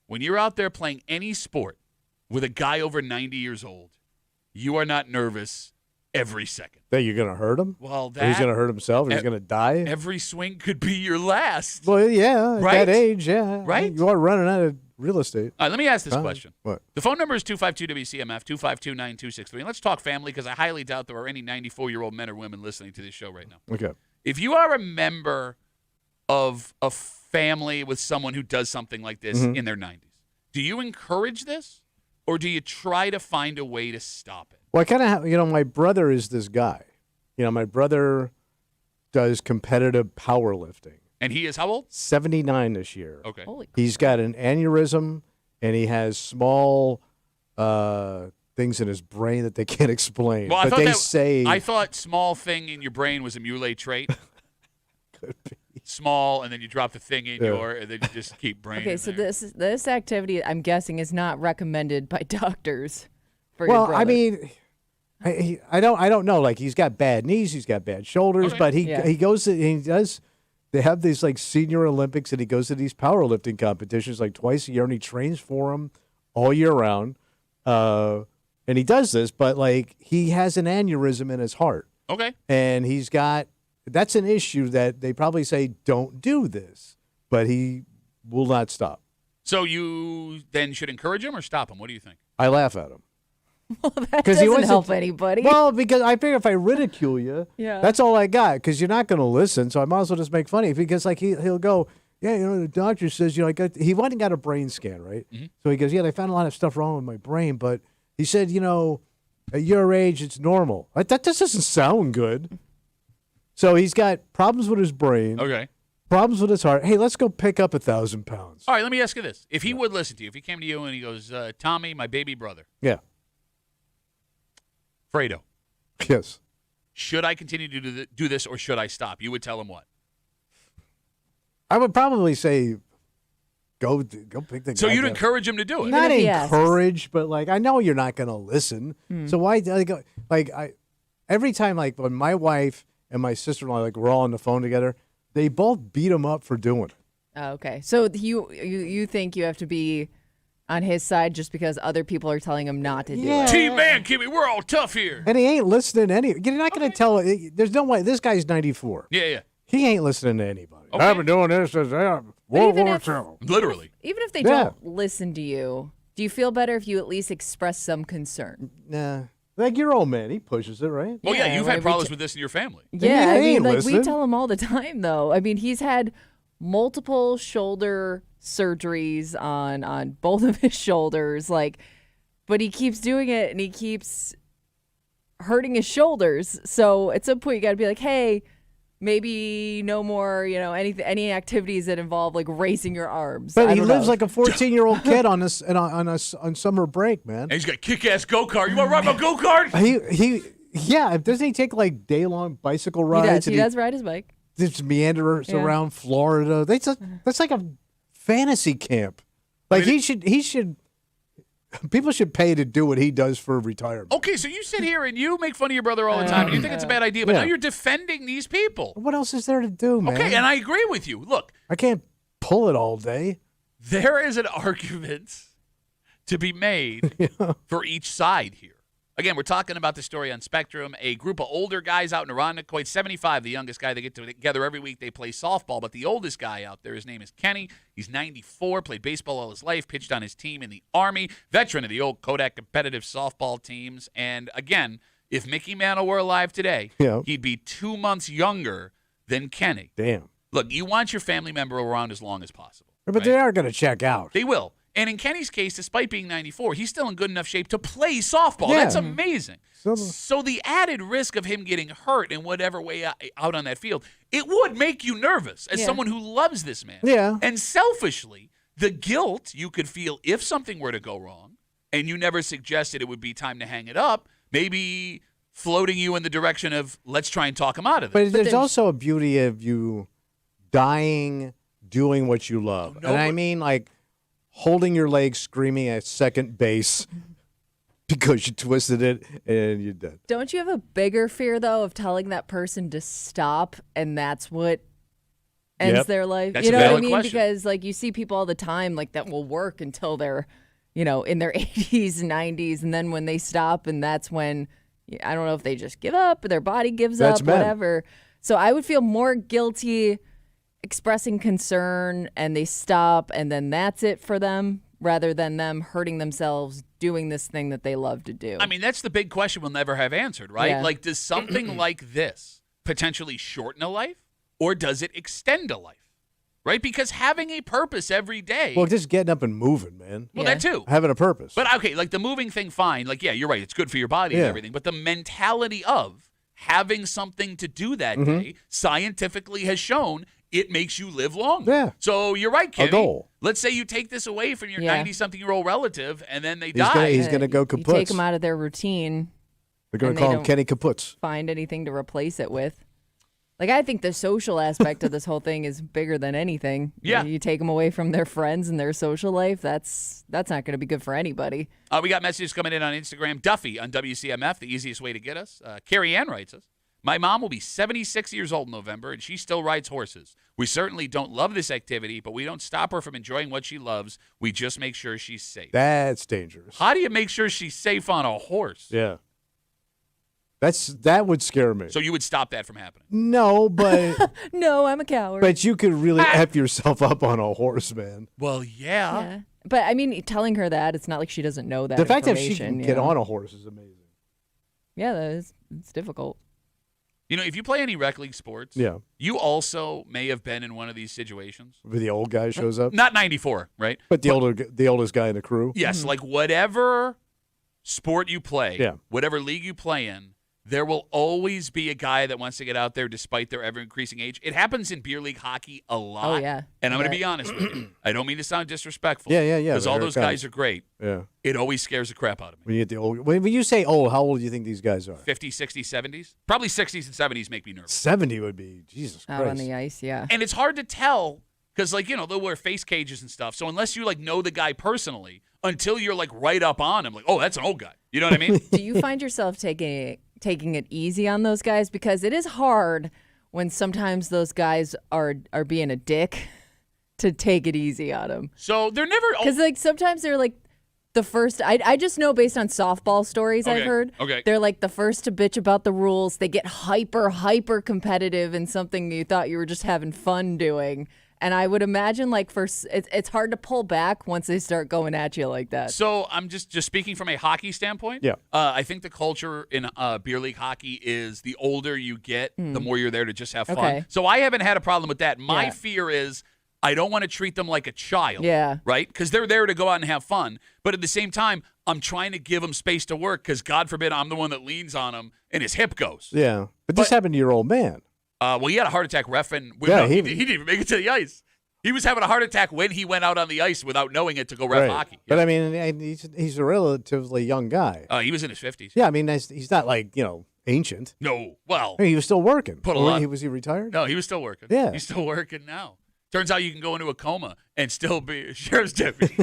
when you're out there playing any sport with a guy over 90 years old, you are not nervous every second. That you're going to hurt him? Well, Or he's going to hurt himself? Or he's e- going to die? every swing could be your last. Well, yeah. At Right? that age, yeah. Right? You are running out of real estate. All right, let me ask this question. What? The phone number is 252-WCMF, 252-9263. And let's talk family because I highly doubt there are any 94-year-old men or women listening to this show right now. Okay. If you are a member of a family with someone who does something like this in their 90s, do you encourage this or do you try to find a way to stop it? Well, I kind of, my brother is this guy. My brother does competitive powerlifting. And he is how old? 79 this year. Okay. Holy crap. He's got an aneurysm, and he has small things in his brain that they can't explain. Well, but they say I thought small thing in your brain was a muley trait. could be. Small, and then you drop the thing in Yeah. and then you just keep brain. Okay, in so there. this activity, I'm guessing, is not recommended by doctors for your Well, brother. I mean, I don't know. Like he's got bad knees, he's got bad shoulders, Okay. but Yeah. he goes to, he does. They have these like senior Olympics, and he goes to these powerlifting competitions like twice a year, and he trains for them all year round. And he does this, but like he has an aneurysm in his heart, Okay. and he's got. That's an issue that they probably say don't do this, but he will not stop. So you then should encourage him or stop him? What do you think? I laugh at him. that 'cause he doesn't wasn't- help anybody. Well, because I figure if I ridicule you, Yeah. that's all I got. Because you're not going to listen, so I might as well just make fun of you. Because like he'll go, yeah, the doctor says, he went and got a brain scan, right? So he goes, yeah, they found a lot of stuff wrong with my brain, but he said, at your age, it's normal. Like, that just doesn't sound good. So he's got problems with his brain, Okay. problems with his heart. Hey, let's go pick up 1,000 pounds. All right, let me ask you this. If he would listen to you, if he came to you and he goes, Tommy, my baby brother, Yeah. Fredo, Yes. should I continue to do this or should I stop? You would tell him what? I would probably say, go pick the So guy you'd up. encourage him to do it. Even Not if he asks. encourage, but like I know you're not going to listen. So why? Like every time, like when my wife and my sister-in-law, like we're all on the phone together. They both beat him up for doing it. Oh, okay. So you think you have to be on his side just because other people are telling him not to do it? Team man, Kimmy, we're all tough here. And he ain't listening to any. You're not going to tell. There's no way. This guy's 94. Yeah. He ain't listening to anybody. Okay. I've been doing this since World even War if- II. Literally. Even if they Yeah. don't listen to you, do you feel better if you at least express some concern? Nah. Like your old man, he pushes it, right? Oh, yeah, Yeah, you've right, had we problems t- with this in your family. Yeah, I he mean, ain't like we listening. tell him all the time, though. I mean, he's had multiple shoulder surgeries on both of his shoulders, like, but he keeps doing it and he keeps hurting his shoulders. So at some point, you got to be like, hey, maybe no more, any activities that involve like raising your arms. But I he don't lives know. like a 14-year-old kid on summer break, man. And he's got a kick-ass go-kart. You want to ride my go-kart? Yeah. Doesn't he take like day-long bicycle He rides? does. and He does ride his bike. Just meanders Yeah. around Florida. That's like a fantasy camp. Like he should. People should pay to do what he does for retirement. Okay, so you sit here and you make fun of your brother all the time, and you think it's a bad idea, but Yeah. now you're defending these people. What else is there to do, man? Okay, and I agree with you. Look, I can't pull it all day. there is an argument to be made for each side here. Again, we're talking about the story on Spectrum. A group of older guys out in Irondequoit, 75, the youngest guy. They get together every week. They play softball. But the oldest guy out there, his name is Kenny. He's 94, played baseball all his life, pitched on his team in the Army, veteran of the old Kodak competitive softball teams. And again, if Mickey Mantle were alive today, Yeah. he'd be 2 months younger than Kenny. Damn. Look, you want your family member around as long as possible. But right? they are going to check out. They will. And in Kenny's case, despite being 94, he's still in good enough shape to play softball. Yeah. That's amazing. So- So the added risk of him getting hurt in whatever way out on that field, it would make you nervous as Yeah. someone who loves this man. Yeah. And selfishly, the guilt you could feel if something were to go wrong, and you never suggested it would be time to hang it up, maybe floating you in the direction of let's try and talk him out of this. But there's also a beauty of you dying doing what you love. no, And I but- mean, like, holding your leg screaming at second base because you twisted it and you're dead. Don't you have a bigger fear, though, of telling that person to stop and that's what ends Yep. their life? That's you a know what I valid mean? question. Because, like, you see people all the time, like, that will work until they're, in their 80s, 90s. And then when they stop, and that's when, I don't know if they just give up, or their body gives That's up, men. whatever. So I would feel more guilty expressing concern and they stop and then that's it for them rather than them hurting themselves doing this thing that they love to do. I mean, that's the big question we'll never have answered, right? Yeah. Like, does something like this potentially shorten a life, or does it extend a life? Right? Because having a purpose every day, Well, just getting up and moving, man. well, Yeah. that too. Having a purpose. But okay, like the moving thing, fine. Like, yeah, you're right. It's good for your body and Yeah. everything. But the mentality of having something to do that day scientifically has shown it makes you live longer. Yeah. So you're right, Kenny. goal. Let's say you take this away from your Yeah. 90-something-year-old relative and then they He's die. gonna- he's gonna go You kaput. take them out of their routine, They're going and to they call him don't- Kenny Kaputs. find anything to replace it with. Like, I think the social aspect of this whole thing is bigger than anything. Yeah. You take them away from their friends and their social life, that's not going to be good for anybody. We got messages coming in on Instagram. Duffy on WCMF, the easiest way to get us. Carrie Ann writes us, my mom will be 76 years old in November, and she still rides horses. We certainly don't love this activity, but we don't stop her from enjoying what she loves. We just make sure she's safe. That's dangerous. How do you make sure she's safe on a horse? Yeah. That would scare me. So you would stop that from happening. No, but No, I'm a coward. but you could really F yourself up on a horse, man. Well, yeah. yeah. But, I mean, telling her that, it's not like she doesn't know that The fact that she information, can you get know? on a horse is amazing. Yeah, it's difficult. You know, if you play any rec league sports, Yeah. you also may have been in one of these situations. Where the old guy shows up. Not 94, right? But the oldest guy in the crew. Yes, like whatever sport you play, Yeah. whatever league you play in, there will always be a guy that wants to get out there despite their ever-increasing age. It happens in beer league hockey a lot. Oh, yeah. And I'm going to Yeah. be honest with you. I don't mean to sound disrespectful. Yeah. Because but all here those it guys comes. are great. Yeah. It always scares the crap out of me. When you get the old, when you say old, how old do you think these guys are? 50s, 60s, 70s? Probably 60s and 70s make me nervous. 70 would be Jesus Christ. Out on the ice, yeah. And it's hard to tell because, like, you know, they'll wear face cages and stuff. So unless you, like, know the guy personally, until you're, like, right up on him, like, oh, that's an old guy. You know what I mean? Do you find yourself taking taking it easy on those guys, because it is hard when sometimes those guys are being a dick to take it easy on them. So they're never Because like sometimes they're like the first. I just know based on softball stories I've heard. Okay. They're like the first to bitch about the rules. They get hyper competitive in something you thought you were just having fun doing. And I would imagine like it's hard to pull back once they start going at you like that. So I'm just speaking from a hockey standpoint. Yeah. I think the culture in beer league hockey is the older you get, the more you're there to just have fun. Okay. So I haven't had a problem with that. My Yeah. fear is I don't want to treat them like a child. Yeah. Right? Because they're there to go out and have fun. But at the same time, I'm trying to give them space to work because God forbid I'm the one that leans on him and his hip goes. Yeah. But this happened to your old man. Well, he had a heart attack reffing. Yeah, he didn't even make it to the ice. He was having a heart attack when he went out on the ice without knowing it to go ref hockey. But I mean, he's a relatively young guy. He was in his 50s. Yeah, I mean, he's not like, ancient. No. Well, I mean, he was still working. Put a lot- Was he retired? no, he was still working. Yeah. He's still working now. Turns out you can go into a coma and still be a sheriff's deputy.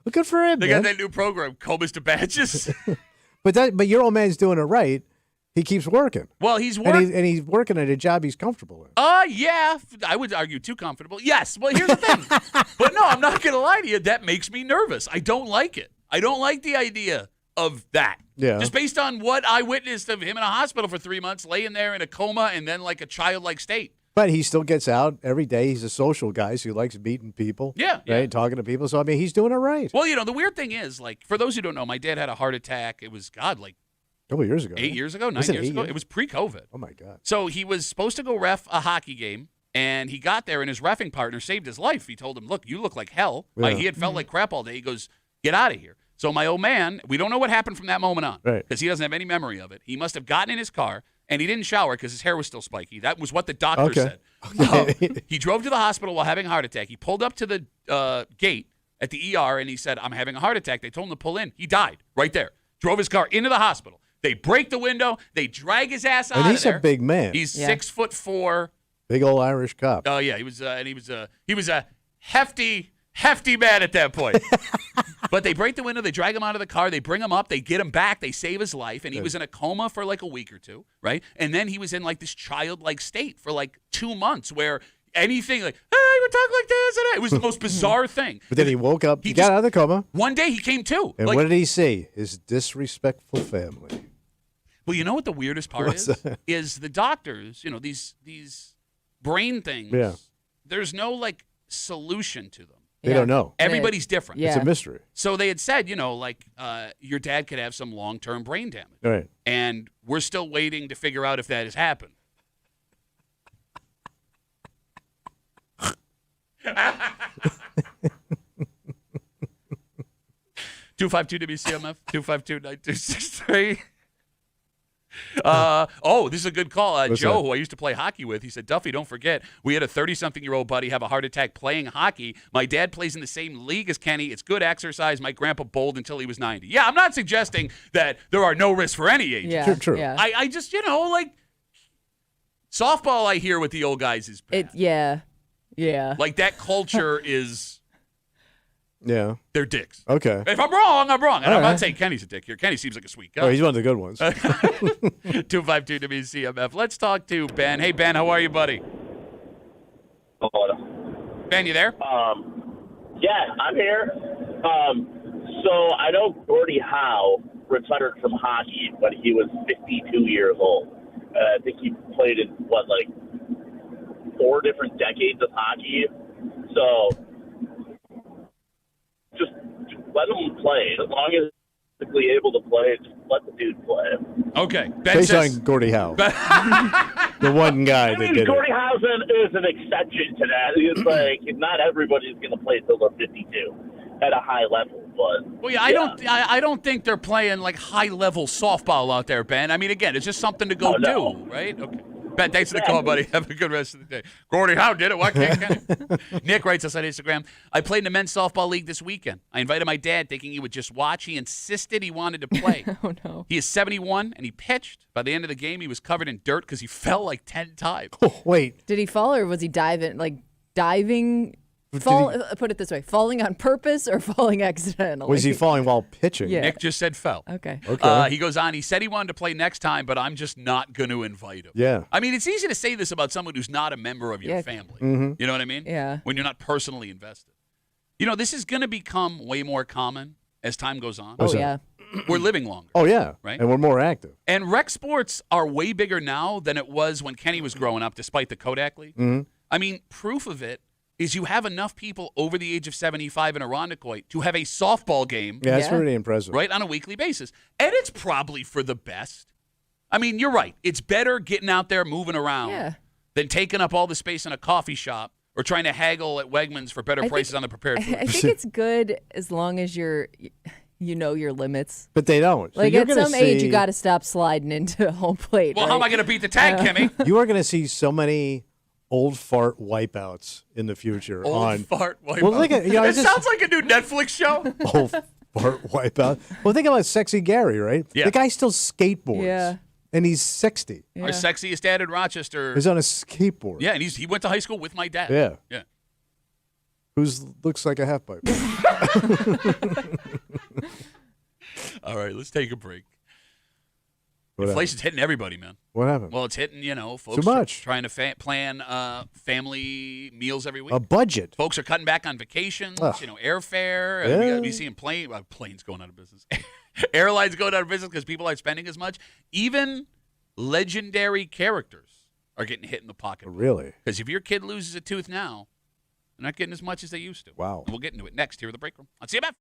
Well, good for him, They man. got that new program, Comas to Badges. But your old man's doing it right. He keeps working. Well, he's working. And he's working at a job he's comfortable in. Yeah. I would argue too comfortable. Yes. Well, here's the thing. But no, I'm not going to lie to you. That makes me nervous. I don't like it. I don't like the idea of that. Yeah. Just based on what I witnessed of him in a hospital for 3 months, laying there in a coma and then like a childlike state. But he still gets out every day. He's a social guy, so he likes meeting people. Yeah, Right? yeah. Talking to people. So, I mean, he's doing it right. Well, the weird thing is, like, for those who don't know, my dad had a heart attack. It was, like A couple years ago. 8 years ago, 9 Was it years 8 ago. years? It was pre-COVID. Oh, my God. So he was supposed to go ref a hockey game, and he got there, and his reffing partner saved his life. He told him, look, you look like hell. Yeah. He had felt like crap all day. He goes, get out of here. So my old man, we don't know what happened from that moment on Right. because he doesn't have any memory of it. He must have gotten in his car, and he didn't shower because his hair was still spiky. That was what the doctor said. He drove to the hospital while having a heart attack. He pulled up to the gate at the ER, and he said, I'm having a heart attack. They told him to pull in. He died right there. Drove his car into the hospital. They break the window. They drag his ass out And of he's there. a big man. He's Yeah. 6'4". Big old Irish cop. Oh yeah, he was a hefty man at that point. But they break the window, they drag him out of the car, they bring him up, they get him back, they save his life, and he was in a coma for like a week or two, right? And then he was in like this childlike state for like 2 months where anything like, hey, we talk like this, and it was the most bizarre thing. But then he woke up. He He got just- out of the coma. One day he came to. And Like, what did he see? His disrespectful family. well, you know what the weirdest part What's is? that? Is the doctors, these brain things, Yeah. there's no like solution to them. They don't know. Everybody's different. Yeah. It's a mystery. So they had said, your dad could have some long-term brain damage. All right. And we're still waiting to figure out if that has happened. 252 WCMF 252-9263. This is a good call. What's Joe, that? who I used to play hockey with, he said, Duffy, don't forget, we had a 30-something-year-old buddy have a heart attack playing hockey. My dad plays in the same league as Kenny. It's good exercise. My grandpa bowled until he was 90. Yeah, I'm not suggesting that there are no risks for any age. Yeah. True. Yeah. I just, like, softball I hear with the old guys is bad. Yeah. Like, that culture is, Yeah. they're dicks. Okay. If I'm wrong, I'm wrong. And All I'm right. not saying Kenny's a dick here. Kenny seems like a sweet guy. Oh, he's one of the good ones. 252 WCMF. Let's talk to Ben. Hey, Ben, how are you, buddy? Ben, you there? Yeah, I'm here. So I know Gordie Howe retired from hockey when he was 52 years old. I think he played in, 4 different decades of hockey. So just let him play. As long as he's physically able to play, just let the dude play. Okay. Ben Based says, on Gordie Howe. The one guy I that mean, did Gordie it. Howe is an exception to that. It's like not everybody's going to play until they're 52 at a high level. But well, yeah, I don't think they're playing like high-level softball out there, Ben. I mean, again, it's just something to go no. do, right? Okay. Ben, thanks for the call, buddy. Have a good rest of the day. Gordie Howe did it. Why can't Kenny? Nick writes us on Instagram, I played in the men's softball league this weekend. I invited my dad thinking he would just watch. He insisted he wanted to play. Oh, no. He is 71, and he pitched. By the end of the game, he was covered in dirt because he fell like 10 times. Oh, wait. Did he fall or was he diving? Put it this way: falling on purpose or falling accidentally. Was he falling while pitching? Yeah. Nick just said fell. Okay. Okay. He goes on. He said he wanted to play next time, but I'm just not going to invite him. Yeah. I mean, it's easy to say this about someone who's not a member of your Yeah. family. Mm-hmm. You know what I mean? Yeah. When you're not personally invested. You know, this is going to become way more common as time goes on. Oh that? yeah. We're living longer. Oh, yeah. Right? And we're more active. And rec sports are way bigger now than it was when Kenny was growing up, despite the Kodak League. Mm-hmm. I mean, proof of it is you have enough people over the age of 75 in Irondequoit to have a softball game, Yeah, that's Yeah. pretty impressive. right, on a weekly basis. And it's probably for the best. I mean, you're right. It's better getting out there, moving around, Yeah. than taking up all the space in a coffee shop or trying to haggle at Wegmans for better I prices think- on the prepared food. I think it's good as long as you know your limits. But they don't. So Like you're at gonna some age, see- you got to stop sliding into home plate. Well, right? how am I going to beat the tag, Kimmy? You are going to see so many old fart wipeouts in the future Old on fart wipeout. Well, look at- you know, I It just- sounds like a new Netflix show. old fart wipeout. Well, think about Sexy Gary, right? Yeah. The guy still skateboards. Yeah. And he's 60. Our sexiest dad in Rochester. He's on a skateboard. Yeah, and he went to high school with my dad. Yeah. Yeah. Looks like a half pipe. All right, let's take a break. What Inflation's hitting everybody, man. What happened? Well, it's hitting, folks Too much. trying to plan family meals every week. A budget. Folks are cutting back on vacations, Ugh. airfare. Yeah. We got to be seeing planes going out of business. Airlines going out of business because people aren't spending as much. Even legendary characters are getting hit in the pocket. Really? Because if your kid loses a tooth now, they're not getting as much as they used to. Wow. And we'll get into it next here in the break room on CMF.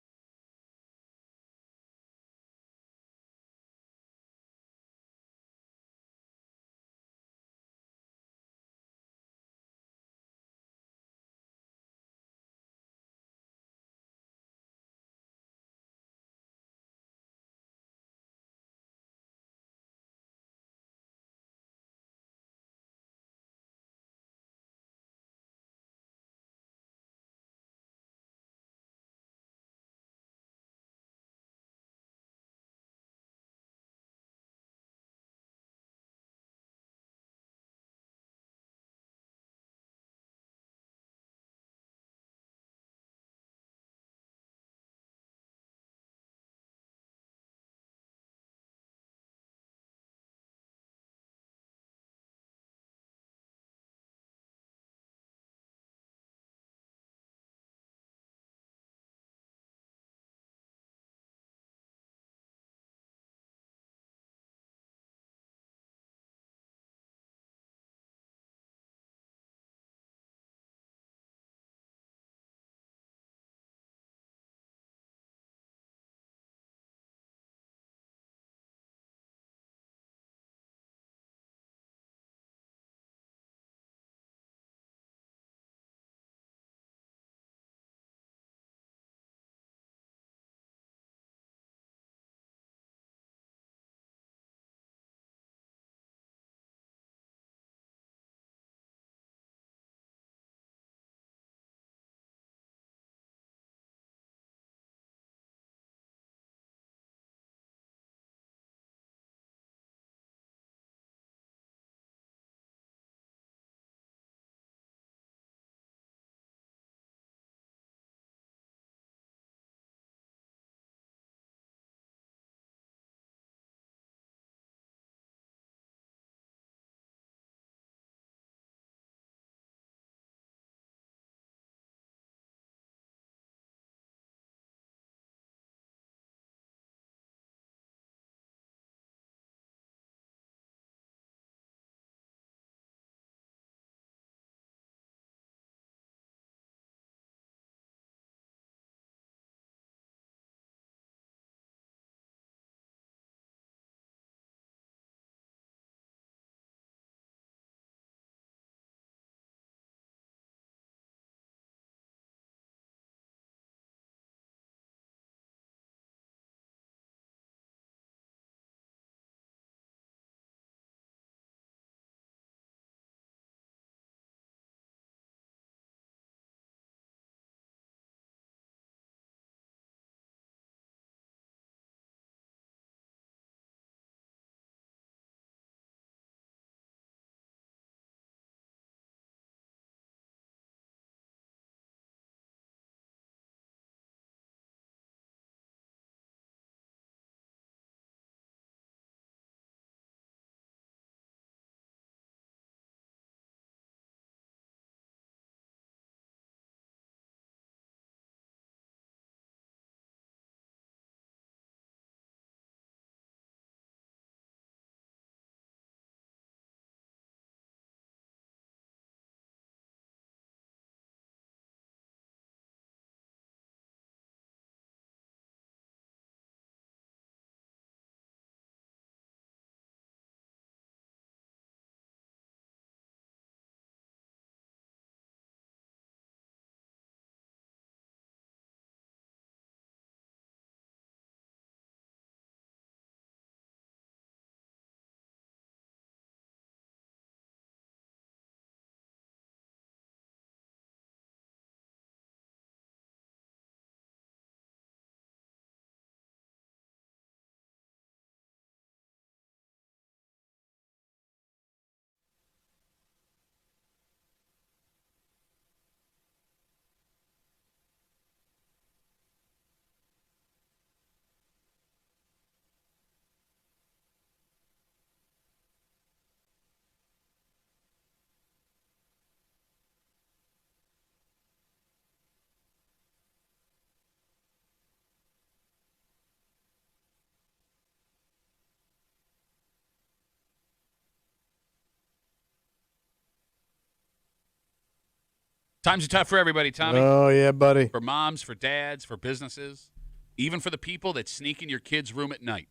Times are tough for everybody, Tommy. Oh, yeah, buddy. For moms, for dads, for businesses, even for the people that sneak in your kid's room at night.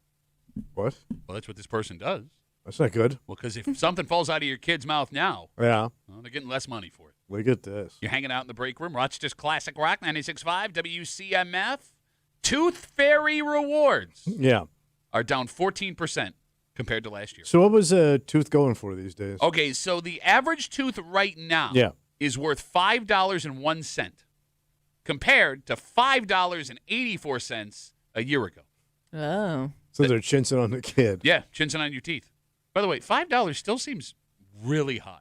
What? Well, that's what this person does. That's not good. Well, because if something falls out of your kid's mouth now, Yeah. well, they're getting less money for it. Look at this. You're hanging out in the break room. Rochester's Classic Rock, 96.5, WCMF. Tooth Fairy rewards Yeah. are down 14% compared to last year. So what was a tooth going for these days? Okay, so the average tooth right now Yeah. is worth $5.01 compared to $5.84 a year ago. Oh. So they're chinsing on the kid. Yeah, chinsing on your teeth. By the way, $5 still seems really high.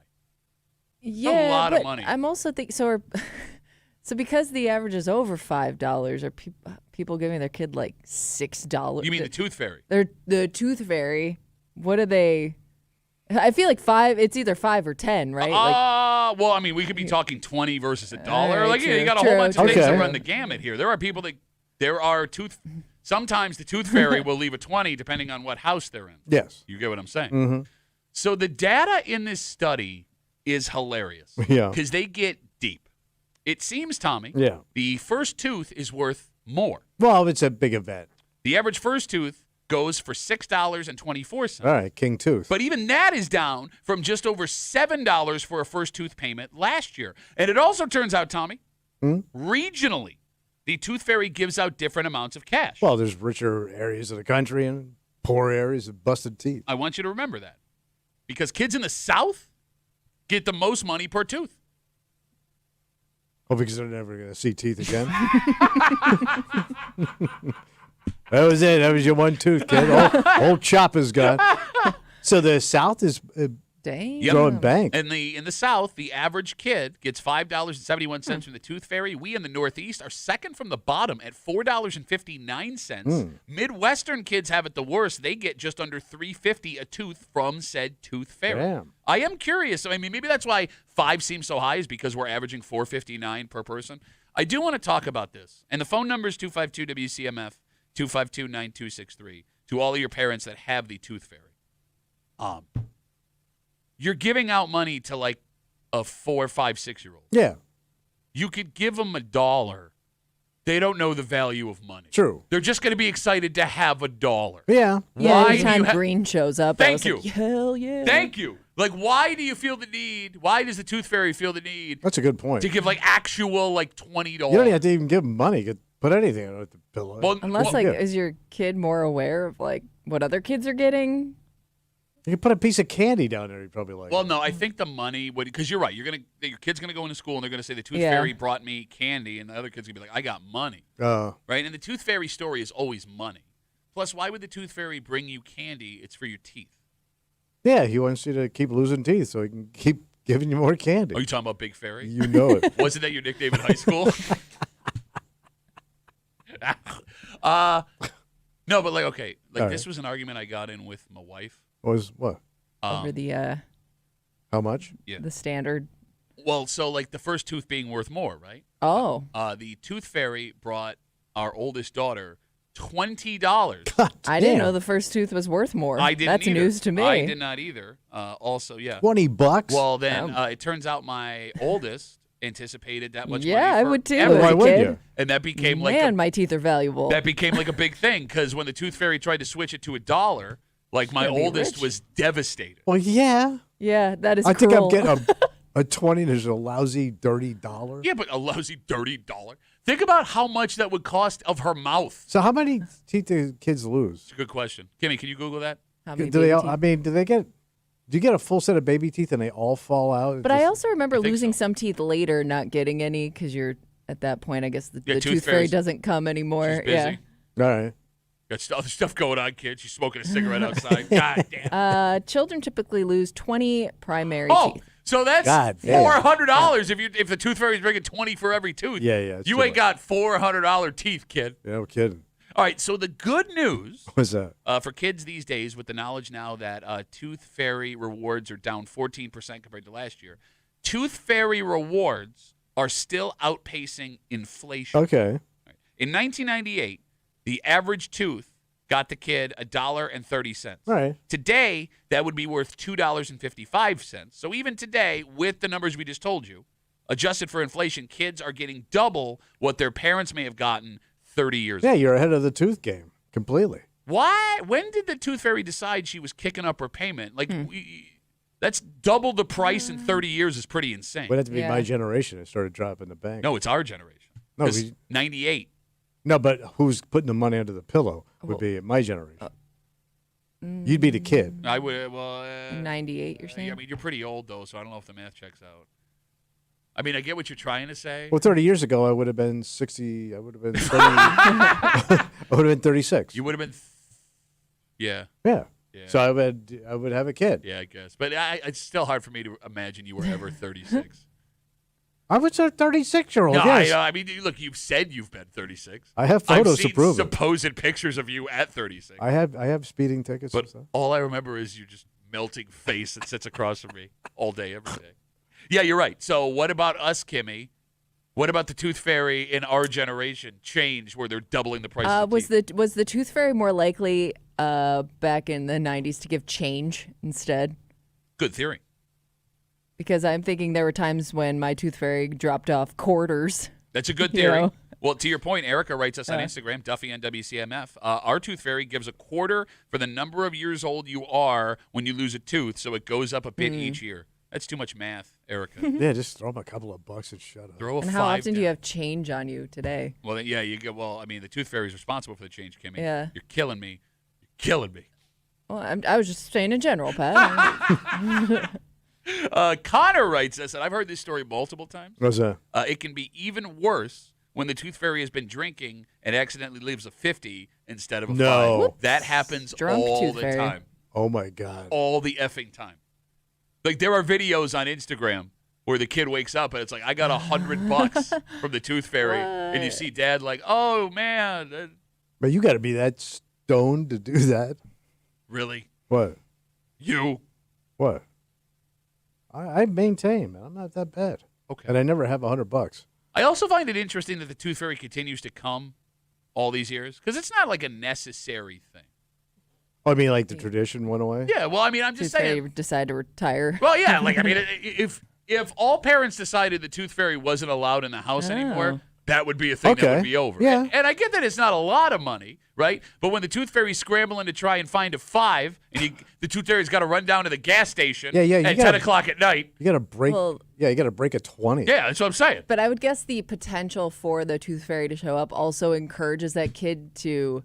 Yeah, lot of but money. I'm also thinking so because the average is over $5, are people giving their kid like $6? You mean the Tooth Fairy? They're the Tooth Fairy. What are they? I feel like it's either 5 or 10, right? Well, I mean, we could be talking 20 versus $1. right, Like, you true, got a whole true, bunch of true. things that Okay. run the gamut here. There are sometimes the Tooth Fairy will leave a 20 depending on what house they're in. Yes. You get what I'm saying? Mm-hmm. So the data in this study is hilarious. Yeah. Because they get deep. It seems, Tommy, Yeah. the first tooth is worth more. Well, it's a big event. The average first tooth goes for $6.24. All right, King Tooth. But even that is down from just over $7 for a first tooth payment last year. And it also turns out, Tommy, regionally, the Tooth Fairy gives out different amounts of cash. Well, there's richer areas of the country and poor areas of busted teeth. I want you to remember that. Because kids in the South get the most money per tooth. Oh, because they're never going to see teeth again. That was it. That was your one tooth, kid. Old Chop is gone. So the South is Dang. Yep. growing bank. In the South, the average kid gets $5.71 from the Tooth Fairy. We in the Northeast are second from the bottom at $4.59. Midwestern kids have it the worst. They get just under $3.50 a tooth from said Tooth Fairy. Damn. I am curious. I mean, maybe that's why 5 seems so high is because we're averaging $4.59 per person. I do want to talk about this. And the phone number is 252-WCMF, 252-9263, to all of your parents that have the Tooth Fairy. You're giving out money to like a 4, 5, 6-year-old. Yeah, You could give them $1. They don't know the value of money. true. They're just going to be excited to have $1. Yeah. Yeah, Why do anytime you ha- Green shows up, Thank I was you. like, hell yeah. Thank you. Like, why do you feel the need? Why does the Tooth Fairy feel the need That's a good point. to give like actual like $20? You don't even have to even give them money. You could put anything on the pillow. Well, Unless, well, like, yeah. is your kid more aware of, like, what other kids are getting? you can put a piece of candy down there. You probably like. Well, no, I think the money would, because you're right. Your kid's gonna go into school and they're gonna say the Tooth Yeah. Fairy brought me candy, and the other kid's gonna be like, I got money, right? And the Tooth Fairy story is always money. Plus, why would the Tooth Fairy bring you candy? It's for your teeth. yeah, he wants you to keep losing teeth so he can keep giving you more candy. Are you talking about Big Fairy? You know it. Wasn't that your nickname in high school? No, but like, okay, like All this right. was an argument I got in with my wife. Was what? Over the How much? the standard. Well, so like the first tooth being worth more, right? Oh, The Tooth Fairy brought our oldest daughter $20. I didn't know the first tooth was worth more. I didn't That's either. news to me. I did not either. Also, yeah. $20. Well, then it turns out my oldest anticipated that much Yeah, money. I for would too. every- as Why a would kid. you? And that became like Man, a, my teeth are valuable. that became like a big thing because when the Tooth Fairy tried to switch it to $1, like my Gotta be oldest rich. was devastated. Well, yeah. yeah, that is I think I'm cruel. getting a 20 and there's a lousy, dirty dollar. Yeah, but a lousy, dirty $1. Think about how much that would cost of her mouth. So how many teeth do kids lose? It's a good question. Kimmy, can you Google that? How many Do they? baby All, teeth? I mean, do you get a full set of baby teeth and they all fall out? But I also remember think losing so. some teeth later, not getting any because you're at that point. I guess the Yeah, tooth Tooth fairy Fairy's- doesn't come anymore. She's busy. Yeah. All right. Got other stuff going on, kid. She's smoking a cigarette outside. God damn. Children typically lose 20 primary Oh, teeth. so that's God damn. $400 if the Tooth Fairy's bringing 20 for every tooth. Yeah, yeah, it's You too ain't got $400 teeth, kid. Yeah, no kidding. All right, so the good news What's that? for kids these days, with the knowledge now that Tooth Fairy rewards are down 14% compared to last year, Tooth Fairy rewards are still outpacing inflation. Okay. In 1998, the average tooth got the kid $1.30. All right. Today, that would be worth $2.55. So even today, with the numbers we just told you, adjusted for inflation, kids are getting double what their parents may have gotten 30 years ago. Yeah, you're ahead of the tooth game completely. Why? When did the Tooth Fairy decide she was kicking up her payment? Like, that's double the price in 30 years is pretty insane. Would have to be Yeah. my generation that started dropping the bank. No, it's our generation. No, 'Cause 98. No, but who's putting the money under the pillow would be my generation. You'd be the kid. I would, 98, you're saying? I mean, you're pretty old, though, so I don't know if the math checks out. I mean, I get what you're trying to say. Well, 30 years ago, I would have been 60. I would have been 30. I would have been 36. You would have been, yeah. Yeah. Yeah. So I would have a kid. Yeah, I guess. But it's still hard for me to imagine you were ever 36. I was a 36-year-old. No, yes. I mean, look, you've said you've been 36. I have I've photos seen to prove it. supposed pictures of you at 36. I have speeding tickets and But stuff. all I remember is your just melting face that sits across from me all day, every day. Yeah, you're right. So what about us, Kimmy? What about the Tooth Fairy in our generation changed where they're doubling the price of Was teeth? was the Tooth Fairy more likely back in the 90s to give change instead? Good theory. Because I'm thinking there were times when my Tooth Fairy dropped off quarters. That's a good You theory. know? Well, to your point, Erica writes us on Instagram, Duffy on WCMF. Our Tooth Fairy gives a quarter for the number of years old you are when you lose a tooth, so it goes up a bit each year. That's too much math, Erica. Yeah, just throw them a couple of bucks and shut up. Throw a And five how often do you down. have change on you today? Well, then, yeah, you get. Well, I mean, the Tooth Fairy is responsible for the change, Kimmy. Yeah. You're killing me. You're killing me. Well, I was just saying in general, Pat. Connor writes us, and I've heard this story multiple times. What's that? It can be even worse when the Tooth Fairy has been drinking and accidentally leaves a 50 instead of a No. 5. That happens Drunk all Tooth the Fairy. time. Oh my God. All the effing time. Like, there are videos on Instagram where the kid wakes up and it's like, I got $100 from the Tooth Fairy. And you see dad like, oh, man. But you got to be that stoned to do that. Really? What? You? What? I maintain, man. I'm not that bad. Okay. And I never have $100. I also find it interesting that the Tooth Fairy continues to come all these years because it's not like a necessary thing. Oh, I mean, like the tradition went away? Yeah, well, I mean, I'm Tooth just Fairy saying. decide to retire. Well, yeah, like, I mean, if all parents decided the Tooth Fairy wasn't allowed in the house anymore, that would be a thing that Okay. would be over. Yeah. And I get that it's not a lot of money, right? But when the Tooth Fairy's scrambling to try and find a 5, and the Tooth Fairy's got to run down to the gas station Yeah, you at 10 gotta- o'clock at night. You got to break. Well- You got to break a 20. Yeah, that's what I'm saying. But I would guess the potential for the Tooth Fairy to show up also encourages that kid to,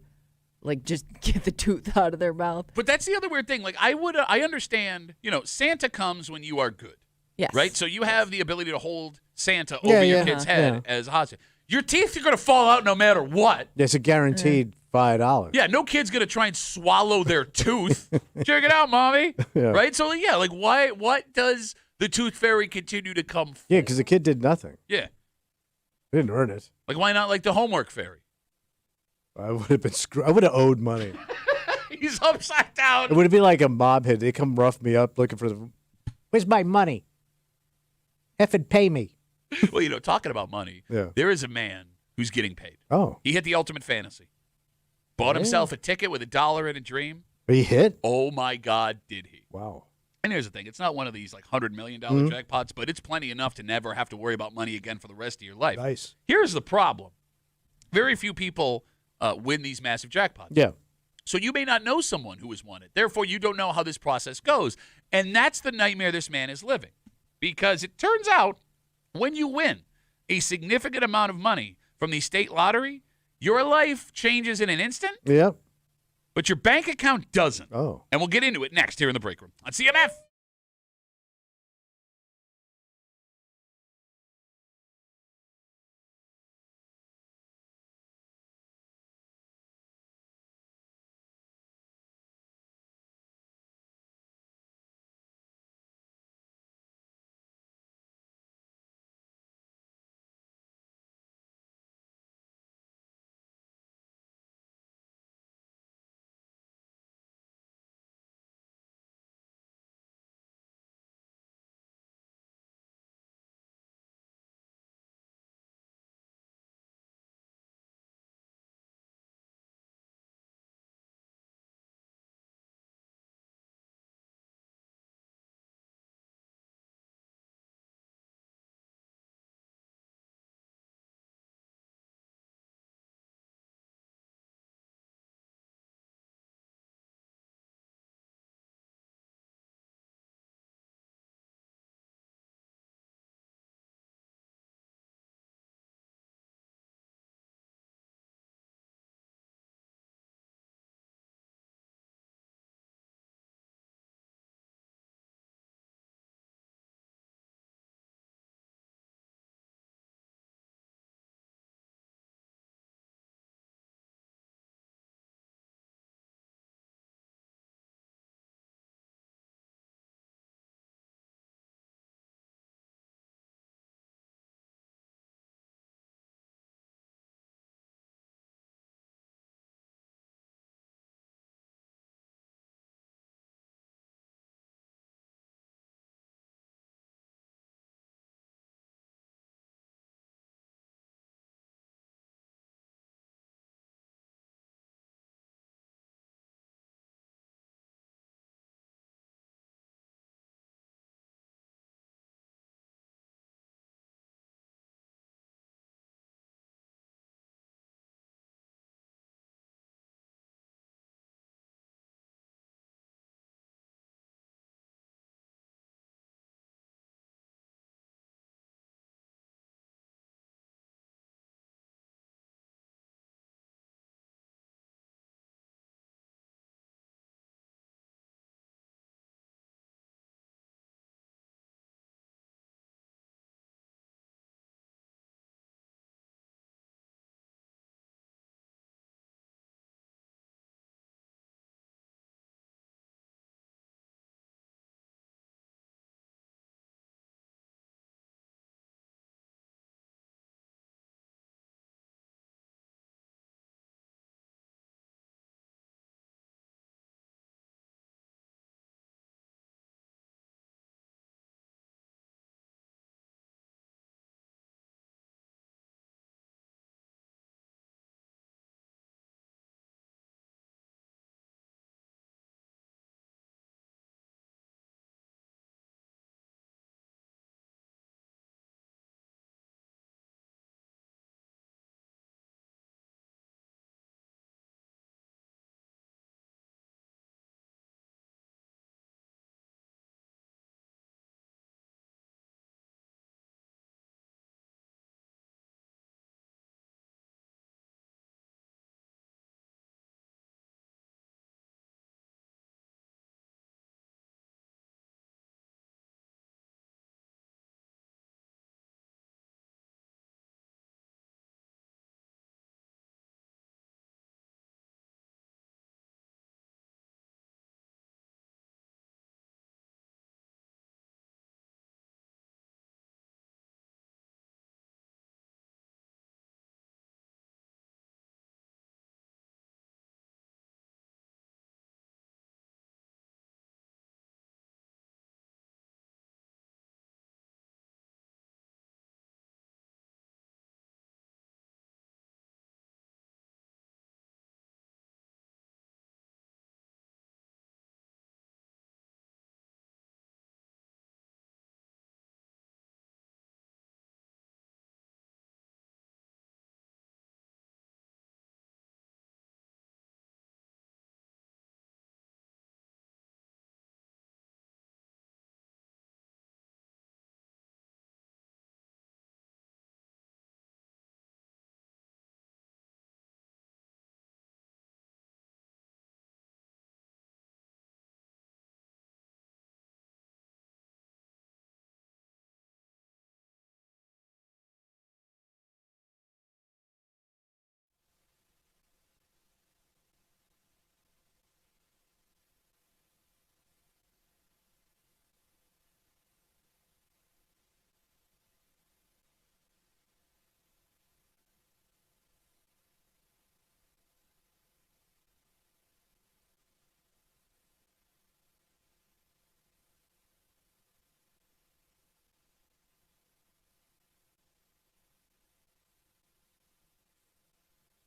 like, just get the tooth out of their mouth. But that's the other weird thing. Like, I understand, Santa comes when you are good. Yes. Right? So you have the ability to hold Santa Yeah, over your yeah. kid's Uh-huh. head as a hostage. Your teeth are going to fall out no matter what. It's a guaranteed $5. Yeah, no kid's going to try and swallow their tooth. Check it out, mommy. Yeah. Right? So, yeah, like, what does the Tooth Fairy continue to come for? Yeah, because the kid did nothing. Yeah. They didn't earn it. Like, why not like the Homework Fairy? I would have been I would have owed money. He's upside It down. would have been like a mob hit. They come rough me up looking for the. Where's my money? Effing pay me. Well, talking about money, Yeah. there is a man who's getting paid. Oh, He hit the ultimate fantasy. Bought himself a ticket with $1 and a dream. he hit. Oh, my God, did he. Wow. And here's the thing. It's not one of these like $100 million Mm-hmm. jackpots, but it's plenty enough to never have to worry about money again for the rest of your life. Nice. Here's the problem. Very few people win these massive jackpots. Yeah. So you may not know someone who has won it. Therefore, you don't know how this process goes. And that's the nightmare this man is living. Because it turns out when you win a significant amount of money from the state lottery, your life changes in an instant, Yep. but your bank account doesn't. Oh. And we'll get into it next here in the break room on CMF.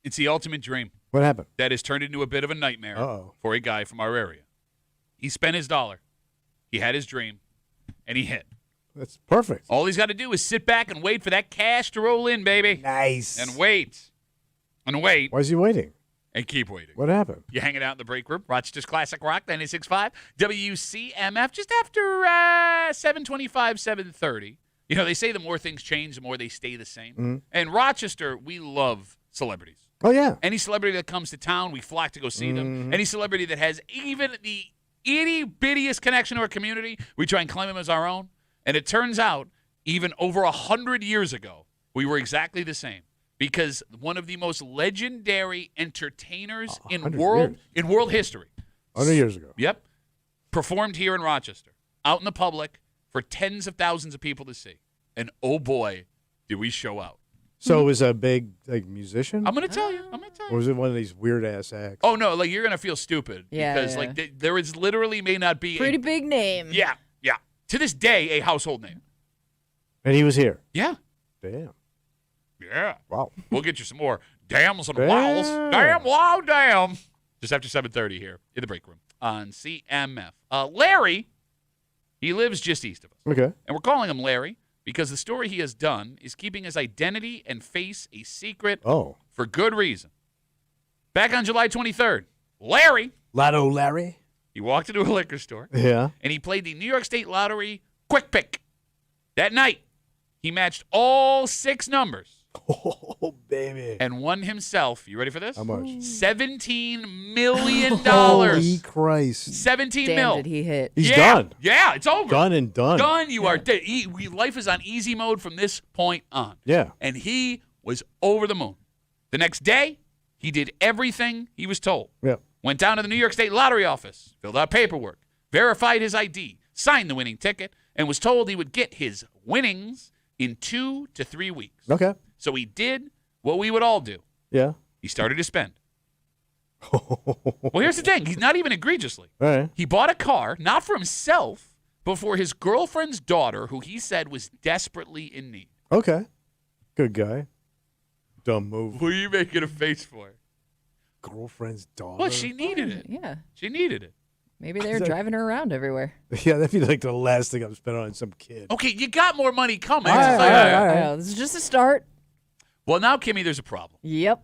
It's the ultimate dream What happened? that has turned into a bit of a nightmare Uh-oh. for a guy from our area. He spent his dollar. He had his dream, and he hit. That's perfect. All he's got to do is sit back and wait for that cash to roll in, baby. Nice. And wait. And wait. Why is he waiting? And keep waiting. What happened? You're hanging out in the break room. Rochester's Classic Rock, 96.5. WCMF, just after 7:25, 7:30. You know, they say the more things change, the more they stay the same. Mm-hmm. And Rochester, we love celebrities. Oh, yeah. Any celebrity that comes to town, we flock to go see them. Any celebrity that has even the itty-bittiest connection to our community, we try and claim them as our own. And it turns out, even over 100 years ago, we were exactly the same. Because one of the most legendary entertainers in 100 world history. 100 years ago. Yep. Performed here in Rochester, out in the public, for tens of thousands of people to see. And oh boy, did we show out. So it was a big musician? I'm going to tell you. Or was it one of these weird-ass acts? Oh, no, like you're going to feel stupid. Yeah, Because yeah. like there is literally may not be Pretty big name. Yeah. To this day, a household name. And he was here. Yeah. Damn. Yeah. Wow. We'll get you some more dams and Damn. wows. Damn, wow, damn. Just after 7:30 here in the break room on CMF. Larry, he lives just east of us. Okay. And we're calling him Larry because the story he has done is keeping his identity and face a secret Oh. for good reason. Back on July 23rd, Larry, Lotto Larry? he walked into a liquor store Yeah. and he played the New York State Lottery Quick Pick. That night, he matched all 6 numbers Oh, baby. and won himself, you ready for this? How much? $17 million. Holy Christ. 17 Damn, mil. did he hit? He's yeah. done. Yeah, it's over. Done and done. Done. You are dead. Life is on easy mode from this point on. Yeah. And he was over the moon. The next day, he did everything he was told. Yeah. Went down to the New York State Lottery office, filled out paperwork, verified his ID, signed the winning ticket, and was told he would get his winnings in 2 to 3 weeks. Okay. So he did what we would all do. Yeah. He started to spend. Well, here's the thing. He's not even egregiously. All right. He bought a car, not for himself, but for his girlfriend's daughter, who he said was desperately in need. Okay. Good guy. Dumb move. What are you making a face for? Girlfriend's daughter. Well, she needed it. Yeah. She needed it. Maybe they were driving her around everywhere. Yeah, that'd be like the last thing I'm spending on some kid. Okay, you got more money coming. All right, It's like, all right, all I right. know. This is just a start. Well, now, Kimmy, there's a problem. Yep.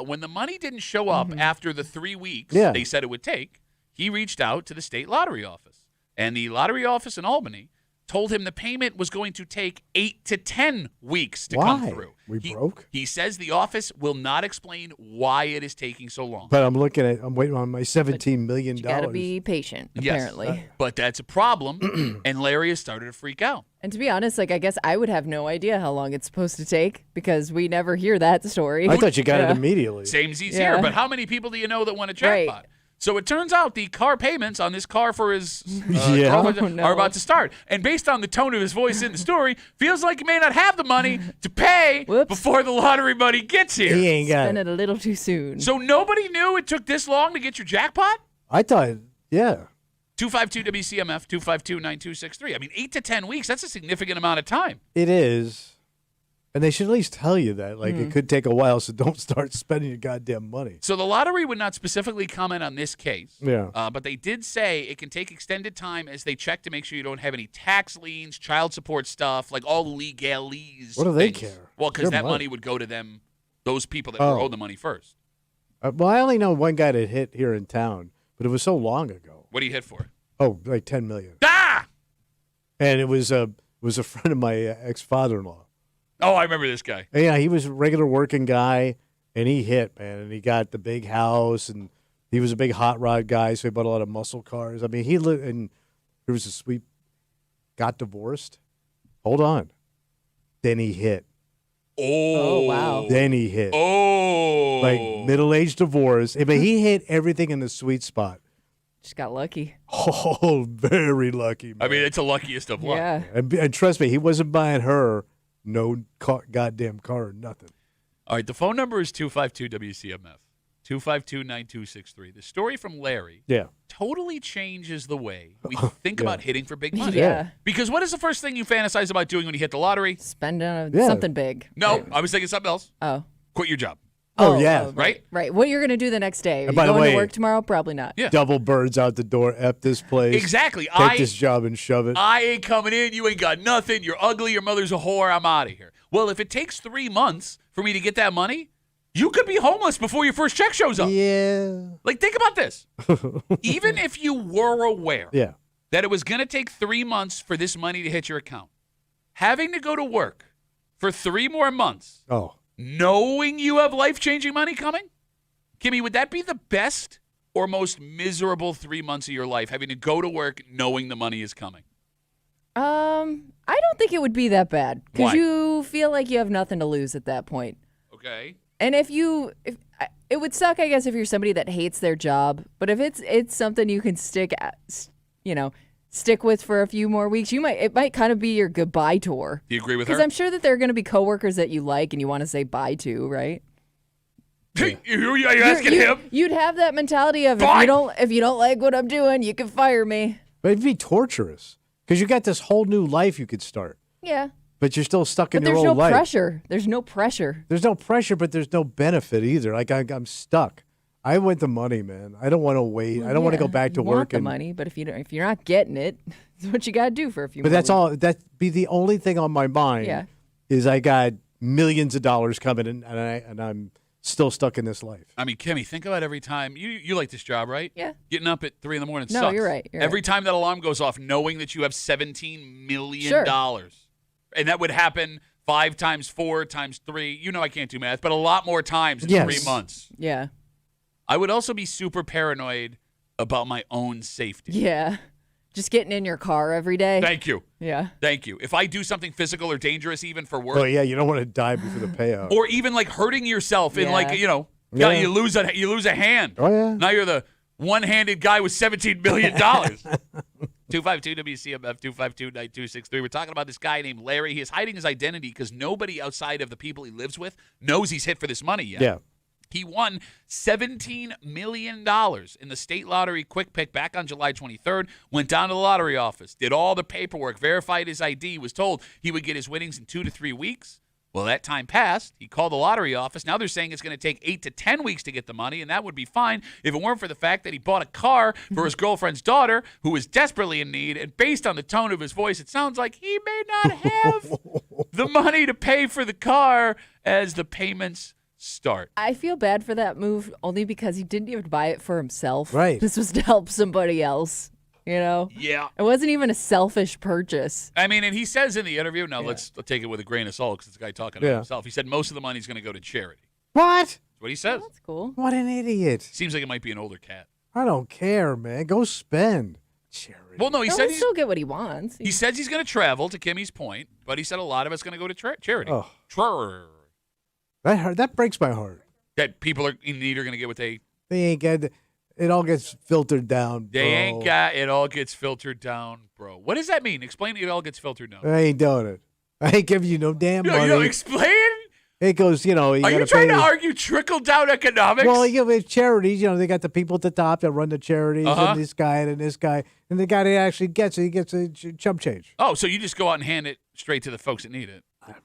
When the money didn't show up after the 3 weeks Yeah. they said it would take, he reached out to the state lottery office. And the lottery office in Albany told him the payment was going to take 8 to 10 weeks to come Why? through. We He- broke? He says the office will not explain why it is taking so long. But I'm waiting on my $17 million. You got to be patient, Yes. apparently. But that's a problem, and Larry has started to freak out. And to be honest, like I guess I would have no idea how long it's supposed to take because we never hear that story. I thought you got Yeah. it immediately. Same as he's Yeah. here, but how many people do you know that won a jackpot? Right. So it turns out the car payments on this car for his Yeah. girlfriend Oh, no. are about to start. And based on the tone of his voice in the story, feels like he may not have the money to pay Whoops. before the lottery money gets here. He ain't got Spent it. it a little too soon. So nobody knew it took this long to get your jackpot? I thought, yeah. 252 WCMF 252-9263. I mean, 8 to 10 weeks, that's a significant amount of time. It is. And they should at least tell you that. Like, it could take a while, so don't start spending your goddamn money. So the lottery would not specifically comment on this case. Yeah. But they did say it can take extended time as they check to make sure you don't have any tax liens, child support stuff, like all the legalese. What do they things. care? Well, because Their that money. money would go to them, those people that Oh. were owed the money first. Well, I only know one guy that hit here in town, but it was so long ago. What do you hit for? Oh, like $10 million. Ah! And it was a friend of my ex-father-in-law. Oh, I remember this guy. And yeah, he was a regular working guy, and he hit, man. And he got the big house, and he was a big hot rod guy, so he bought a lot of muscle cars. I mean, he lived, and he was a sweet, got divorced. Hold on. Then he hit. Oh, wow. Then he hit. Oh. Like middle-aged divorce. But he hit everything in the sweet spot. Just got lucky. Oh, very lucky, man. I mean, it's the luckiest of luck. Yeah. And trust me, he wasn't buying her no goddamn car or nothing. All right, the phone number is 252-WCMF, 252-9263. The story from Larry Yeah. totally changes the way we think Yeah. about hitting for big money. Yeah. Because what is the first thing you fantasize about doing when you hit the lottery? Spend on Yeah. something big. No, I was thinking something else. Oh. Quit your job. Oh, yeah. Right? Right. What you're going to do the next day? Are And you by the going way- to work tomorrow? Probably not. Yeah. Double birds out the door. F this place. Exactly. Take this job and shove it. I ain't coming in. You ain't got nothing. You're ugly. Your mother's a whore. I'm out of here. Well, if it takes 3 months for me to get that money, you could be homeless before your first check shows up. Yeah. Like, think about this. Even if you were aware Yeah. that it was going to take 3 months for this money to hit your account, having to go to work for 3 more months, Oh. knowing you have life-changing money coming, Kimmy, would that be the best or most miserable 3 months of your life, having to go to work knowing the money is coming? I don't think it would be that bad Why? because you feel like you have nothing to lose at that point. Okay. And if it would suck, I guess, if you're somebody that hates their job. But if it's something you can stick with for a few more weeks, it might kind of be your goodbye tour. Do you agree with her? Because I'm sure that there are going to be coworkers that you like and you want to say bye to, right? You're asking him? You'd have that mentality of Fine. if you don't like what I'm doing, you can fire me. But it'd be torturous because you got this whole new life you could start, Yeah. but you're still stuck in But your there's old no life. pressure. There's no pressure. There's no pressure, but there's no benefit either. Like I'm stuck. I want the money, man. I don't want to wait. I don't want to go back to you want work. the money, but if you're not getting it, it's what you got to do for a few. But more that's weeks. all. That'd be the only thing on my mind. Yeah. Is I got millions of dollars coming in, and I'm still stuck in this life. I mean, Kimmy, think about every time. You like this job, right? Yeah. Getting up at 3 in the morning No, sucks. you're right, you're every right. time that alarm goes off, knowing that you have $17 million. Sure. And that would happen 5 times 4 times 3. You know I can't do math, but a lot more times in Yes. 3 months. Yeah. I would also be super paranoid about my own safety. Yeah. Just getting in your car every day. Thank you. Yeah. Thank you. If I do something physical or dangerous even for work, Oh yeah, you don't want to die before the payout. or even like hurting yourself in Yeah. like, Yeah. you lose a hand. Oh yeah. Now you're the one-handed guy with $17 million. 252 WCMF 252-9263. We're talking about this guy named Larry. He is hiding his identity because nobody outside of the people he lives with knows he's hit for this money yet. Yeah. He won $17 million in the state lottery quick pick back on July 23rd, went down to the lottery office, did all the paperwork, verified his ID, was told he would get his winnings in 2 to 3 weeks. Well, that time passed. He called the lottery office. Now they're saying it's going to take 8 to 10 weeks to get the money, and that would be fine if it weren't for the fact that he bought a car for his girlfriend's daughter, who is desperately in need. And based on the tone of his voice, it sounds like he may not have the money to pay for the car as the payments start. I feel bad for that move only because he didn't even buy it for himself. Right. This was to help somebody else. Yeah. It wasn't even a selfish purchase. I mean, and he says in the interview, now let's take it with a grain of salt because it's a guy talking about Yeah. himself. He said most of the money's going to go to charity. What? That's what he says. That's cool. What an idiot. Seems like it might be an older cat. I don't care, man. Go spend. Charity. Well, no, he He'll said still get what he wants. he says he's going to travel, to Kimmy's point, but he said a lot of it's going to go to charity. Oh. Char- That breaks my heart. that people are in need are going to get what they They ain't got. It all gets filtered down. Bro. ain't got. It all gets filtered down, bro. What does that mean? Explain. It all gets filtered down. I ain't doing it. I ain't giving you no damn You money. know, explain. It goes, you Are gotta you trying pay to the- argue trickle down economics? Well, it's charities. They got the people at the top that run the charities, Uh-huh. and this guy and this guy, and the guy that actually gets it, he gets a chump change. Oh, so you just go out and hand it straight to the folks that need it.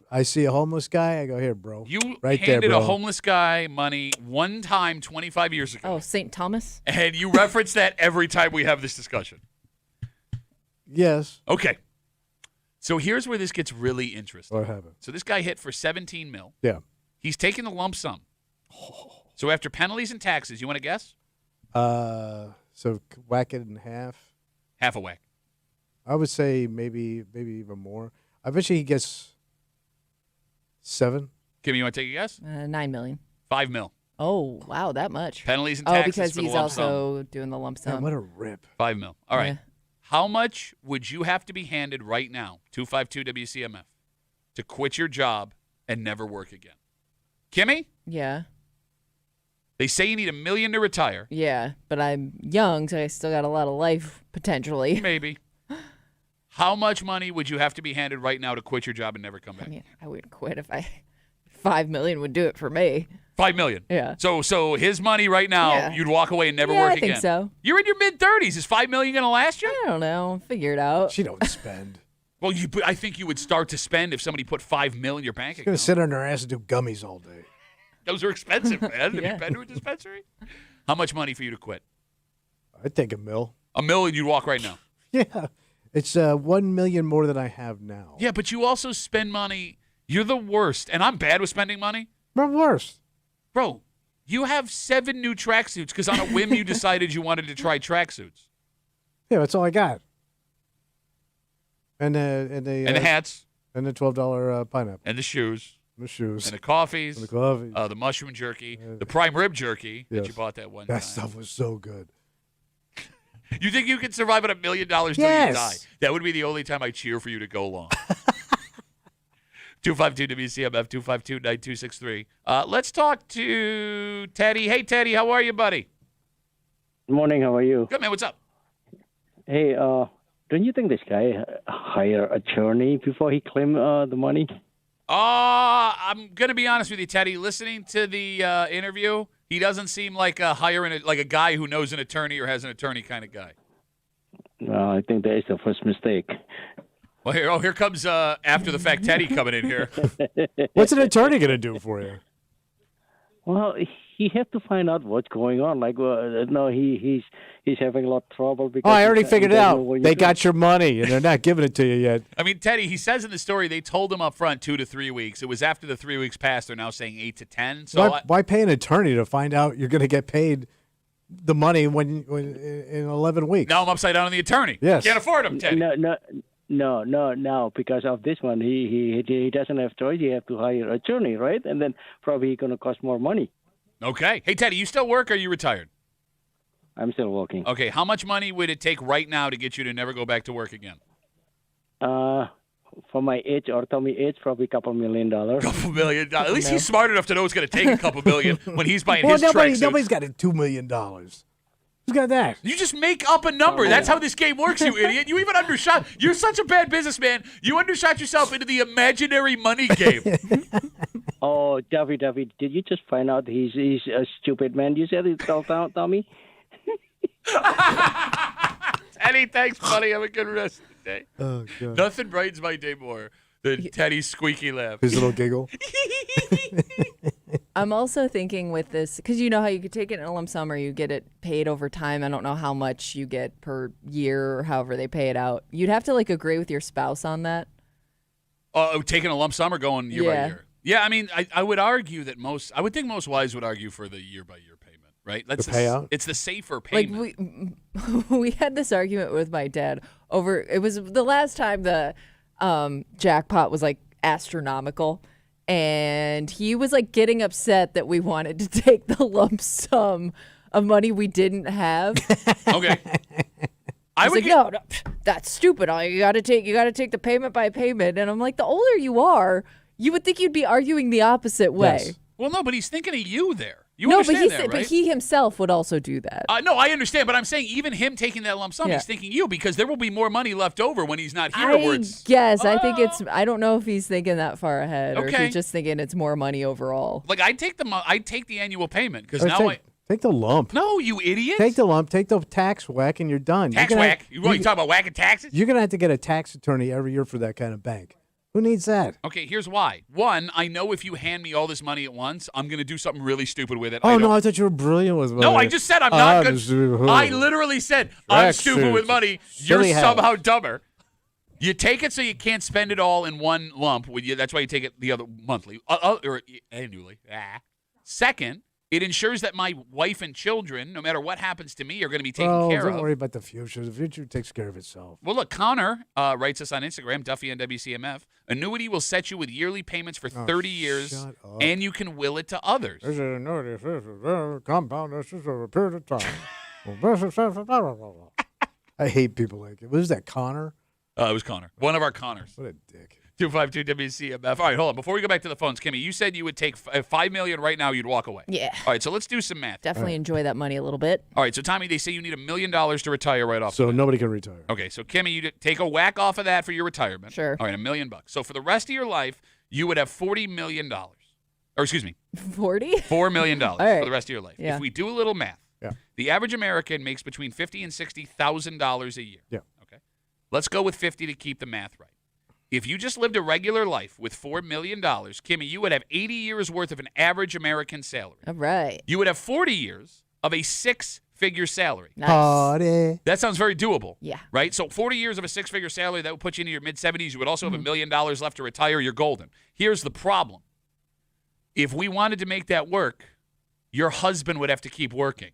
I see a homeless guy, I go, here, bro. You right handed there, bro. a homeless guy money one time 25 years ago. Oh, St. Thomas? And you reference that every time we have this discussion. Yes. Okay. So here's where this gets really interesting. What happened? So this guy hit for 17 mil. Yeah. He's taking the lump sum. So after penalties and taxes, you want to guess? So whack it in half. Half a whack. I would say maybe even more. I bet you he gets 7. Kim, you want to take a guess? 9 million. 5 mil. Oh, wow, that much. Penalties and Oh, taxes because for the he's lump sum. also doing the lump Man, sum. what a rip. 5 mil. All right. Yeah. How much would you have to be handed right now, 252 WCMF, to quit your job and never work again? Kimmy, Yeah. they say you need $1 million to retire. Yeah, but I'm young, so I still got a lot of life potentially. Maybe. How much money would you have to be handed right now to quit your job and never come I back? mean, I wouldn't quit if 5 million would do it for me. $5 million. Yeah. So his money right now, Yeah. you'd walk away and never Yeah, work I think again. so. You're in your mid-30s. Is $5 million going to last you? I don't know. Figure it out. She don't spend. Well, I think you would start to spend if somebody put $5 million in your bank She's gonna account. sit on her ass and do gummies all day. Those are expensive, man. Have Yeah. you been to a dispensary? How much money for you to quit? I'd take $1 million. $1 million, you'd walk right now. Yeah. It's $1 million more than I have now. Yeah, but you also spend money. You're the worst. And I'm bad with spending money. But worse. Bro, you have 7 new tracksuits because on a whim you decided you wanted to try tracksuits. Yeah, that's all I got. And the hats. and the $12 pineapple. And the shoes. The shoes. And the coffees. And the coffee. The mushroom jerky. The prime rib jerky that Yes. you bought that one That time. stuff was so good. You think you could survive on $1 million till Yes. you die? That would be the only time I cheer for you to go long. 252 WCMF 252-9263. Let's talk to Teddy. Hey, Teddy, how are you, buddy? Good morning. How are you? Good, man. What's up? Hey, don't you think this guy hire attorney before he claim the money? I'm going to be honest with you, Teddy. Listening to the interview, he doesn't seem like like a guy who knows an attorney or has an attorney kind of guy. Well, I think that is the first mistake. Well, here comes after the fact Teddy coming in here. What's an attorney going to do for you? Well, he has to find out what's going on. Like, no, he's having a lot of trouble because. Oh, I already he figured it doesn't out. know what They you're got your money, and they're not giving it to you yet. I mean, Teddy, he says in the story they told him up front 2 to 3 weeks. It was after the 3 weeks passed. They're now saying 8 to 10. So Why pay an attorney to find out you're going to get paid the money when in 11 weeks? now I'm upside down on the attorney. Yes. Can't afford him, Teddy. No. Because of this one, he doesn't have choice. He have to hire attorney, right? And then probably going to cost more money. Okay. Hey, Teddy, you still work or are you retired? I'm still working. Okay. How much money would it take right now to get you to never go back to work again? For my age or Tommy age, probably a couple $1 million. Couple $1 million. At least he's smart enough to know it's going to take a couple million when he's buying Well, his tracksuits. nobody's got $2 million. Who's got that? You just make up a number. That's how this game works, you idiot. You even undershot. You're such a bad businessman. You undershot yourself into the imaginary money game. Oh, David, did you just find out he's a stupid man? You said it, Tommy? Teddy, thanks, buddy. Have a good rest of the day. Oh, God. Nothing brightens my day more than Teddy's squeaky laugh. His little giggle. I'm also thinking with this, because you know how you could take it in a lump sum or you get it paid over time. I don't know how much you get per year or however they pay it out. You'd have to like agree with your spouse on that. Taking a lump sum or going year by year? Yeah, I mean, I would argue that I would think most wives would argue for the year by year payment, right? That's the payout? It's the safer payment. Like we had this argument with my dad over, it was the last time the jackpot was like astronomical. And he was like getting upset that we wanted to take the lump sum of money we didn't have. Okay. I was like, no, that's stupid. You gotta take the payment by payment. And I'm like, the older you are, you would think you'd be arguing the opposite way. Yes. Well, no, but he's thinking of you there. You No, but understand that, right? but he himself would also do that. No, I understand, but I'm saying even him taking that lump sum, Yeah. he's thinking you because there will be more money left over when he's not here. I guess. I think I don't know if he's thinking that far ahead or if Okay. he's just thinking it's more money overall. Like I'd take the annual payment because now Take the lump. No, you idiot. Take the lump. Take the tax whack, and you're done. tax You're gonna whack. You talking about whacking taxes? You're going to have to get a tax attorney every year for that kind of bank. Who needs that? Okay, here's why. One, I know if you hand me all this money at once, I'm going to do something really stupid with it. Oh, no, I thought you were brilliant with money. No, I just said I'm not good. I literally said I'm stupid with money. You're Silly hat. somehow dumber. You take it so you can't spend it all in one lump. That's why you take it the other monthly or annually. Second, it ensures that my wife and children, no matter what happens to me, are going to be taken care don't of. worry about the future. The future takes care of itself. Well, look, Connor writes us on Instagram, Duffy and WCMF. Annuity will set you with yearly payments for 30 years, shut up. and you can will it to others. This is an annuity. This is a compound. This is over a period of time. I hate people like it. What is that, Connor? It was Connor. One of our Connors. What a dick. 252 WCMF. All right, hold on. Before we go back to the phones, Kimmy, you said you would take $5 million right now. You'd walk away. Yeah. All right, so let's do some math. Definitely enjoy that money a little bit. All right, so Tommy, they say you need $1 million to retire right off. So nobody can retire. Okay, so Kimmy, you take a whack off of that for your retirement. Sure. All right, $1 million. So for the rest of your life, you would have $40 million. Or excuse me, 40? $4 million right. for the rest of your life. Yeah. If we do a little math, Yeah. the average American makes between $50,000 and $60,000 a year. Yeah. Okay. Let's go with 50 to keep the math right. If you just lived a regular life with $4 million, Kimmy, you would have 80 years worth of an average American salary. All right. You would have 40 years of a six-figure salary. Nice. Party. That sounds very doable. Yeah. Right? So 40 years of a six-figure salary, that would put you into your mid-70s. You would also have $1 million left to retire. You're golden. Here's the problem. If we wanted to make that work, your husband would have to keep working.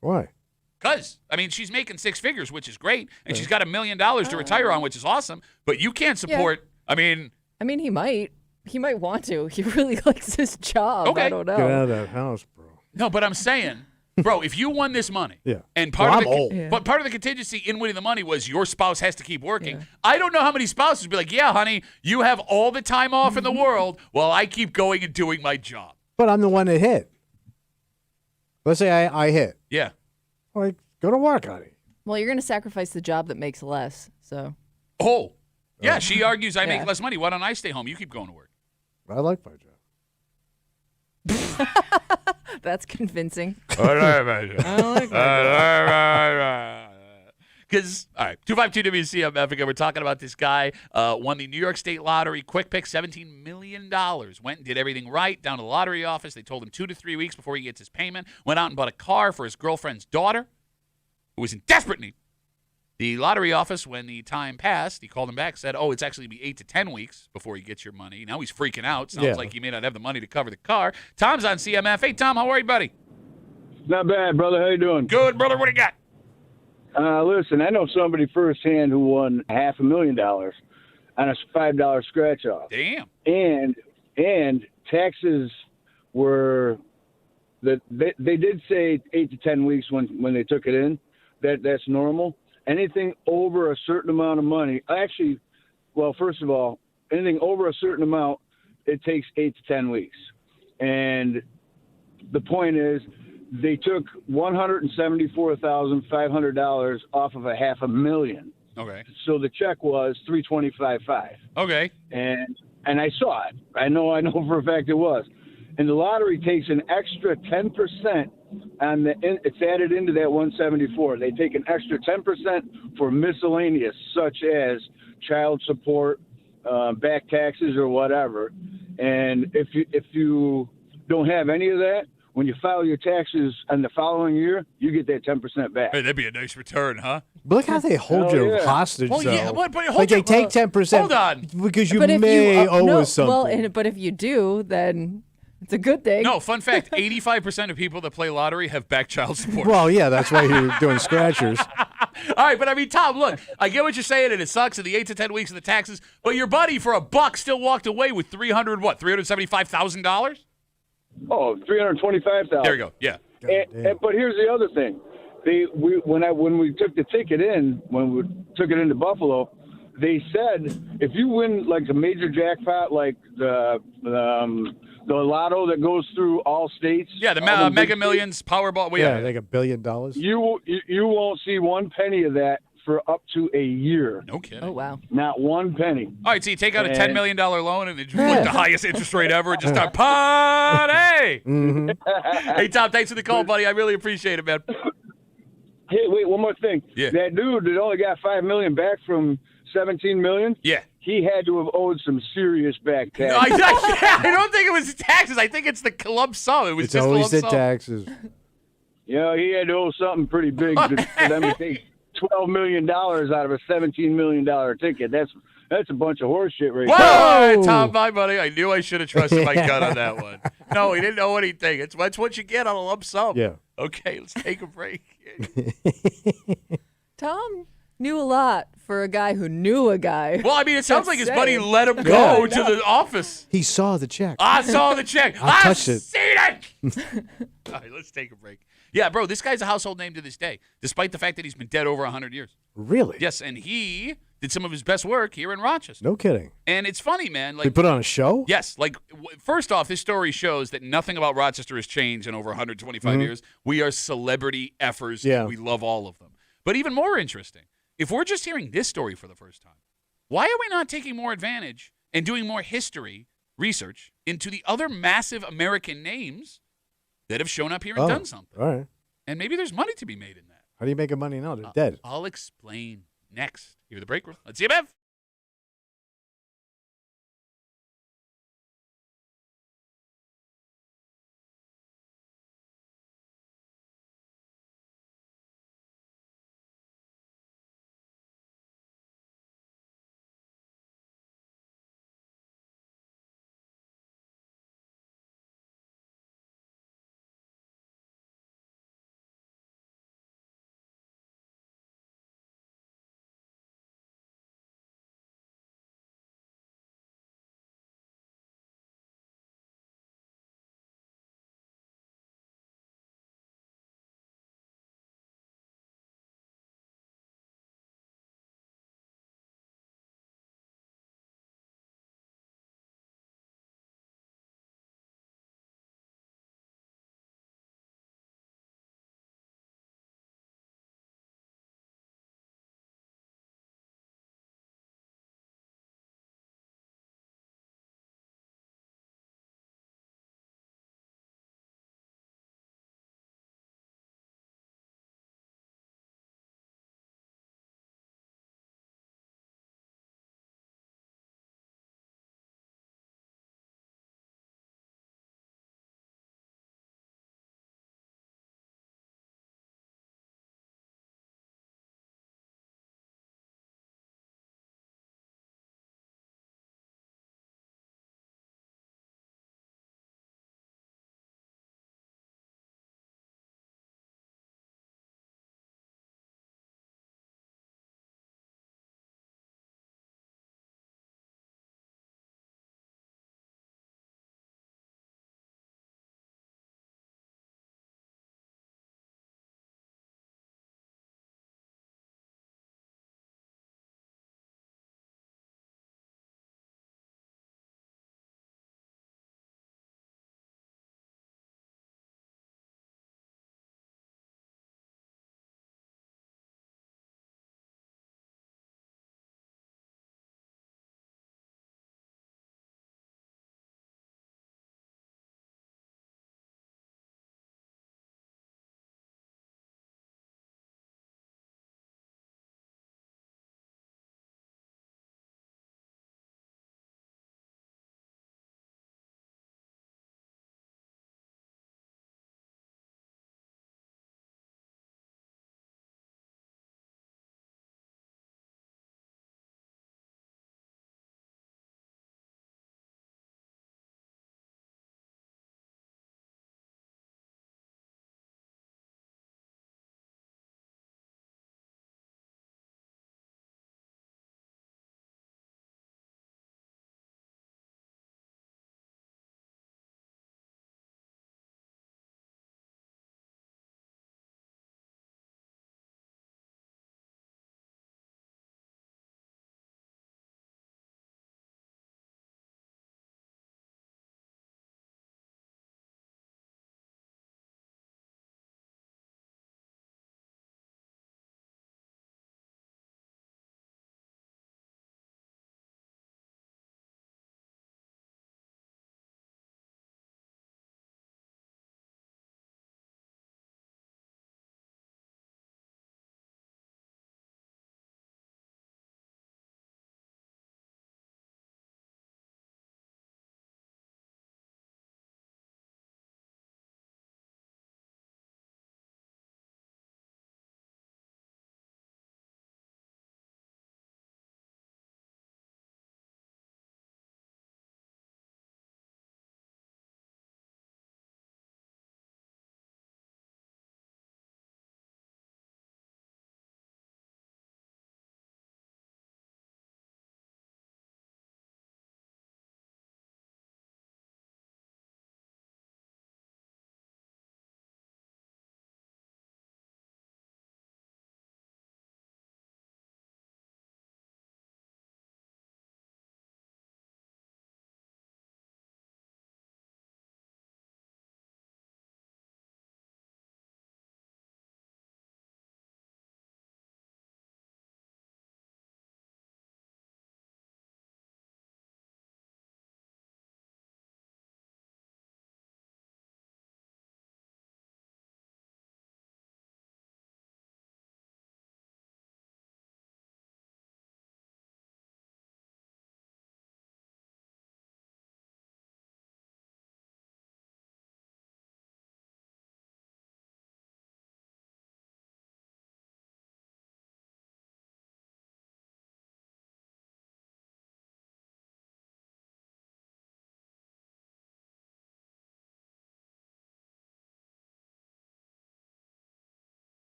Why? Because, I mean, she's making six figures, which is great, and she's got $1 million to retire on, which is awesome, but you can't support, I mean, he might. He might want to. He really likes his job. Okay. I don't know. Get out of that house, bro. no, but I'm saying, bro, if you won this money, Yeah. and part Well, of the I'm old. Yeah. but part of the contingency in winning the money was your spouse has to keep working. I don't know how many spouses would be like, yeah, honey, you have all the time off in the world while I keep going and doing my job. But I'm the one that hit. Let's say I hit. Yeah. Like, go to work, honey. Well, you're going to sacrifice the job that makes less. So Oh, yeah. She argues I make Yeah. less money. Why don't I stay home? You keep going to work. I like my job. that's convincing. Because, all right, 252 WCMF, again, we're talking about this guy, won the New York State Lottery, quick pick, $17 million. Went and did everything right, down to the lottery office. They told him 2 to 3 weeks before he gets his payment. Went out and bought a car for his girlfriend's daughter, who was in desperate need. The lottery office, when the time passed, he called him back, said, it's actually be 8 to 10 weeks before you get your money. Now he's freaking out. Sounds like he may not have the money to cover the car. Tom's on CMF. Hey, Tom, how are you, buddy? Not bad, brother. How you doing? Good, brother. What do you got? Listen, I know somebody firsthand who won $500,000 on a $5 scratch off, Damn. and taxes were they did say 8 to 10 weeks when they took it in. That's normal. Anything over a certain amount of money, actually, well, first of all, anything over a certain amount, it takes 8 to 10 weeks. And the point is, they took $174,500 off of $500,000. Okay. So the check was $325,500. Okay. And I saw it. I know for a fact it was. And the lottery takes an extra 10% on it's added into that 174. They take an extra 10% for miscellaneous, such as child support, back taxes, or whatever. And if you don't have any of that, when you file your taxes in the following year, you get that 10% back. Hey, that'd be a nice return, huh? But look how they hold Oh, you yeah. hostage, Well, though. yeah, but hold like they your- take 10% Hold on. because you but if may you owe no, us something. but if you do, then it's a good thing. No, fun fact, 85% of people that play lottery have back child support. Well, yeah, that's why you're doing scratchers. All right, but I mean, Tom, look, I get what you're saying, and it sucks in the 8 to 10 weeks of the taxes, but your buddy, for $1, still walked away with $375,000? Oh, $325,000. There you go, yeah. But here's the other thing. When we took the ticket in, when we took it into Buffalo, they said if you win like a major jackpot, like the lotto that goes through all states, Yeah, the all Mega big Millions, Powerball. Well, Yeah, yeah. like $1 billion. states, you won't see one penny of that for up to a year. No kidding. Oh wow. Not one penny. All right, so you take out a $10 And- million loan and it's like the highest interest rate ever and just start party. Mm-hmm. Hey, Tom, thanks for the call, buddy. I really appreciate it, man. Hey, wait, one more thing. Yeah. That dude that only got $5 million back from $17 million, Yeah. he had to have owed some serious back No, taxes. I don't think it was taxes. I think it's the lump sum. It was It's just always the the lump sum. taxes. Yeah, he had to owe something pretty big for them to take $12 million out of a $17 million ticket. That's a bunch of horse shit right Whoa! there. All right, Tom, bye, buddy. I knew I should have trusted my gut on that one. No, he didn't know anything. That's what you get on a lump sum. Yeah. Okay, let's take a break. Tom knew a lot for a guy who knew a guy. Well, I mean, it sounds like his buddy saying. let him go Yeah. to the office. He saw the check. I saw the check. I I touched it. seen it. All right, let's take a break. Yeah, bro, this guy's a household name to this day, despite the fact that he's been dead over 100 years. Really? Yes, and he did some of his best work here in Rochester. No kidding. And it's funny, man. They Like, put on a show? yes, like first off, this story shows that nothing about Rochester has changed in over 125 years. We are celebrity effers. Yeah. We love all of them. But even more interesting, if we're just hearing this story for the first time, why are we not taking more advantage and doing more history research into the other massive American names that have shown up here and done something? All right. And maybe there's money to be made in that. How do you make money now? They're dead. I'll explain next. Here the break room. Let's see you, Bev.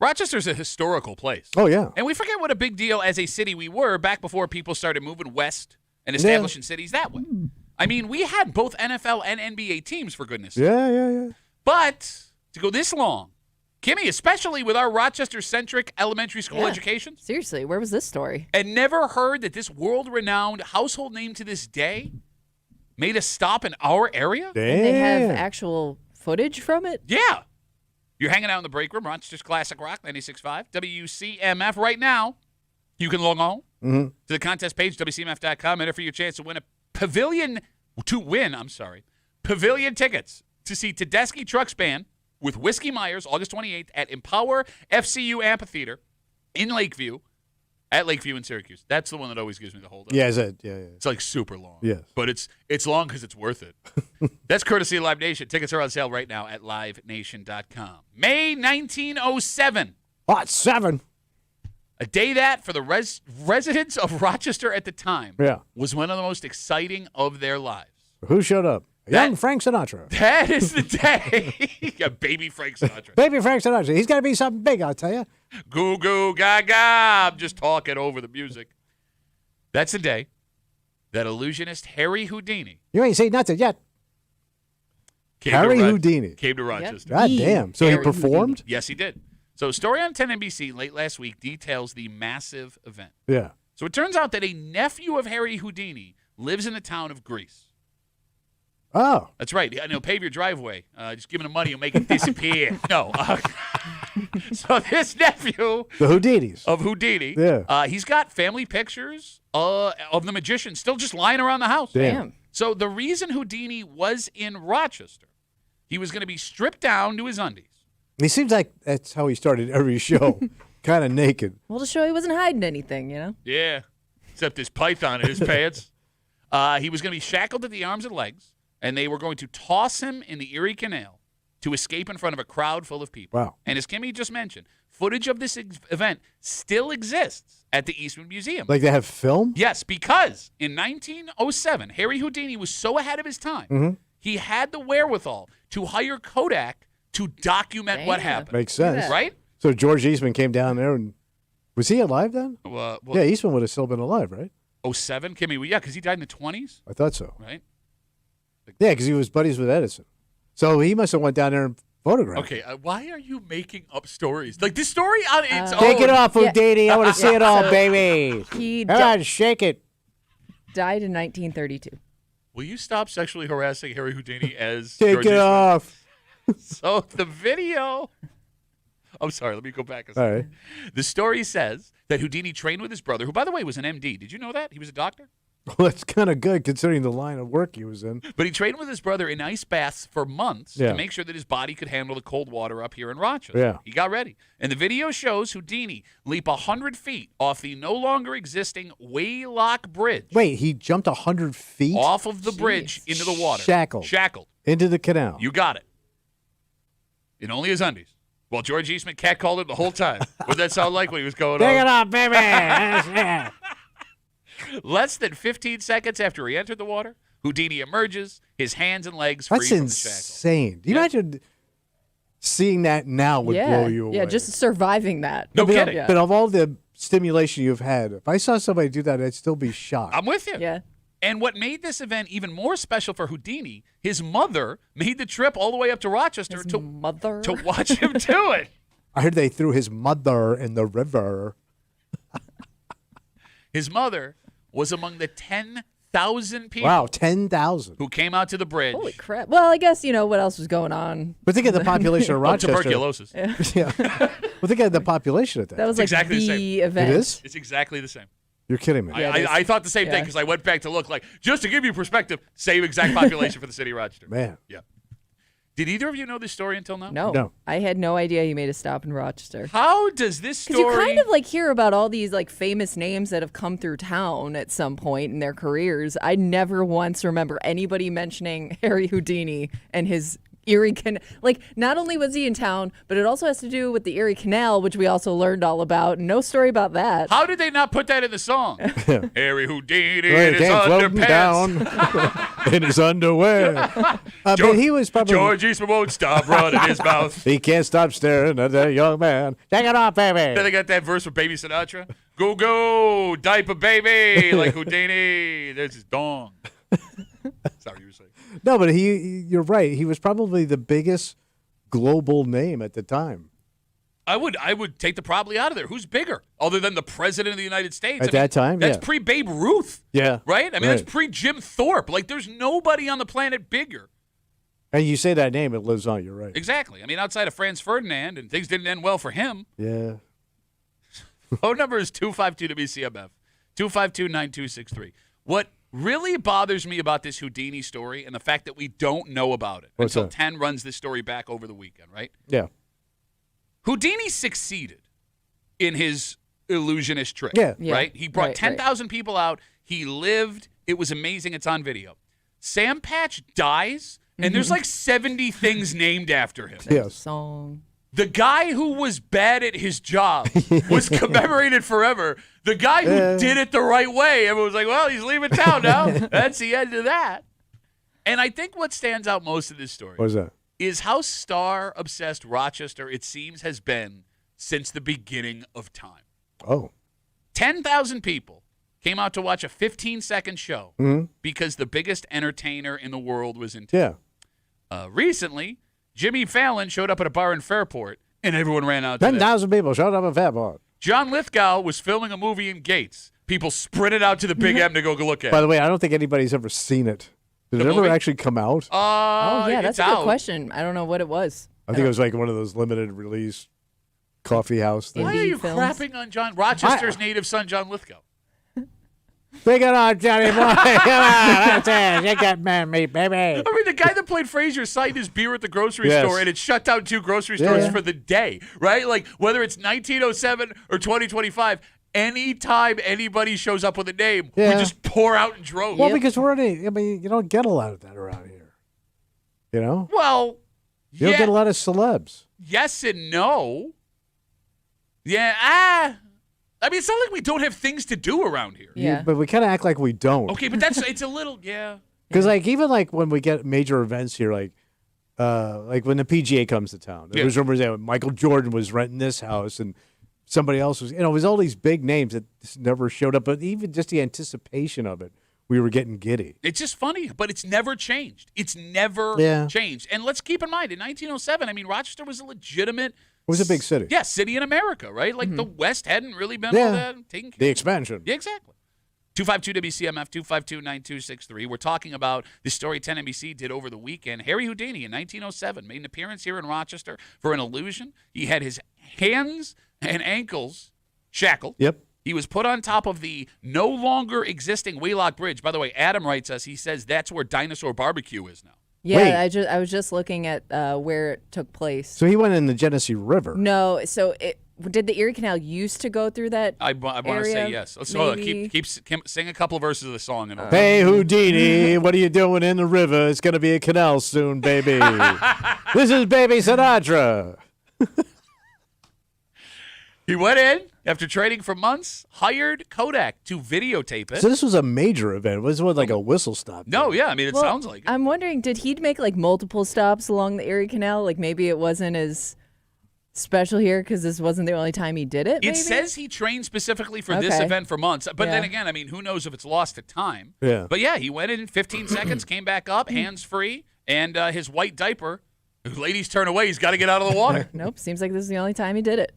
Rochester's a historical place. Oh, yeah. And we forget what a big deal as a city we were back before people started moving west and establishing cities that way. I mean, we had both NFL and NBA teams, for goodness sake. Yeah. But to go this long, Kimmy, especially with our Rochester-centric elementary school education, Seriously, where was this story? and never heard that this world-renowned household name to this day made a stop in our area? Damn. And they have actual footage from it? Yeah. You're hanging out in the break room, Rochester's Classic Rock, 96.5, WCMF. Right now, you can log on to the contest page, WCMF.com, enter for your chance to win pavilion tickets to see Tedeschi Trucks Band with Whiskey Myers, August 28th at Empower FCU Amphitheater in Lakeview, at Lakeview in Syracuse. That's the one that always gives me the hold up. Yeah, yeah. It's like super long. Yes. But it's long because it's worth it. That's courtesy of Live Nation. Tickets are on sale right now at livenation.com. May 1907. Hot 7. A day that, for the residents of Rochester at the time, was one of the most exciting of their lives. Who showed up? Young Frank Sinatra. That is the day. Yeah, baby Frank Sinatra. Baby Frank Sinatra. He's got to be something big, I'll tell you. Goo goo gaga. I'm just talking over the music. That's the day that illusionist Harry Houdini. You ain't seen nothing yet. Harry Houdini came to Rochester. God damn. So he performed? Houdini. Yes, he did. So a story on 10 NBC late last week details the massive event. Yeah. So it turns out that a nephew of Harry Houdini lives in the town of Greece. Oh. That's right. I know. Pave your driveway. Just give him the money, you'll make it disappear. No. So this nephew The Houdinis. of Houdini, he's got family pictures of the magician still just lying around the house. Damn. So the reason Houdini was in Rochester, he was going to be stripped down to his undies. He seems like that's how he started every show. Kind of naked. Well, to show he wasn't hiding anything, you know? Yeah. Except his python in his pants. He was going to be shackled at the arms and legs, and they were going to toss him in the Erie Canal to escape in front of a crowd full of people. Wow. And as Kimmy just mentioned, footage of this event still exists at the Eastman Museum. Like they have film? Yes, because in 1907, Harry Houdini was so ahead of his time, he had the wherewithal to hire Kodak to document what happened. Makes sense. Right? So George Eastman came down there and was he alive then? Well, Yeah, Eastman would have still been alive, right? 07, Kimmy, well, yeah, because he died in the 20s, I thought so. right? Yeah, because he was buddies with Edison. So he must have went down there and photographed. Okay, why are you making up stories? Like this story on its own. Take it off, Houdini. I want to see it all, So baby. He Come on, shake it. died in 1932. Will you stop sexually harassing Harry Houdini as Take George it Eastman? off. So the video. I'm sorry, let me go back a second. All right. The story says that Houdini trained with his brother, who, by the way, was an MD. Did you know that? He was a doctor? Well, that's kind of good considering the line of work he was in. But he trained with his brother in ice baths for months to make sure that his body could handle the cold water up here in Rochester. Yeah. He got ready. And the video shows Houdini leap 100 feet off the no longer existing Waylock Bridge. Wait, he jumped 100 feet? Off of the bridge into the water. Shackled. Into the canal. You got it. In only his undies. While George Eastman catcalled him the whole time. What'd that sound like when he was going Take it on? off, baby. Less than 15 seconds after he entered the water, Houdini emerges, his hands and legs free That's from the shackles. insane. Do you imagine seeing that now would blow you away? Yeah, just surviving that. No kidding. Yeah. But of all the stimulation you've had, if I saw somebody do that, I'd still be shocked. I'm with you. Yeah. And what made this event even more special for Houdini, his mother made the trip all the way up to Rochester His to mother. watch him do it. I heard they threw his mother in the river. His mother was among the 10,000 people Wow, 10,000. who came out to the bridge. Holy crap. Well, I guess, what else was going on? But think of the population of Of Rochester. tuberculosis. Yeah. Well, think of the population at that. That was like exactly the the same. event. It is? It's exactly the same. You're kidding me. Yeah, it is. I thought the same thing Yeah. because I went back to look like, just to give you perspective, same exact population for the city of Rochester. Man. Yeah. Did either of you know this story until now? No. I had no idea he made a stop in Rochester. How does this story... Because you kind of hear about all these famous names that have come through town at some point in their careers. I never once remember anybody mentioning Harry Houdini and his Erie Canal. Like, not only was he in town, but it also has to do with the Erie Canal, which we also learned all about. No story about that. How did they not put that in the song? Harry Houdini Well, in he his came floating underpants. down in his underwear. But he was probably George Eastman won't stop running his mouth. He can't stop staring at that young man. Take it off, Then baby. they got that verse with Baby Sinatra. Go, go, diaper baby, like Houdini. There's his dong. Sorry, you were saying. No, but you're right. He was probably the biggest global name at the time. I would take the probably out of there. Who's bigger, other than the president of the United States? At that time, that's yeah. pre-Babe Ruth. Yeah. Right? I mean, Right. that's pre-Jim Thorpe. Like, there's nobody on the planet bigger. And you say that name, it lives on. You're right. Exactly. I mean, outside of Franz Ferdinand, and things didn't end well for him. Yeah. Phone number is 252-WCMF, 252-9263. What really bothers me about this Houdini story and the fact that we don't know about it What's until that? 10 runs this story back over the weekend, right? Yeah. Houdini succeeded in his illusionist trick, Yeah. Yeah. right? He brought Right, 10,000 people out. He lived. It was amazing. It's on video. Sam Patch dies, and there's like 70 things named after him. Yes. Song. The guy who was bad at his job was commemorated forever. The guy who did it the right way, everyone was like, well, he's leaving town now. That's the end of that. And I think what stands out most of this story What was that? is how star-obsessed Rochester, it seems, has been since the beginning of time. Oh. 10,000 people came out to watch a 15-second show because the biggest entertainer in the world was in town. Yeah. Recently, Jimmy Fallon showed up at a bar in Fairport, and everyone ran out to that. 10,000 people showed up at Fairport. John Lithgow was filming a movie in Gates. People sprinted out to the Big M to go look at By it. the way, I don't think anybody's ever seen it. Did The it ever movie? actually come out? Oh, yeah, that's it's a good out. question. I don't know what it was. I think it was like one of those limited release coffee house things. Why are you films. crapping on Rochester's native son, John Lithgow? Bring it on, Johnny boy. Come on, that's it. You got man meat, baby. I mean, the guy that played Frazier signed his beer at the grocery Yes. store, and it shut down 2 grocery stores Yeah. for the day, right? Like, whether it's 1907 or 2025, anytime anybody shows up with a name, we Yeah. just pour out in droves. Well, because I mean, you don't get a lot of that around here. You know? Well, You don't get a lot of celebs. yes and no. Yeah, I mean, it's not like we don't have things to do around here. Yeah. But we kind of act like we don't. Okay, but it's a little, yeah. Because like even like when we get major events here, like when the PGA comes to town, there Yeah. was rumors that Michael Jordan was renting this house and somebody else was, it was all these big names that just never showed up. But even just the anticipation of it, we were getting giddy. It's just funny, but it's never changed. It's never Yeah. changed. And let's keep in mind, in 1907, I mean, Rochester was a legitimate. It was a big city. Yeah, city in America, right? Like the West hadn't really been Yeah. all that taken care The of. expansion. Yeah, exactly. 252-WCMF, 252-9263. We're talking about the story 10NBC did over the weekend. Harry Houdini in 1907 made an appearance here in Rochester for an illusion. He had his hands and ankles shackled. Yep. He was put on top of the no longer existing Wheelock Bridge. By the way, Adam writes us, he says that's where Dinosaur Barbecue is now. Yeah, Wait. I was just looking at where it took place. So he went in the Genesee River. No, so did the Erie Canal used to go through that? I want to say area, yes. So maybe? keep sing a couple of verses of the song. And Hey Houdini, what are you doing in the river? It's gonna be a canal soon, baby. This is Baby Sinatra. he went in after training for months, hired Kodak to videotape it. So this was a major event. It was like a whistle stop. No, yeah, I mean, it Well, sounds like it. I'm wondering, did he make like multiple stops along the Erie Canal? Like maybe it wasn't as special here because this wasn't the only time he did it. It maybe? says he trained specifically for this Okay. event for months. But then Yeah. again, I mean, who knows if it's lost to time. Yeah. But yeah, he went in 15 seconds, came back up, hands free, and his white diaper. Ladies turn away. He's got to get out of the water. Nope. Seems like this is the only time he did it.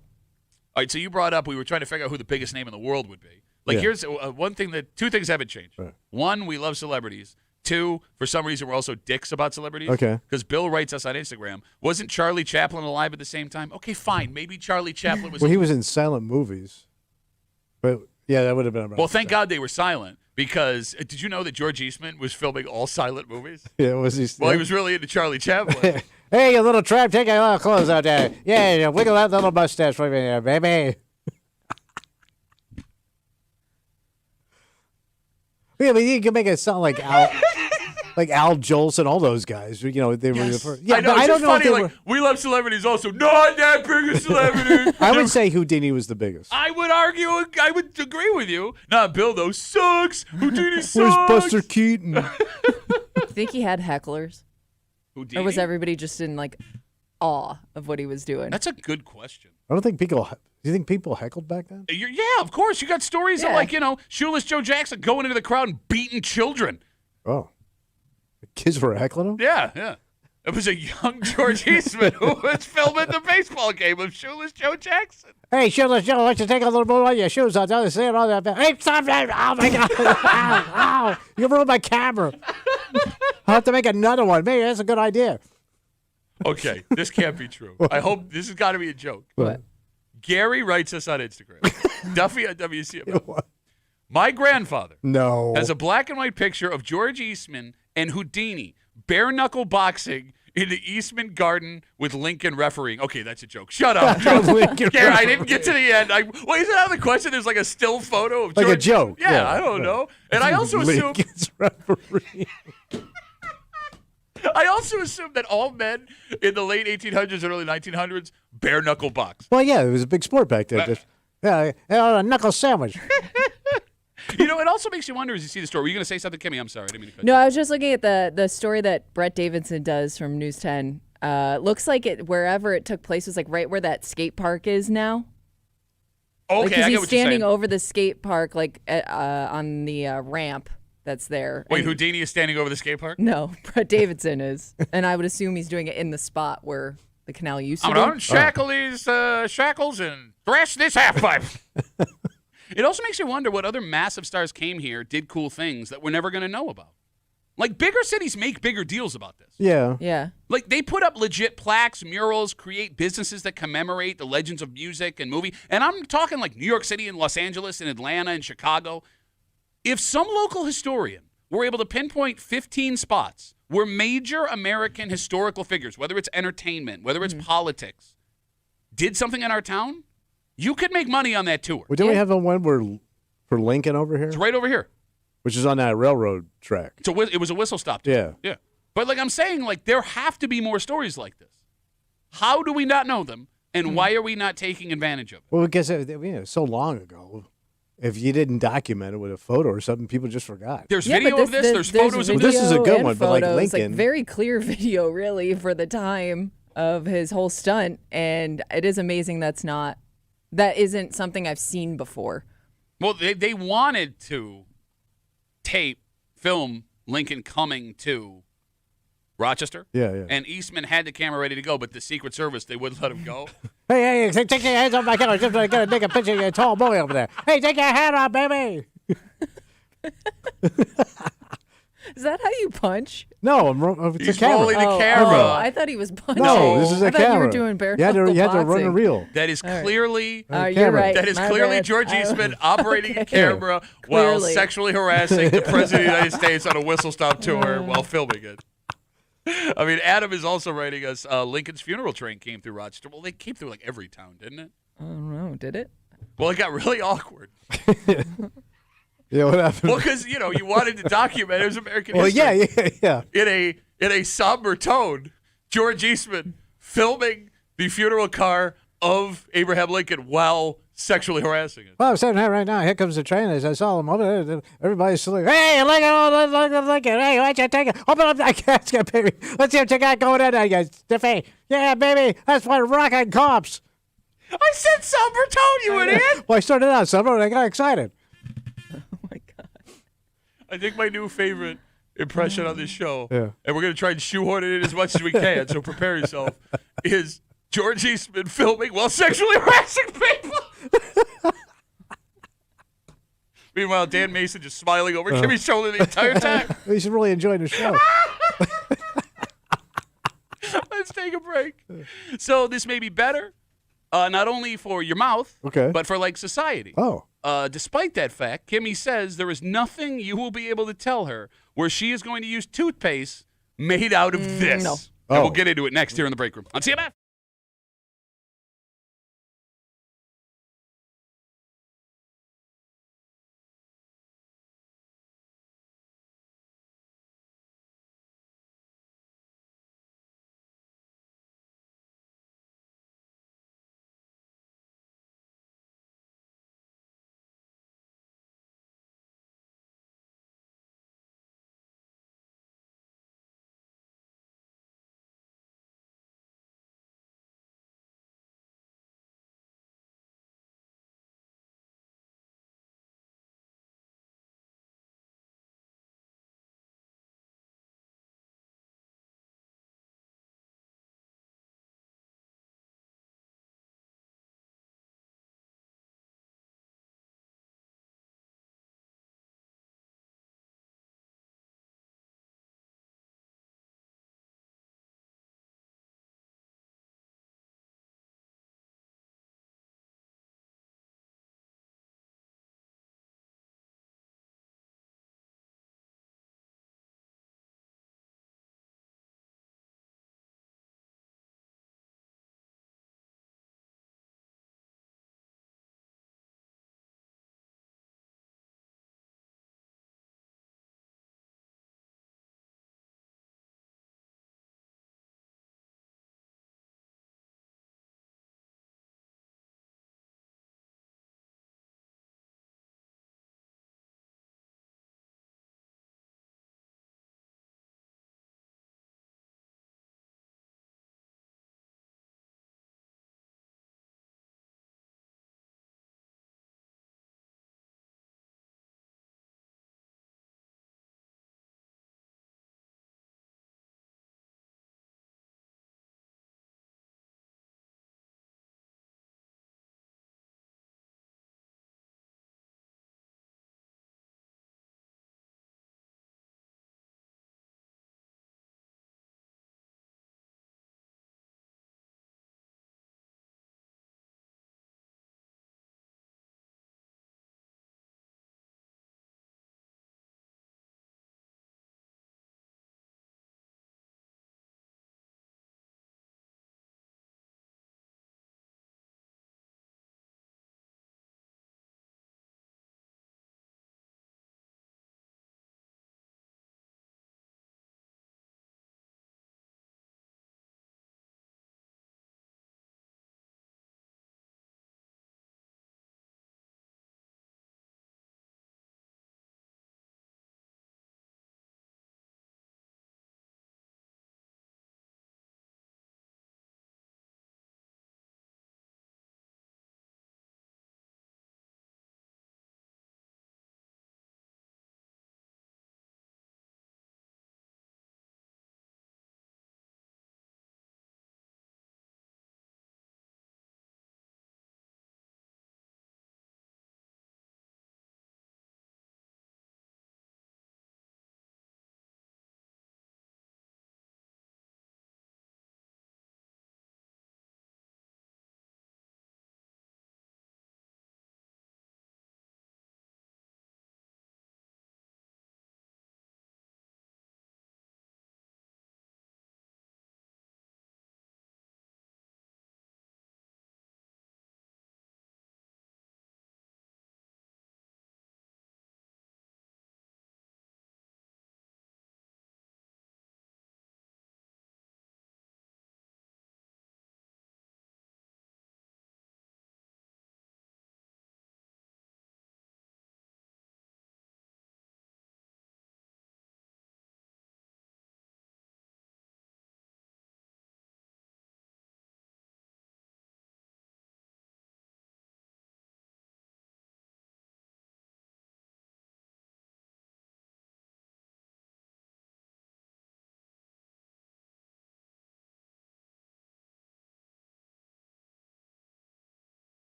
All right, so you brought up we were trying to figure out who the biggest name in the world would be. Like, Yeah. here's one thing two things haven't changed. Right. One, we love celebrities. Two, for some reason, we're also dicks about celebrities. Okay. Because Bill writes us on Instagram, wasn't Charlie Chaplin alive at the same time? Okay, fine. Maybe Charlie Chaplin was. Well, he was in silent movies. But yeah, that would have been about Well, thank God they were silent because did you know that George Eastman was filming all silent movies? Yeah, was he? Well, he was really into Charlie Chaplin. Hey, you little tramp, take your little clothes out there. Yeah, wiggle that little mustache for me there, baby. Yeah, but you can make it sound like Al. like Al Jolson, all those guys. You know, they were the first. Yeah, I know. but It's I don't just know if funny. they Like we love celebrities, also not that big a celebrity. I would say Houdini was the biggest. I would argue. I would agree with you. Not Bill though. Sucks. Houdini sucks. Where's Buster Keaton? You think he had hecklers? Houdini? Or was everybody just in like awe of what he was doing? That's a good question. I don't think people. Do you think people heckled back then? Yeah, of course. You got stories of like Shoeless Joe Jackson going into the crowd and beating children. Oh, the kids were heckling him. Yeah. It was a young George Eastman who was filming the baseball game of Shoeless Joe Jackson. Hey, Shoeless Joe, why don't you take a little more of your shoes off? Don't say it all that. Hey, stop that! Oh my God! Ow! You ruined my camera. I'll have to make another one. Maybe that's a good idea. Okay, this can't be true. I hope this has got to be a joke. What? Gary writes us on Instagram. Duffy at WCMF. My grandfather has a black and white picture of George Eastman and Houdini bare knuckle boxing in the Eastman Garden with Lincoln refereeing. Okay, that's a joke. Shut up. Gary, I didn't get to the end. Well, isn't that the question? There's like a still photo of George. Like a joke. Yeah, I don't know. And I also assume Lincoln's referee. I also assume that all men in the late 1800s and early 1900s bare knuckle box. Well, yeah, it was a big sport back then. Just, a knuckle sandwich. You know, it also makes you wonder as you see the story. Were you going to say something, Kimmy? I'm sorry. I didn't mean to cut No, you. I was just looking at the story that Brett Davidson does from News 10. Looks like it wherever it took place was like right where that skate park is now. Okay, Like, 'cause I get he's what you're standing saying. over the skate park, like on the ramp that's there. Wait, And- Houdini is standing over the skate park? No, Brett Davidson is, and I would assume he's doing it in the spot where the canal used to I'm be. going to unshackle these shackles and thrash this half pipe. It also makes you wonder what other massive stars came here, did cool things that we're never going to know about. Like, bigger cities make bigger deals about this. Yeah. Yeah. Like, they put up legit plaques, murals, create businesses that commemorate the legends of music and movie. And I'm talking like New York City and Los Angeles and Atlanta and Chicago. If some local historian were able to pinpoint 15 spots where major American historical figures, whether it's entertainment, whether it's politics, did something in our town, you could make money on that tour. Well, didn't we have a one for Lincoln over here? It's right over here. Which is on that railroad track. It was a whistle stop tour. Yeah. Yeah. But like I'm saying, like there have to be more stories like this. How do we not know them? And why are we not taking advantage of it? Well, because so long ago, if you didn't document it with a photo or something, people just forgot. There's Yeah, video but of this. There's photos of video this. This is a good and one, but, like, photos, Lincoln- very clear video, really, for the time of his whole stunt, and it is amazing that isn't something I've seen before. Well, they wanted to film Lincoln coming to Rochester. Yeah. And Eastman had the camera ready to go, but the Secret Service, they wouldn't let him go. Hey, take your hands off my camera. Just going to take a picture of your tall boy over there. Hey, take your hat off, baby. Is that how you punch? No, it's He's a camera. rolling the Oh, camera. Oh, I thought he was punching. No, this is a I thought camera. you were doing bare You had to knuckle run a boxing. reel. That is clearly You're camera. right. That is My clearly bad. George I- Eastman operating a Okay. camera while Clearly. sexually harassing the President of the United States on a whistle stop tour while filming it. I mean, Adam is also writing us Lincoln's funeral train came through Rochester. Well, they came through like every town, didn't it? I don't know. Did it? Well, it got really awkward. Yeah, what happened? Well, because, you wanted to document it was American Well, history. yeah. In a somber tone, George Eastman filming the funeral car of Abraham Lincoln while sexually harassing it. Well, I'm sitting here right now. Here comes the train. As I saw him over there, everybody's still like, hey, look at, hey, why don't you take it? Open up that casket, baby. Let's see what you got going in there, guys. Stiffy. Yeah, baby, that's what rocking cops. I said somber tone, you idiot! Well, I started out somber and I got excited. Oh my god. I think my new favorite impression on this show, Yeah. and we're going to try and shoehorn it in as much as we can, so prepare yourself, is George Eastman filming while sexually harassing people. Meanwhile, Dan Mason just smiling over Kimmy's shoulder the entire time. You should really enjoy the show. Let's take a break. So this may be better, not only for your mouth, Okay. but for like society. Oh. Despite that fact, Kimmy says there is nothing you will be able to tell her where she is going to use toothpaste made out of this. No. And Oh. we'll get into it next here in the break room on CMF.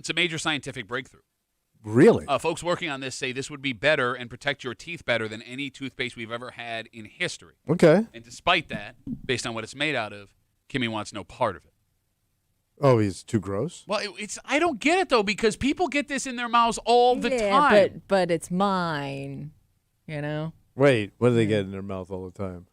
It's a major scientific breakthrough. Really? Folks working on this say this would be better and protect your teeth better than any toothpaste we've ever had in history. Okay. And despite that, based on what it's made out of, Kimmy wants no part of it. Oh, he's too gross? Well, it's I don't get it, though, because people get this in their mouths all the yeah, time. but it's mine, you know? Wait, what do they get in their mouth all the time?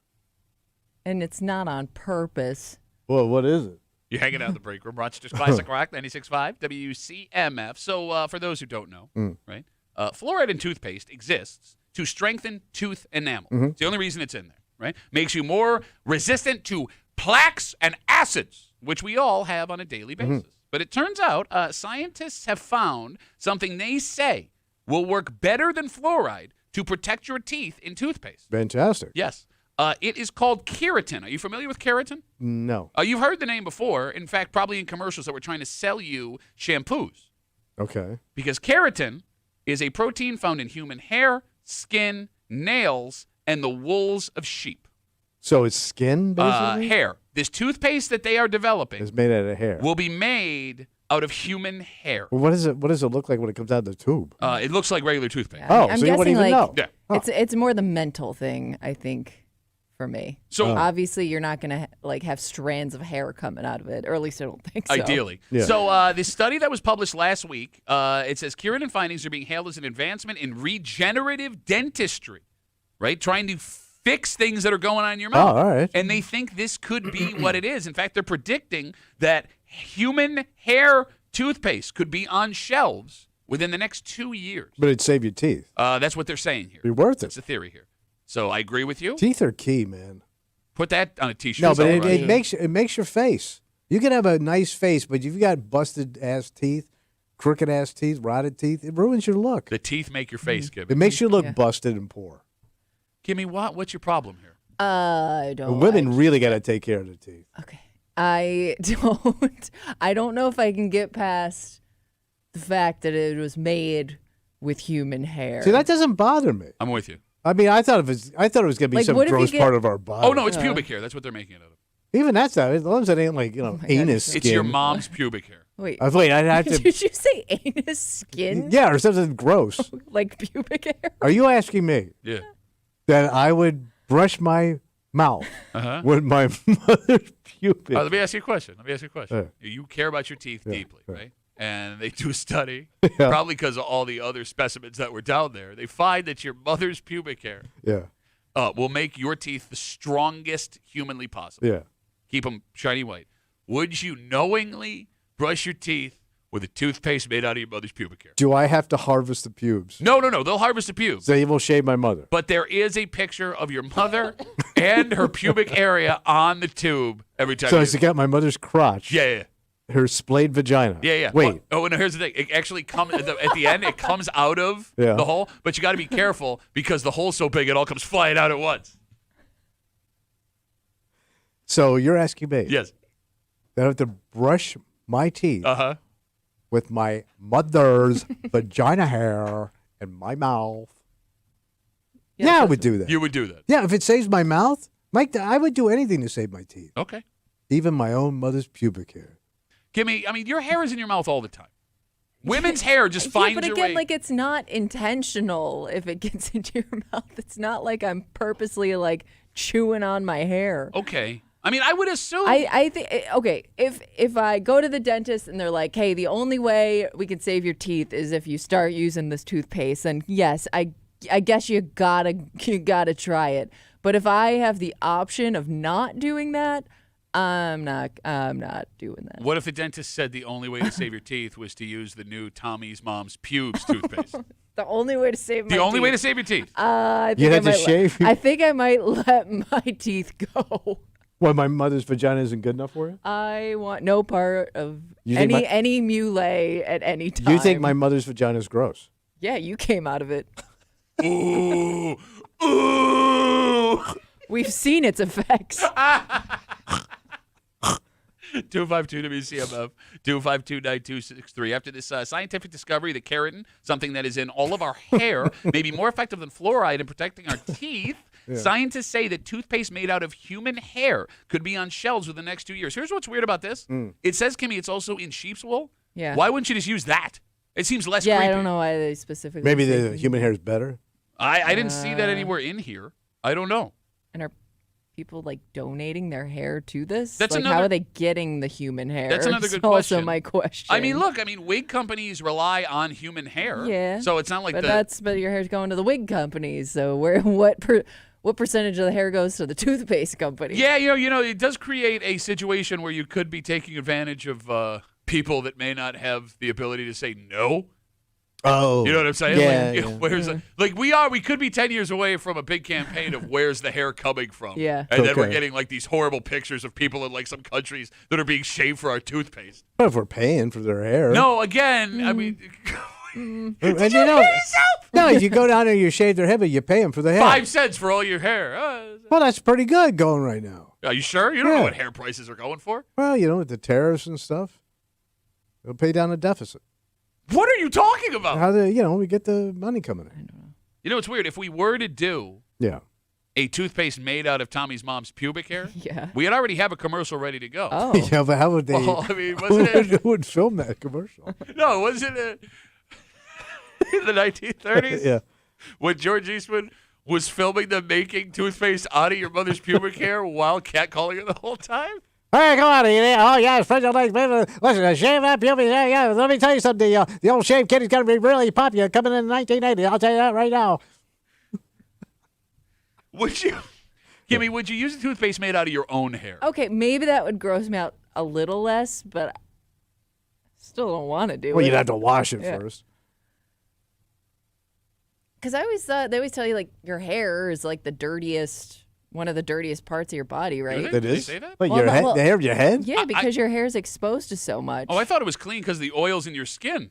And it's not on purpose. Well, what is it? You're hanging out in the break room. Rochester's Classic Rock, 96.5 WCMF. So for those who don't know, right, fluoride in toothpaste exists to strengthen tooth enamel. It's the only reason it's in there, right? Makes you more resistant to plaques and acids, which we all have on a daily basis. But it turns out scientists have found something they say will work better than fluoride to protect your teeth in toothpaste. Fantastic. Yes. It is called keratin. Are you familiar with keratin? No. You've heard the name before. In fact, probably in commercials that were trying to sell you shampoos. Okay. Because keratin is a protein found in human hair, skin, nails, and the wools of sheep. So it's skin, basically? Hair. This toothpaste that they are developing It's made out of hair. will be made out of human hair. Well, what does it look like when it comes out of the tube? It looks like regular toothpaste. Oh, I'm so you wouldn't guessing, even know. Yeah. It's more the mental thing, I think, for me. So Obviously, you're not gonna have strands of hair coming out of it, or at least I don't think so. Ideally. Yeah. So this study that was published last week, it says keratin findings are being hailed as an advancement in regenerative dentistry, right? Trying to fix things that are going on in your mouth. Oh, all right. And they think this could be what it is. In fact, they're predicting that human hair toothpaste could be on shelves within the next 2 years. But it'd save your teeth. That's what they're saying here. Be worth That's it. the theory here. So I agree with you. Teeth are key, man. Put that on a T-shirt. No, but All right. it makes your face. You can have a nice face, but if you've got busted ass teeth, crooked ass teeth, rotted teeth, it ruins your look. The teeth make your face, It Kimmy. makes you look Yeah. busted and poor. Kimmy, what's your problem here? I don't. Women really got to take care of their teeth. Okay. I don't know if I can get past the fact that it was made with human hair. See, that doesn't bother me. I'm with you. I mean, I thought it was going to be Like, some what if you gross get- part of our body. Oh, no, it's pubic hair. That's what they're making it out of. Even that's not. As long as it ain't like my God, anus skin. It's your mom's pubic hair. Wait, Wait, I'd have to. did you say anus skin? Yeah, or something gross. Like pubic hair? Are you asking me Yeah. that I would brush my mouth Uh-huh. with my mother's pubic? Let me ask you a question. Yeah. You care about your teeth deeply, yeah. right? And they do a study, Yeah. probably because of all the other specimens that were down there. They find that your mother's pubic hair Yeah, will make your teeth the strongest humanly possible. yeah. Keep them shiny white. Would you knowingly brush your teeth with a toothpaste made out of your mother's pubic hair? Do I have to harvest the pubes? No. They'll harvest the pubes. They will shave my mother. But there is a picture of your mother and her pubic area on the tube every time So you it's got my mother's crotch. Yeah. Her splayed vagina. Yeah. Wait. Oh, and here's the thing. It actually comes at the end. It comes out of Yeah. the hole, but you got to be careful because the hole's so big it all comes flying out at once. So you're asking me Yes. that I have to brush my teeth Uh-huh. with my mother's vagina hair in my mouth? Yeah, I would do that. You would do that. Yeah, if it saves my mouth, Mike, I would do anything to save my teeth, Okay. even my own mother's pubic hair. Kimmy, I mean, your hair is in your mouth all the time. Women's hair just finds but your again, way. like it's not intentional if it gets into your mouth. It's not like I'm purposely like chewing on my hair. Okay. I mean, I would assume. I think okay, if I go to the dentist and they're like, "Hey, the only way we can save your teeth is if you start using this toothpaste," then yes, I guess you gotta try it. But if I have the option of not doing that, I'm not doing that. What if the dentist said the only way to save your teeth was to use the new Tommy's Mom's Pubes toothpaste? The only way to save my The only way to teeth. save your teeth. I think You'd I have to might shave? I think I might let my teeth go. Well, my mother's vagina isn't good enough for you? I want no part of You think any muley at any time. You think my mother's vagina is gross? Yeah, you came out of it. Ooh. Ooh. We've seen its effects. 252 WCMF 252-9263. After this scientific discovery that keratin, something that is in all of our hair, may be more effective than fluoride in protecting our teeth, scientists say that toothpaste made out of human hair could be on shelves within the next 2 years. Here's what's weird about this. It says, Kimmy, it's also in sheep's wool. Yeah. Why wouldn't you just use that? It seems less Yeah, creepy. I don't know why they specifically. Maybe say the human hair is better. I didn't see that anywhere in here. I don't know. And are people like donating their hair to this? That's like, another- how are they getting the human hair? That's another good It's also question. my question. I mean, look. wig companies rely on human hair. Yeah. So it's not like but your hair's going to the wig companies. So what percentage of the hair goes to the toothpaste company? Yeah, it does create a situation where you could be taking advantage of people that may not have the ability to say no. Oh. You know what I'm saying? Yeah, We could be 10 years away from a big campaign of where's the hair coming from. Yeah. And then we're Okay. getting like these horrible pictures of people in like some countries that are being shaved for our toothpaste. What if we're paying for their hair? No, again, I mean, And no, you go down there, you shave their head, but you pay them for the hair. 5 cents for all your hair. Well, that's pretty good going right now. Are you sure? You don't know Yeah. what hair prices are going for? Well, with the tariffs and stuff, they'll pay down the deficit. What are you talking about? How we get the money coming in. You know, it's weird. If we were to do Yeah. a toothpaste made out of Tommy's mom's pubic hair, Yeah. we'd already have a commercial ready to go. Oh. Yeah, but how would they? Well, I mean, wasn't it? Who would film that commercial? No, wasn't it in the 1930s? Yeah. When George Eastman was filming them making toothpaste out of your mother's pubic hair while catcalling her the whole time? Hey, come on, idiot. Oh, yeah, spread your legs. Listen, shave that pubic. Yeah. Let me tell you something. The old shave kid is going to be really popular coming in 1980. I'll tell you that right now. Would you, Kimmy, would you use a toothpaste made out of your own hair? Okay, maybe that would gross me out a little less, but I still don't want to do Well, it. you'd have to wash it Yeah. first. Because I always thought they always tell you like your hair is like one of the dirtiest parts of your body, right? they? It Did they is? say that? Wait, Well, your no, head? well- The hair of your head? Yeah, because your hair is exposed to so much. Oh, I thought it was clean because the oil's in your skin.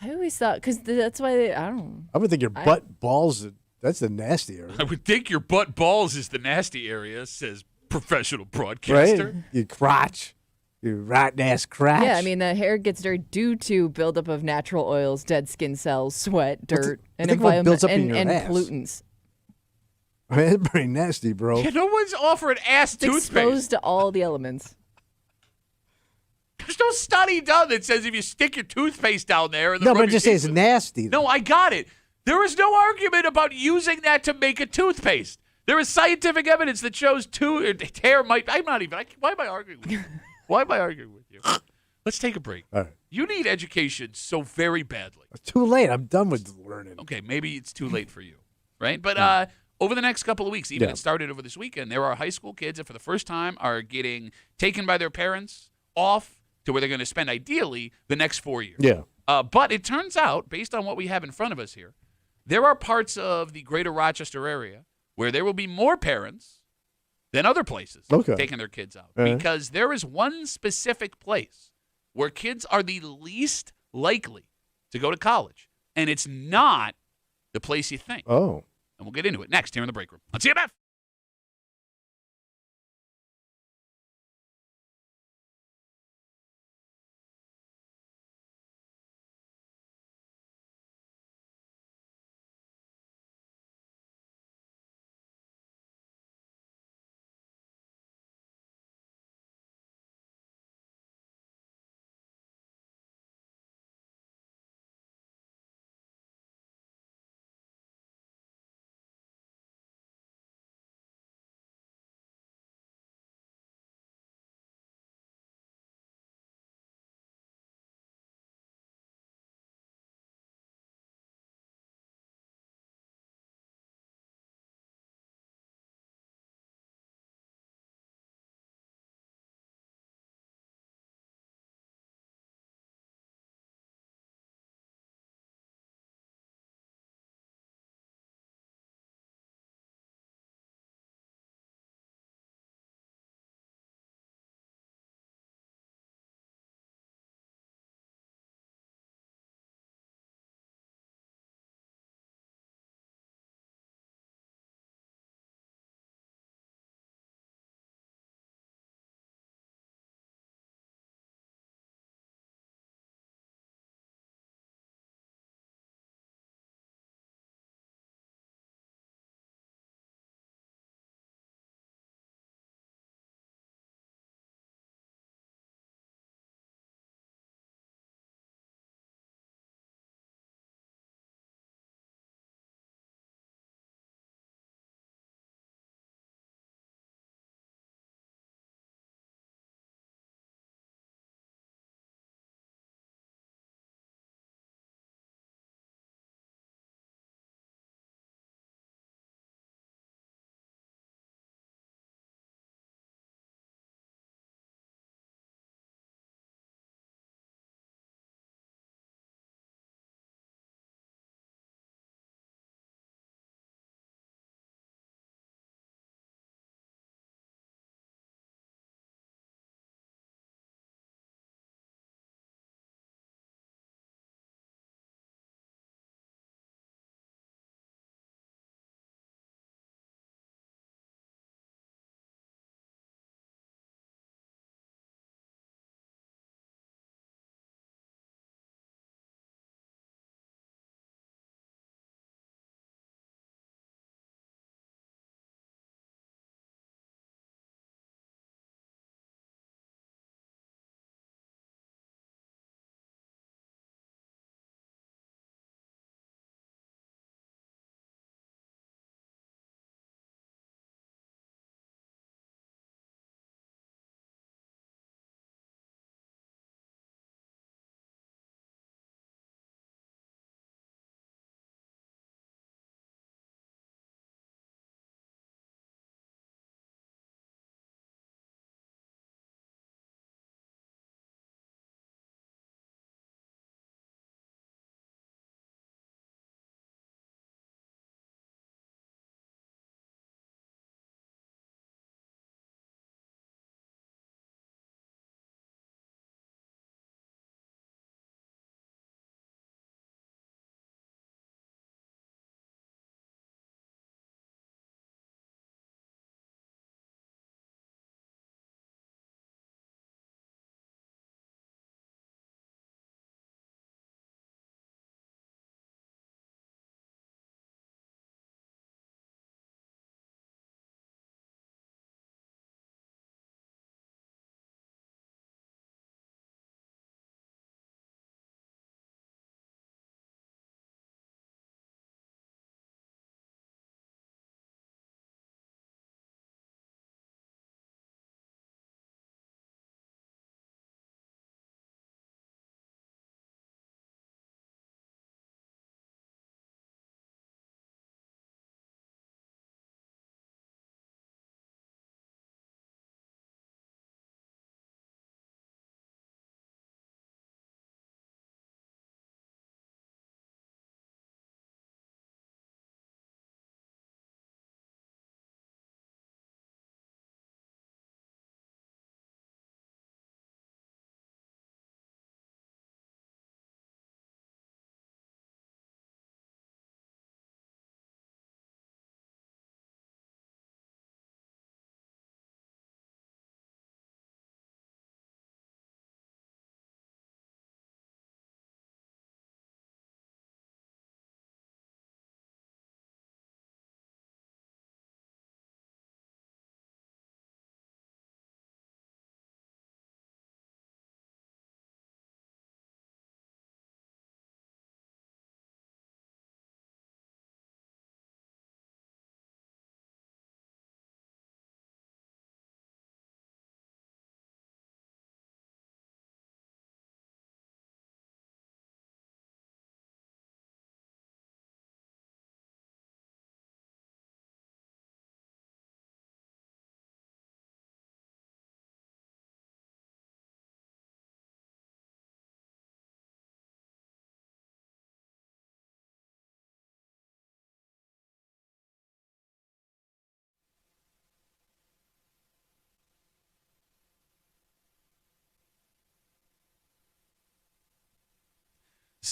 I always thought because that's why I don't know. I would think your butt balls, that's the nasty area. I would think your butt balls is the nasty area, says professional broadcaster. Right? Your crotch. Your rotten ass crotch. Yeah, I mean the hair gets dirty due to buildup of natural oils, dead skin cells, sweat, dirt, and think what environment builds up in your and ass? pollutants. I mean, it's pretty nasty, bro. Yeah, no one's offering ass It's toothpaste. exposed to all the elements. There's no study done that says if you stick your toothpaste down there and No, but just say it's nasty. No, I got it. There is no argument about using that to make a toothpaste. There is scientific evidence that shows hair might. Why am I arguing with you? Why am I arguing with you? Let's take a break. All right. You need education so very badly. It's too late. I'm done with learning. Okay, maybe it's too late for you, right? But over the next couple of weeks, even Yeah. it started over this weekend, there are high school kids that for the first time are getting taken by their parents off to where they're going to spend ideally the next 4 years. Yeah. But it turns out, based on what we have in front of us here, there are parts of the greater Rochester area where there will be more parents than other places taking their kids out. Uh-huh. Because there is one specific place where kids are the least likely to go to college. And it's not the place you think. Oh. And we'll get into it next here in the break room on CMF.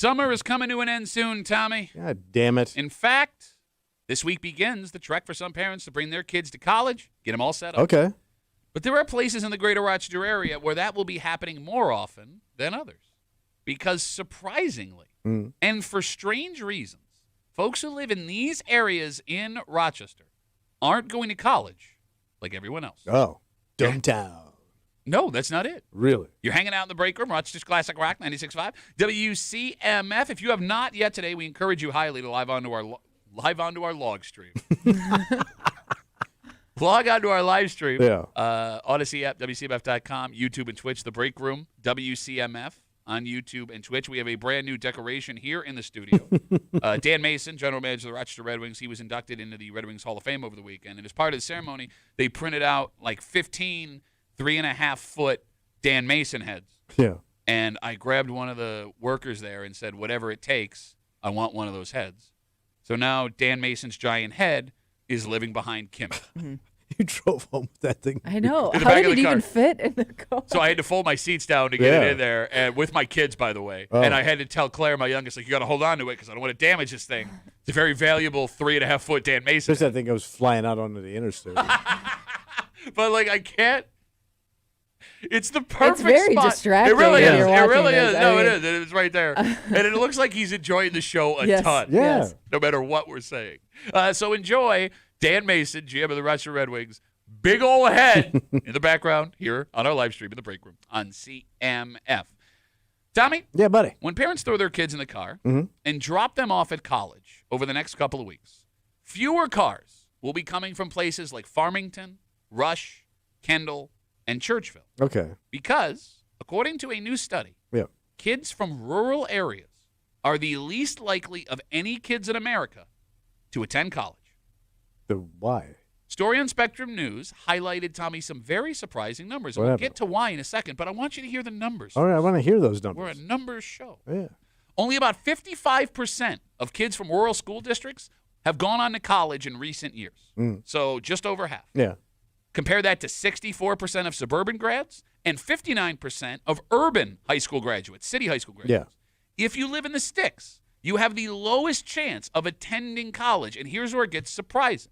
Summer is coming to an end soon, Tommy. God damn it. In fact, this week begins the trek for some parents to bring their kids to college, get them all set up. Okay. But there are places in the greater Rochester area where that will be happening more often than others. Because surprisingly, and for strange reasons, folks who live in these areas in Rochester aren't going to college like everyone else. Oh, Dumbtown. No, that's not it. Really? You're hanging out in the break room, Rochester's Classic Rock 96.5, WCMF. If you have not yet today, we encourage you highly to live onto our log stream. Log onto our live stream. Yeah. Odyssey app, WCMF.com, YouTube and Twitch, the break room, WCMF on YouTube and Twitch. We have a brand new decoration here in the studio. Dan Mason, general manager of the Rochester Red Wings, he was inducted into the Red Wings Hall of Fame over the weekend. And as part of the ceremony, they printed out like 15 3.5-foot Dan Mason heads. Yeah. And I grabbed one of the workers there and said, whatever it takes, I want one of those heads. So now Dan Mason's giant head is living behind Kim. You drove home with that thing. I know. In the How back did of it the even car. fit in the car? So I had to fold my seats down to get it in there, and with my kids, by the way. Oh. And I had to tell Claire, my youngest, like, you got to hold on to it because I don't want to damage this thing. It's a very valuable 3.5-foot Dan Mason. Just that thing goes flying out onto the interstate. But, like, I can't. It's the perfect It's very spot. distracting It really when is. you're It watching really this. is. I No, it mean- is. It's right there. And it looks like he's enjoying the show a Yes. ton. Yeah. Yes. No matter what we're saying. So enjoy Dan Mason, GM of the Rochester Red Wings. Big ol' head in the background here on our live stream in the break room on CMF. Tommy, Yeah, buddy. when parents throw their kids in the car and drop them off at college over the next couple of weeks, fewer cars will be coming from places like Farmington, Rush, Kendall, and Churchville. Okay. Because, according to a new study, Yeah. kids from rural areas are the least likely of any kids in America to attend college. Why? Story on Spectrum News highlighted, Tommy, some very surprising numbers. And What we'll happened? get to why in a second, but I want you to hear the numbers. All right, I want to hear those We're numbers. a numbers show. Yeah. Only about 55% of kids from rural school districts have gone on to college in recent years. So just over half. Yeah. Compare that to 64% of suburban grads and 59% of urban high school graduates, city high school graduates. If you live in the sticks, you have the lowest chance of attending college. And here's where it gets surprising.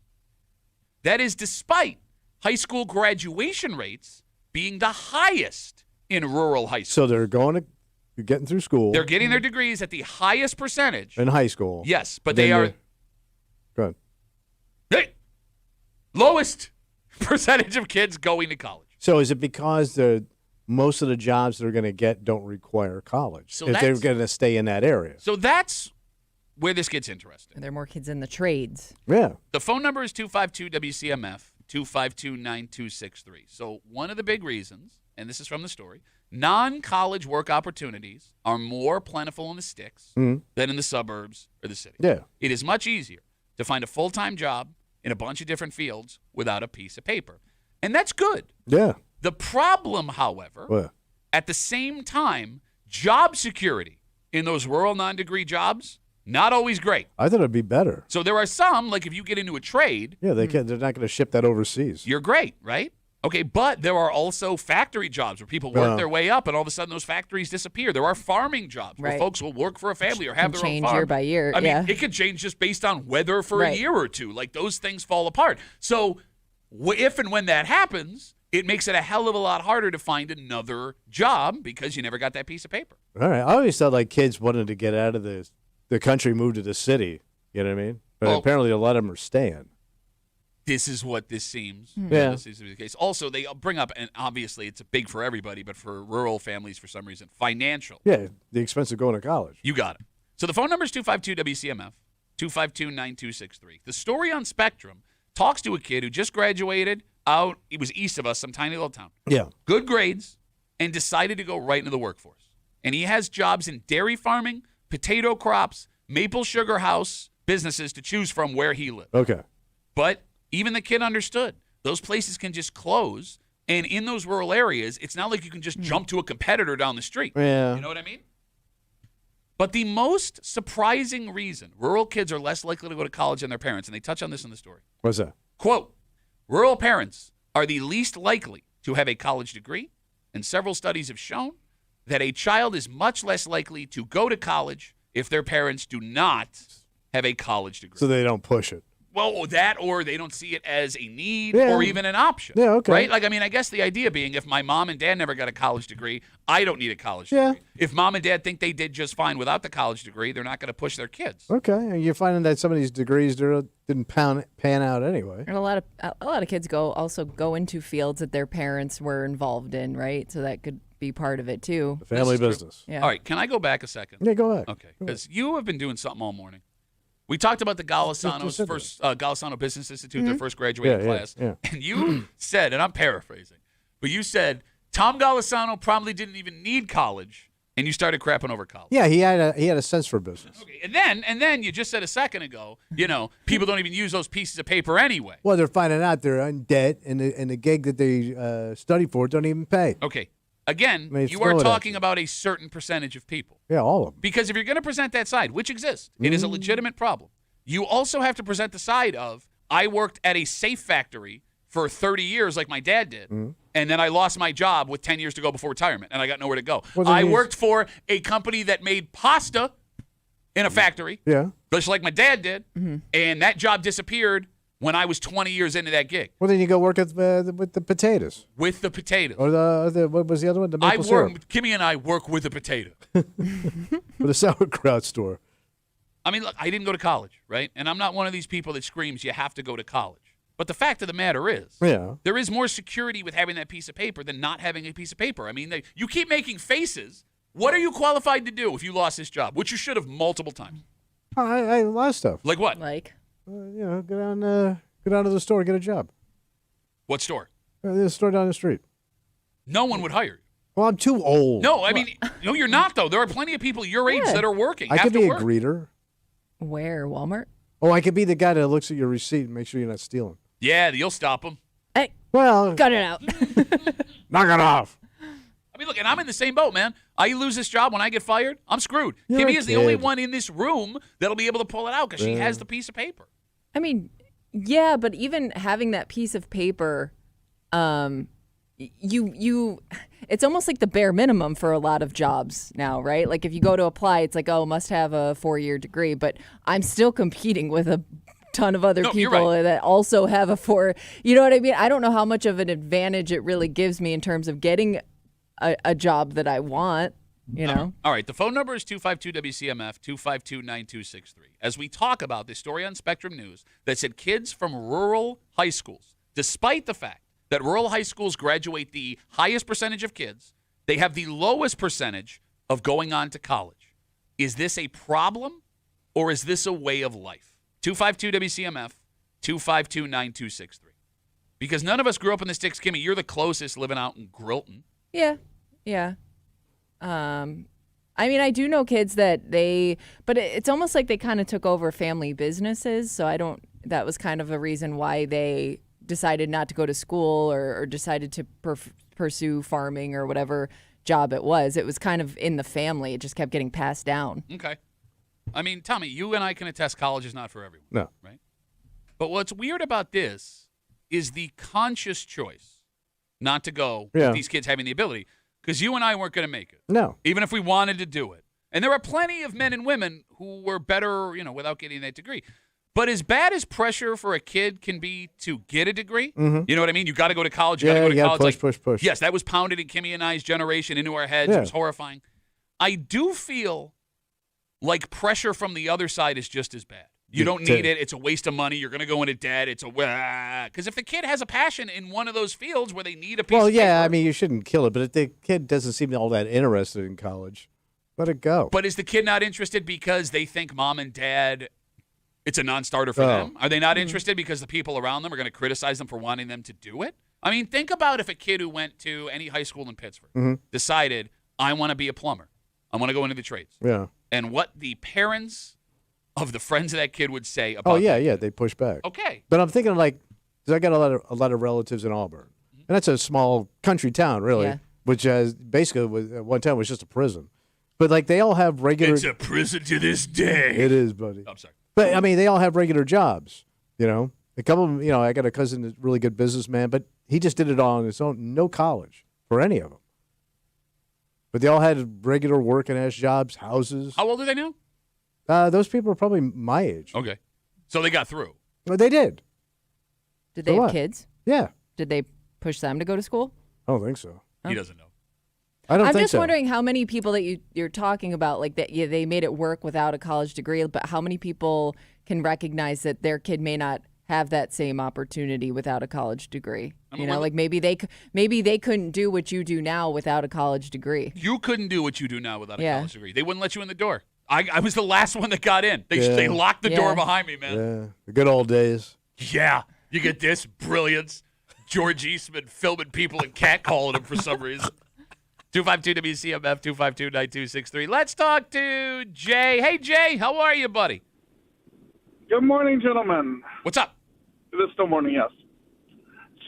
That is despite high school graduation rates being the highest in rural high school. So they're getting through school. They're getting their degrees at the highest percentage. in high school. Yes, but Then they are they're- Go ahead. hey, lowest percentage of kids going to college. So is it because most of the jobs they're going to get don't require college So if they're that's- going to stay in that area? So that's where this gets interesting. Are there more kids in the trades? Yeah. The phone number is 252-WCMF, 252-9263. So one of the big reasons, and this is from the story, non-college work opportunities are more plentiful in the sticks than in the suburbs or the city. Yeah. It is much easier to find a full-time job in a bunch of different fields without a piece of paper. And that's good. Yeah. The problem, however, Well, at the same time, job security in those rural non-degree jobs, not always great. I thought it'd be better. So there are some, like if you get into a trade, Yeah, they're not going to ship that overseas. you're great, right? Okay, but there are also factory jobs where people work their way up and all of a sudden those factories disappear. There are farming jobs where Right. folks will work for a family or have Can their own change farm. year by year, I mean, yeah. it could change just based on weather for a Right. year or two. Like those things fall apart. So if and when that happens, it makes it a hell of a lot harder to find another job because you never got that piece of paper. All right. I always thought like kids wanted to get out of the country, move to the city. You know what I mean? But Well- apparently a lot of them are staying. This is what this seems. Yeah. This seems to be the case. Also, they bring up, and obviously it's big for everybody, but for rural families, for some reason, financial. Yeah, the expense of going to college. You got it. So the phone number is 252-WCMF, 252-9263. The story on Spectrum talks to a kid who just graduated out. He was east of us, some tiny little town. Yeah. Good grades, and decided to go right into the workforce. And he has jobs in dairy farming, potato crops, maple sugar house, businesses to choose from where he lives. Okay. But even the kid understood those places can just close. And in those rural areas, it's not like you can just jump to a competitor down the street. Yeah. You know what I mean? But the most surprising reason rural kids are less likely to go to college than their parents, and they touch on this in the story. What's that? Quote, rural parents are the least likely to have a college degree, and several studies have shown that a child is much less likely to go to college if their parents do not have a college degree. So they don't push it. Well, that or they don't see it as a need Yeah. or even an option. Yeah, okay. Right? Like, I mean, I guess the idea being if my mom and dad never got a college degree, I don't need a college Yeah. degree. If mom and dad think they did just fine without the college degree, they're not going to push their kids. Okay, and you're finding that some of these degrees didn't pan out anyway. And a lot of kids also go into fields that their parents were involved in, right? So that could be part of it too. The family This is true. business. Yeah. All right, can I go back a second? Yeah, go ahead. Okay, because you have been doing something all morning. We talked about the Golisano's just first Golisano Business Institute, their first graduating class, yeah. and you said, and I'm paraphrasing, but you said Tom Golisano probably didn't even need college, and you started crapping over college. Yeah, he had a sense for business. Okay, and then you just said a second ago, people don't even use those pieces of paper anyway. Well, they're finding out they're in debt, and the gig that they study for don't even pay. Okay, again, I mean, you throw are it at talking you. about a certain percentage of people. Yeah, all of them. Because if you're going to present that side, which exists, it is a legitimate problem, you also have to present the side of, I worked at a safe factory for 30 years like my dad did, and then I lost my job with 10 years to go before retirement, and I got nowhere to go. Well, then I he's- worked for a company that made pasta in a factory, Yeah. just like my dad did, and that job disappeared when I was 20 years into that gig Well, then you go work with the potatoes. with the potatoes. Or what was the other one? The I maple syrup. work, Kimmy and I work with a potato. With the sauerkraut store. I mean, look, I didn't go to college, right? And I'm not one of these people that screams you have to go to college. But the fact of the matter is, Yeah. there is more security with having that piece of paper than not having a piece of paper. I mean, you keep making faces. What are you qualified to do if you lost this job, which you should have multiple times? Oh, I a lot of stuff. Like what? Like, Go down to the store, get a job. What store? There's a store down the street. No one would hire you. Well, I'm too old. No, I mean, no, you're not, though. There are plenty of people your age Yeah. that are working. I have could to be a work. greeter. where? Walmart? Oh, I could be the guy that looks at your receipt and make sure you're not stealing. Yeah, you'll stop them. Hey, Well, cut it out. knock it off. I mean, look, and I'm in the same boat, man. I lose this job when I get fired, I'm screwed. You're Kimmy a is the only kid. one in this room that'll be able to pull it out because she Yeah. has the piece of paper. I mean, yeah, but even having that piece of paper, it's almost like the bare minimum for a lot of jobs now, right? Like if you go to apply, it's like, oh, must have a 4-year degree, but I'm still competing with a ton of other No, you're people right. that also have a 4. You know what I mean? I don't know how much of an advantage it really gives me in terms of getting a job that I want, you know? All right, the phone number is 252-WCMF, 252-9263. As we talk about this story on Spectrum News that said kids from rural high schools, despite the fact that rural high schools graduate the highest percentage of kids, they have the lowest percentage of going on to college. Is this a problem or is this a way of life? 252-WCMF, 252-9263. Because none of us grew up in the sticks. Kimmy, you're the closest living out in Grilton. Yeah. I mean, I do know kids but it's almost like they kind of took over family businesses. So that was kind of a reason why they decided not to go to school or decided to pursue farming or whatever job it was. It was kind of in the family. It just kept getting passed down. Okay. I mean, Tommy, you and I can attest college is not for everyone. No. Right? But what's weird about this is the conscious choice not to go Yeah. with these kids having the ability. Because you and I weren't going to make it, No. even if we wanted to do it. And there are plenty of men and women who were better, without getting that degree. But as bad as pressure for a kid can be to get a degree, you know what I mean? You got to go to college. You got to Yeah, go to you gotta college. push. Yes, that was pounded in Kimmy and I's generation into our heads. Yeah. It was horrifying. I do feel like pressure from the other side is just as bad. You don't need it. It's a waste of money. You're going to go into debt. It's because if the kid has a passion in one of those fields where they need a piece Well, of yeah, paper, I mean, you shouldn't kill it, but if the kid doesn't seem all that interested in college, let it go. But is the kid not interested because they think mom and dad, it's a non-starter for Oh. them? Are they not interested because the people around them are going to criticize them for wanting them to do it? I mean, think about if a kid who went to any high school in Pittsburgh decided, I want to be a plumber. I want to go into the trades. Yeah. And what the parents of the friends of that kid would say about Oh, yeah, that yeah, kid. they push back. Okay. But I'm thinking because I got a lot of relatives in Auburn, and that's a small country town, really, Yeah. which basically at one time was just a prison. But they all have regular. It's a prison to this day. It is, buddy. I'm sorry. But I mean, they all have regular jobs. A couple of them. I got a cousin that's a really good businessman, but he just did it all on his own. No college for any of them. But they all had regular working ass jobs, houses. How old are they now? Those people are probably my age. Okay. So they got through. Well, they did. Did they So have what? kids? Yeah. Did they push them to go to school? I don't think so. He doesn't know. I don't I'm think just so. wondering how many people that you're talking about, like that, they made it work without a college degree, but how many people can recognize that their kid may not have that same opportunity without a college degree? I mean, Like maybe they couldn't do what you do now without a college degree. You couldn't do what you do now without a Yeah. college degree. They wouldn't let you in the door. I was the last one that got in. They locked the door Yeah. behind me, man. Yeah, the good old days. Yeah. You get this brilliance. George Eastman filming people and catcalling them for some reason. 252 WCMF 252-9263. Let's talk to Jay. Hey, Jay, how are you, buddy? Good morning, gentlemen. What's up? It is still morning, yes.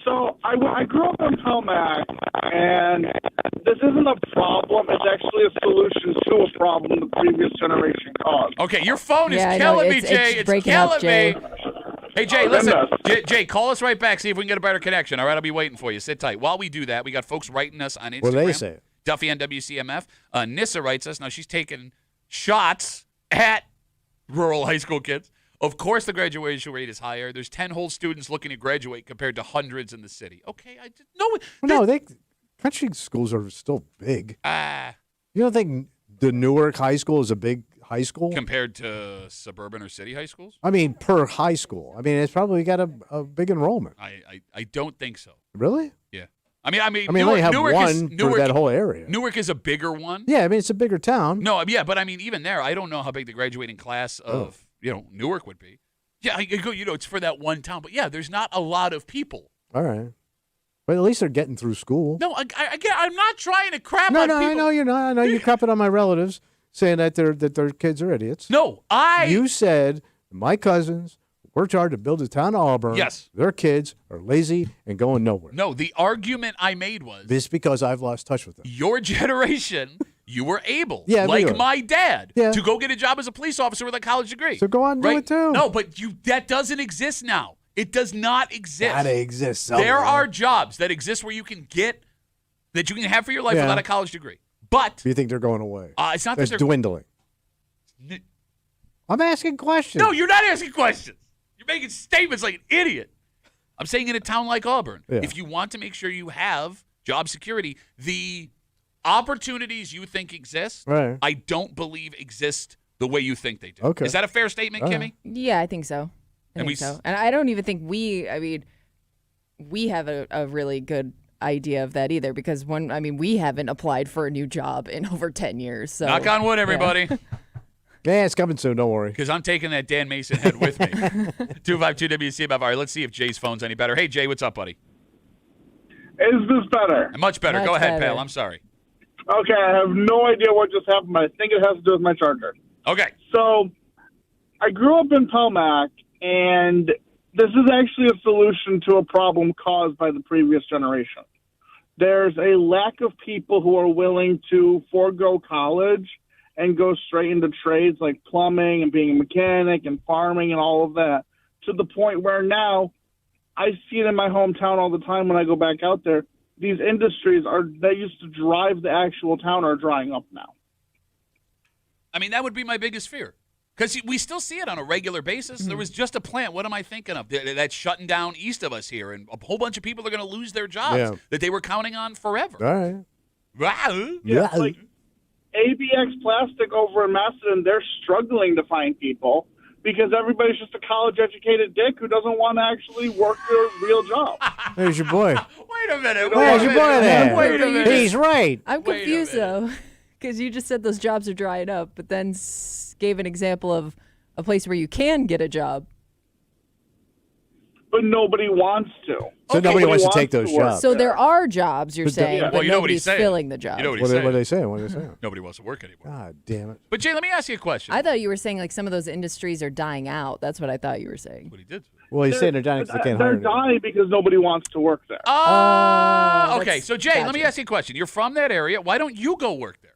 So I grew up in Pelmac, and this isn't a problem. It's actually a solution to a problem the previous generation caused. Okay, your phone is Yeah, I know. killing me, It's Jay. It's breaking killing up, Jay. me. Hey, Jay, listen. Jay, call us right back. See if we can get a better connection. All right, I'll be waiting for you. Sit tight. While we do that, we got folks writing us on Instagram. What do they say? Duffy on WCMF. Nissa writes us. Now, she's taking shots at rural high school kids. Of course, the graduation rate is higher. There's 10 whole students looking to graduate compared to hundreds in the city. Okay, I just no. Country schools are still big. Ah, You don't think the Newark High School is a big high school? compared to suburban or city high schools, I mean, per high school. I mean, it's probably got a big enrollment. I don't think so. Really? Yeah. I mean, I Newark, mean, only have Newark one is, for Newark, that whole area. Newark is a bigger one. Yeah, I mean, it's a bigger town. No, yeah, but I mean, even there, I don't know how big the graduating class of Newark would be. Yeah, I go. It's for that one town, but yeah, there's not a lot of people. All right. But at least they're getting through school. No, I'm not trying to crap No, on people. I know you're not. I know you're crapping on my relatives, saying that their kids are idiots. No, You said my cousins worked hard to build a town of Auburn. Yes. Their kids are lazy and going nowhere. No, the argument I made was This because I've lost touch with them. your generation. You were able, Yeah, we like were. my dad, Yeah. to go get a job as a police officer with a college degree. So go on and do right? it too. No, but that doesn't exist now. It does not exist. Gotta exist somewhere. There are jobs that exist where you can have for your life Yeah. without a college degree. But Do you think they're going away? it's not that It's they're dwindling. I'm asking questions. No, you're not asking questions. You're making statements like an idiot. I'm saying in a town like Auburn, Yeah. if you want to make sure you have job security, the opportunities you think exist, Right. I don't believe exist the way you think they do. Okay. Is that a fair statement, All Kimmy? right. Yeah, I think so. And we So. And I don't even think we have a really good idea of that either, because we haven't applied for a new job in over 10 years. So Knock on wood, yeah. everybody, Yeah, it's coming soon. Don't worry. because I'm taking that Dan Mason head with me. 252 WCMF. All right, let's see if Jay's phone's any better. Hey, Jay, what's up, buddy? Is this better? Much better. Much Go ahead, better. pal. I'm sorry. Okay, I have no idea what just happened, but I think it has to do with my charger. Okay. So I grew up in Pelmac, and this is actually a solution to a problem caused by the previous generation. There's a lack of people who are willing to forego college and go straight into trades like plumbing and being a mechanic and farming and all of that, to the point where now I see it in my hometown all the time when I go back out there. These industries that used to drive the actual town are drying up now. I mean, that would be my biggest fear. Because we still see it on a regular basis. There was just a plant. What am I thinking of? That's shutting down east of us here, and a whole bunch of people are going to lose their jobs Yeah. that they were counting on forever. All right. Wow. Yeah. Like ABX Plastic over in Macedon, they're struggling to find people because everybody's just a college-educated dick who doesn't want to actually work a real job. There's your boy. Wait a minute. There's your boy there. Wait a minute. He's right. I'm Wait a confused minute. though, because you just said those jobs are drying up, but then gave an example of a place where you can get a job. But nobody wants to. So nobody wants to take those work jobs. So there are jobs, you're But the- saying, Yeah. but Well, you know what he's nobody's saying. filling the jobs. You know what What he's are saying. they saying? What are they saying? Nobody wants to work anymore. God damn it. But, Jay, let me ask you a question. I thought you were saying like some of those industries are dying out. That's what I thought you were saying. What he did. Well, he's saying they're dying because they can't They're hire anyone. dying because nobody wants to work there. Oh, okay. that's- So, Jay, let me gotcha. ask you a question. You're from that area. Why don't you go work there?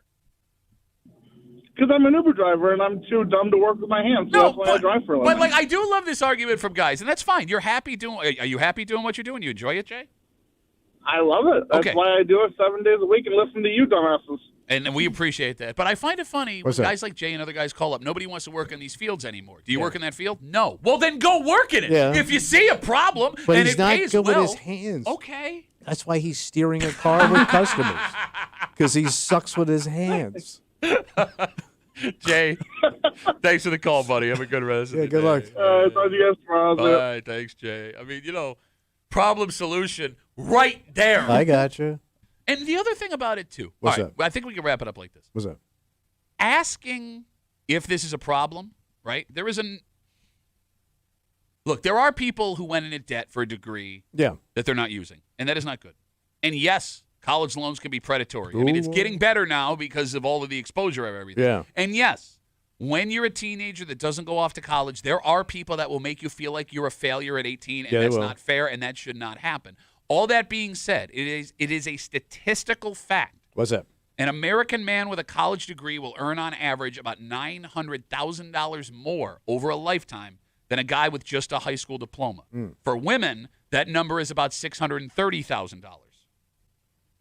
Because I'm an Uber driver and I'm too dumb to work with my hands. So that's why I drive for a living. but like I do love this argument from guys, and that's fine. You're happy doing. Are you happy doing what you're doing? You enjoy it, Jay? I love it. That's Okay. why I do it 7 days a week and listen to you dumbasses. And we appreciate that. But I find it funny when What's that? guys like Jay and other guys call up. Nobody wants to work in these fields anymore. Do you work in that field? No. Well, then go work in it. Yeah. If you see a problem But and he's it not pays good well, with his hands. okay. That's why he's steering a car with customers, because he sucks with his hands. Jay, thanks for the call, buddy. Have a good rest of the good day. luck. Talk to you guys tomorrow. Bye. Thanks, Jay. I mean, problem solution right there. I got you. And the other thing about it, too. What's all right, that? I think we can wrap it up like this. What's that? Asking if this is a problem, right? Look, there are people who went into debt for a degree Yeah. that they're not using, and that is not good. And yes, college loans can be predatory. I mean, it's getting better now because of all of the exposure of everything. Yeah. And yes, when you're a teenager that doesn't go off to college, there are people that will make you feel like you're a failure at 18, and Yeah, they that's will. not fair, and that should not happen. All that being said, it is a statistical fact. What's that? An American man with a college degree will earn on average about $900,000 more over a lifetime than a guy with just a high school diploma. For women, that number is about $630,000.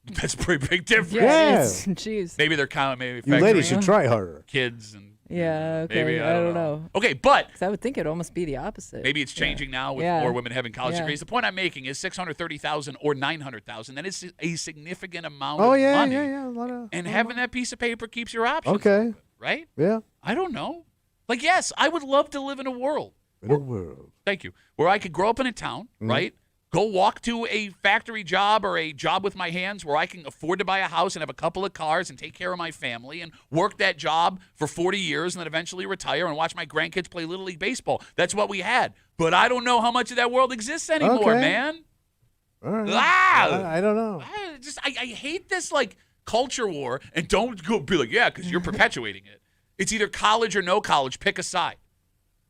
That's a pretty big difference. Yeah. Jeez. Maybe they're counting maybe You ladies factoring should try harder. kids and Yeah, okay. maybe I don't know. Okay, but 'Cause I would think it'd almost be the opposite. maybe it's changing now with Yeah. more women having college Yeah. degrees. The point I'm making is 630,000 or 900,000. That is a significant amount Oh of yeah, money. yeah. A lot of, And having that piece of paper keeps your options Okay. open, right? yeah. I don't know. Like, yes, I would love to live in a world. In a world. Thank you. Where I could grow up in a town, right? Go walk to a factory job or a job with my hands where I can afford to buy a house and have a couple of cars and take care of my family and work that job for 40 years and then eventually retire and watch my grandkids play Little League Baseball. That's what we had. But I don't know how much of that world exists anymore, Okay. man. All right. Ah! I don't know. I hate this, like, culture war, and don't go be like, yeah, because you're perpetuating it. It's either college or no college. Pick a side.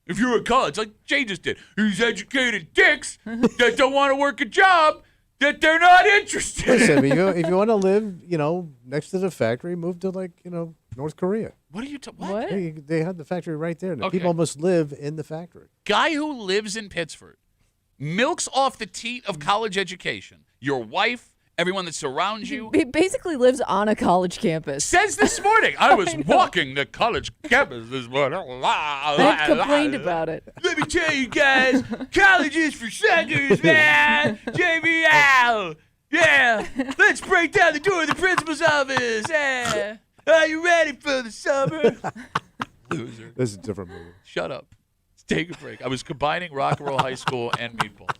If you're at college, like Jay just did, these educated dicks that don't want to work a job that they're not interested Listen, in. if you want to live, next to the factory, move to North Korea. What are you talking What? They had the factory right there. The Okay. people almost live in the factory. Guy who lives in Pittsford milks off the teat of college education. Your wife, everyone that surrounds you. He basically lives on a college campus. Says this morning, I was walking the college campus this morning. I've complained about it. Let me tell you guys, college is for suckers, man. JBL. Yeah. Let's break down the door of the principal's office. Yeah. Are you ready for the summer? Loser. This is a different movie. Shut up. Let's take a break. I was combining Rock and Roll High School and Meatballs.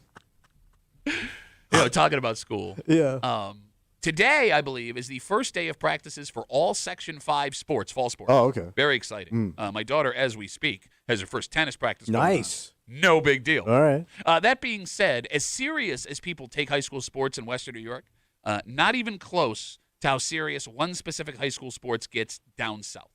Talking about school. Yeah. Today, I believe, is the first day of practices for all Section 5 sports, fall sports. Oh, okay. Very exciting. My daughter, as we speak, has her first tennis practice. going on. Nice. No big deal. All right. That being said, as serious as people take high school sports in Western New York, not even close to how serious one specific high school sports gets down south.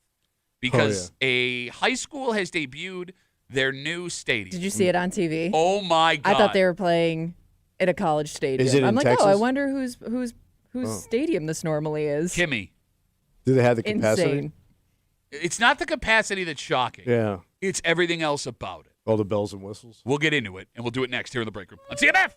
Because a high school has debuted their new stadium. Did you see it on TV? Oh, my God. I thought they were playing at a college stadium. Is it I'm in like, oh, I Texas? wonder whose stadium this normally is. Kimmy. Do they have the capacity? Insane. It's not the capacity that's shocking. Yeah. It's everything else about it. All the bells and whistles. We'll get into it, and we'll do it next here in the break room on CMF.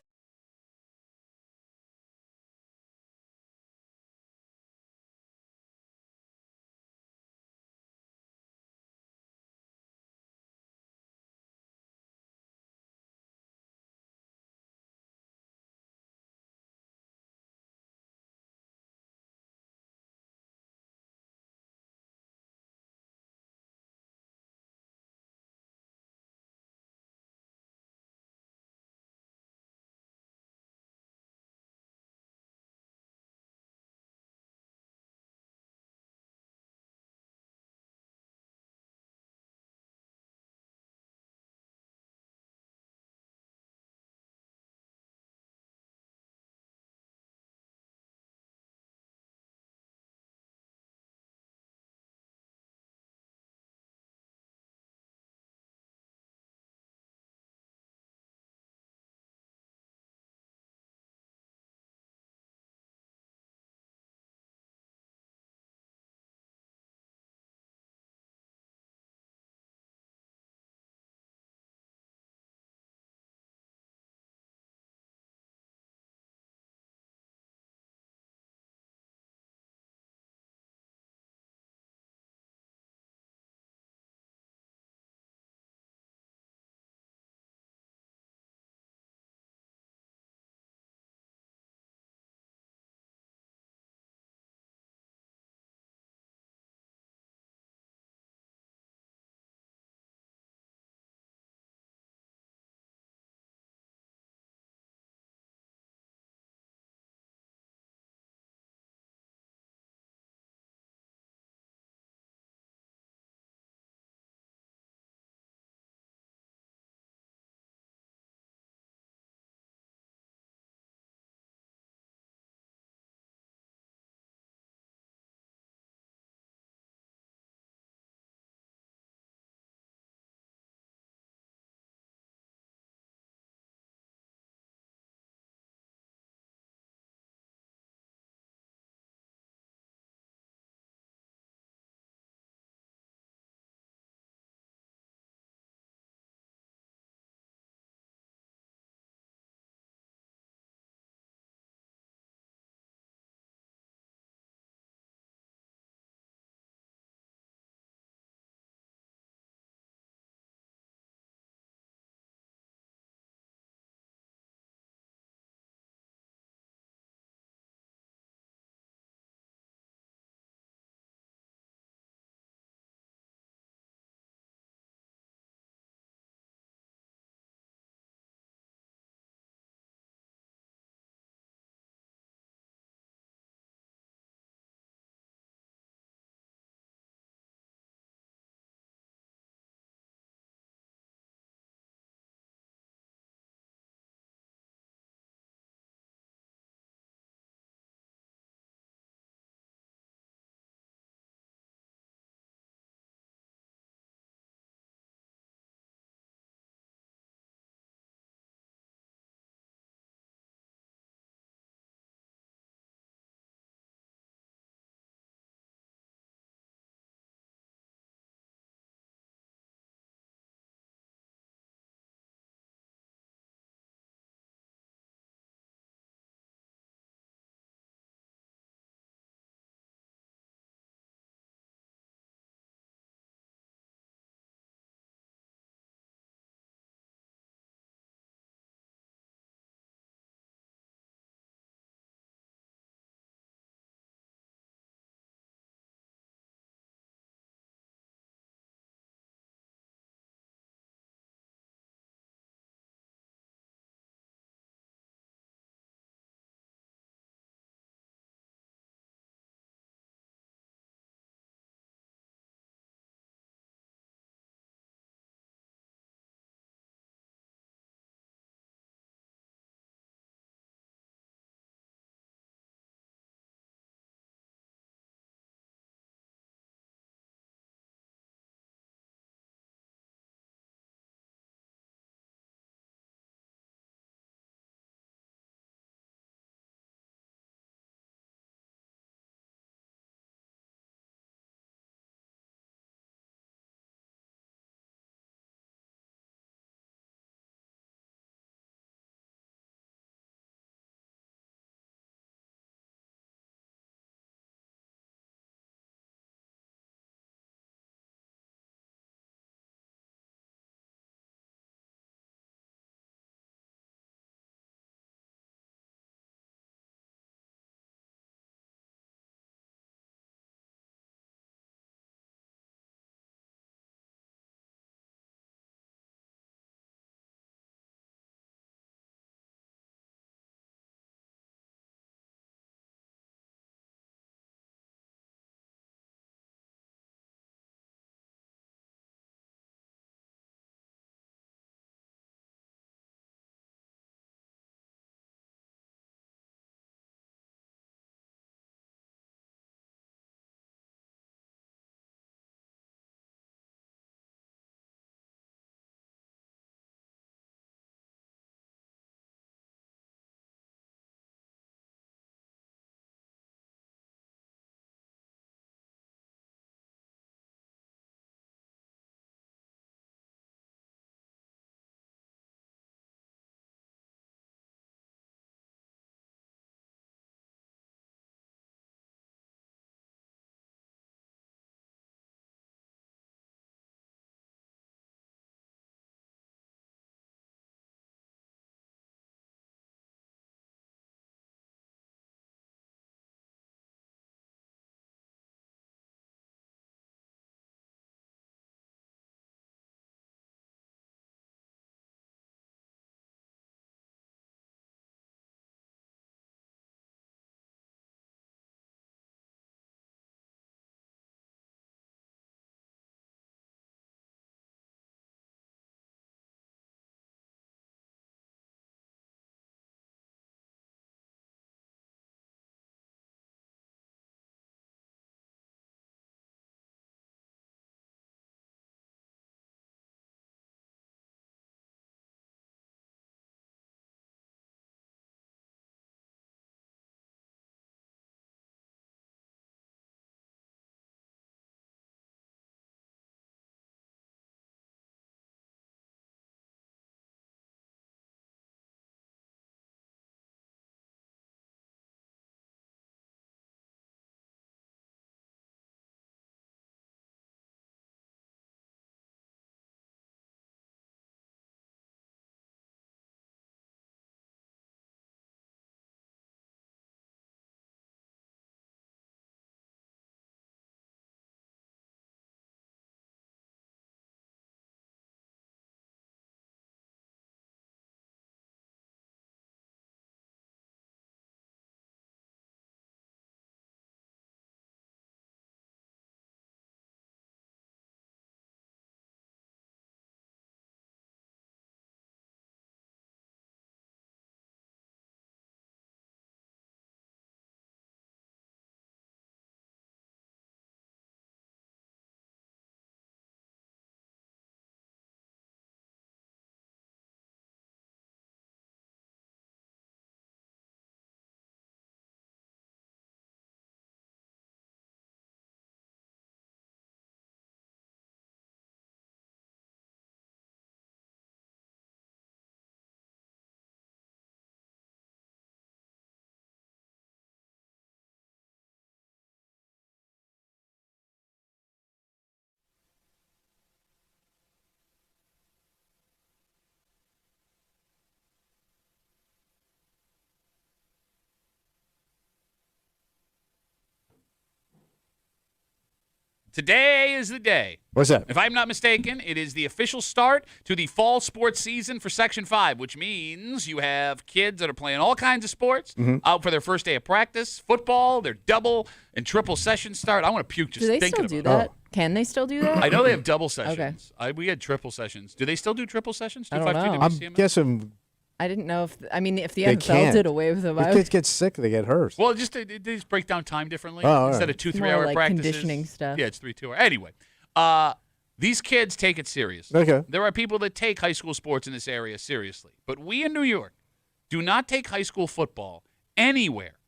Today is the day. What's that? If I'm not mistaken, it is the official start to the fall sports season for Section 5, which means you have kids that are playing all kinds of sports out for their first day of practice, football, their double and triple sessions start. I want to puke just Do they thinking still do about it. that? Can they still do that? I know they have double sessions. We had triple sessions. Do they still do triple sessions? I don't know. 252 I'm WCMF? guessing I didn't know if the they NFL can't. did away with them. If kids get sick, they get hurt. Well, they just break down time differently. Oh, all Instead right. of 2 More 3-hour like practices. conditioning stuff. Yeah, it's 3 2 hour. Anyway, these kids take it serious. Okay. There are people that take high school sports in this area seriously. But we in New York do not take high school football anywhere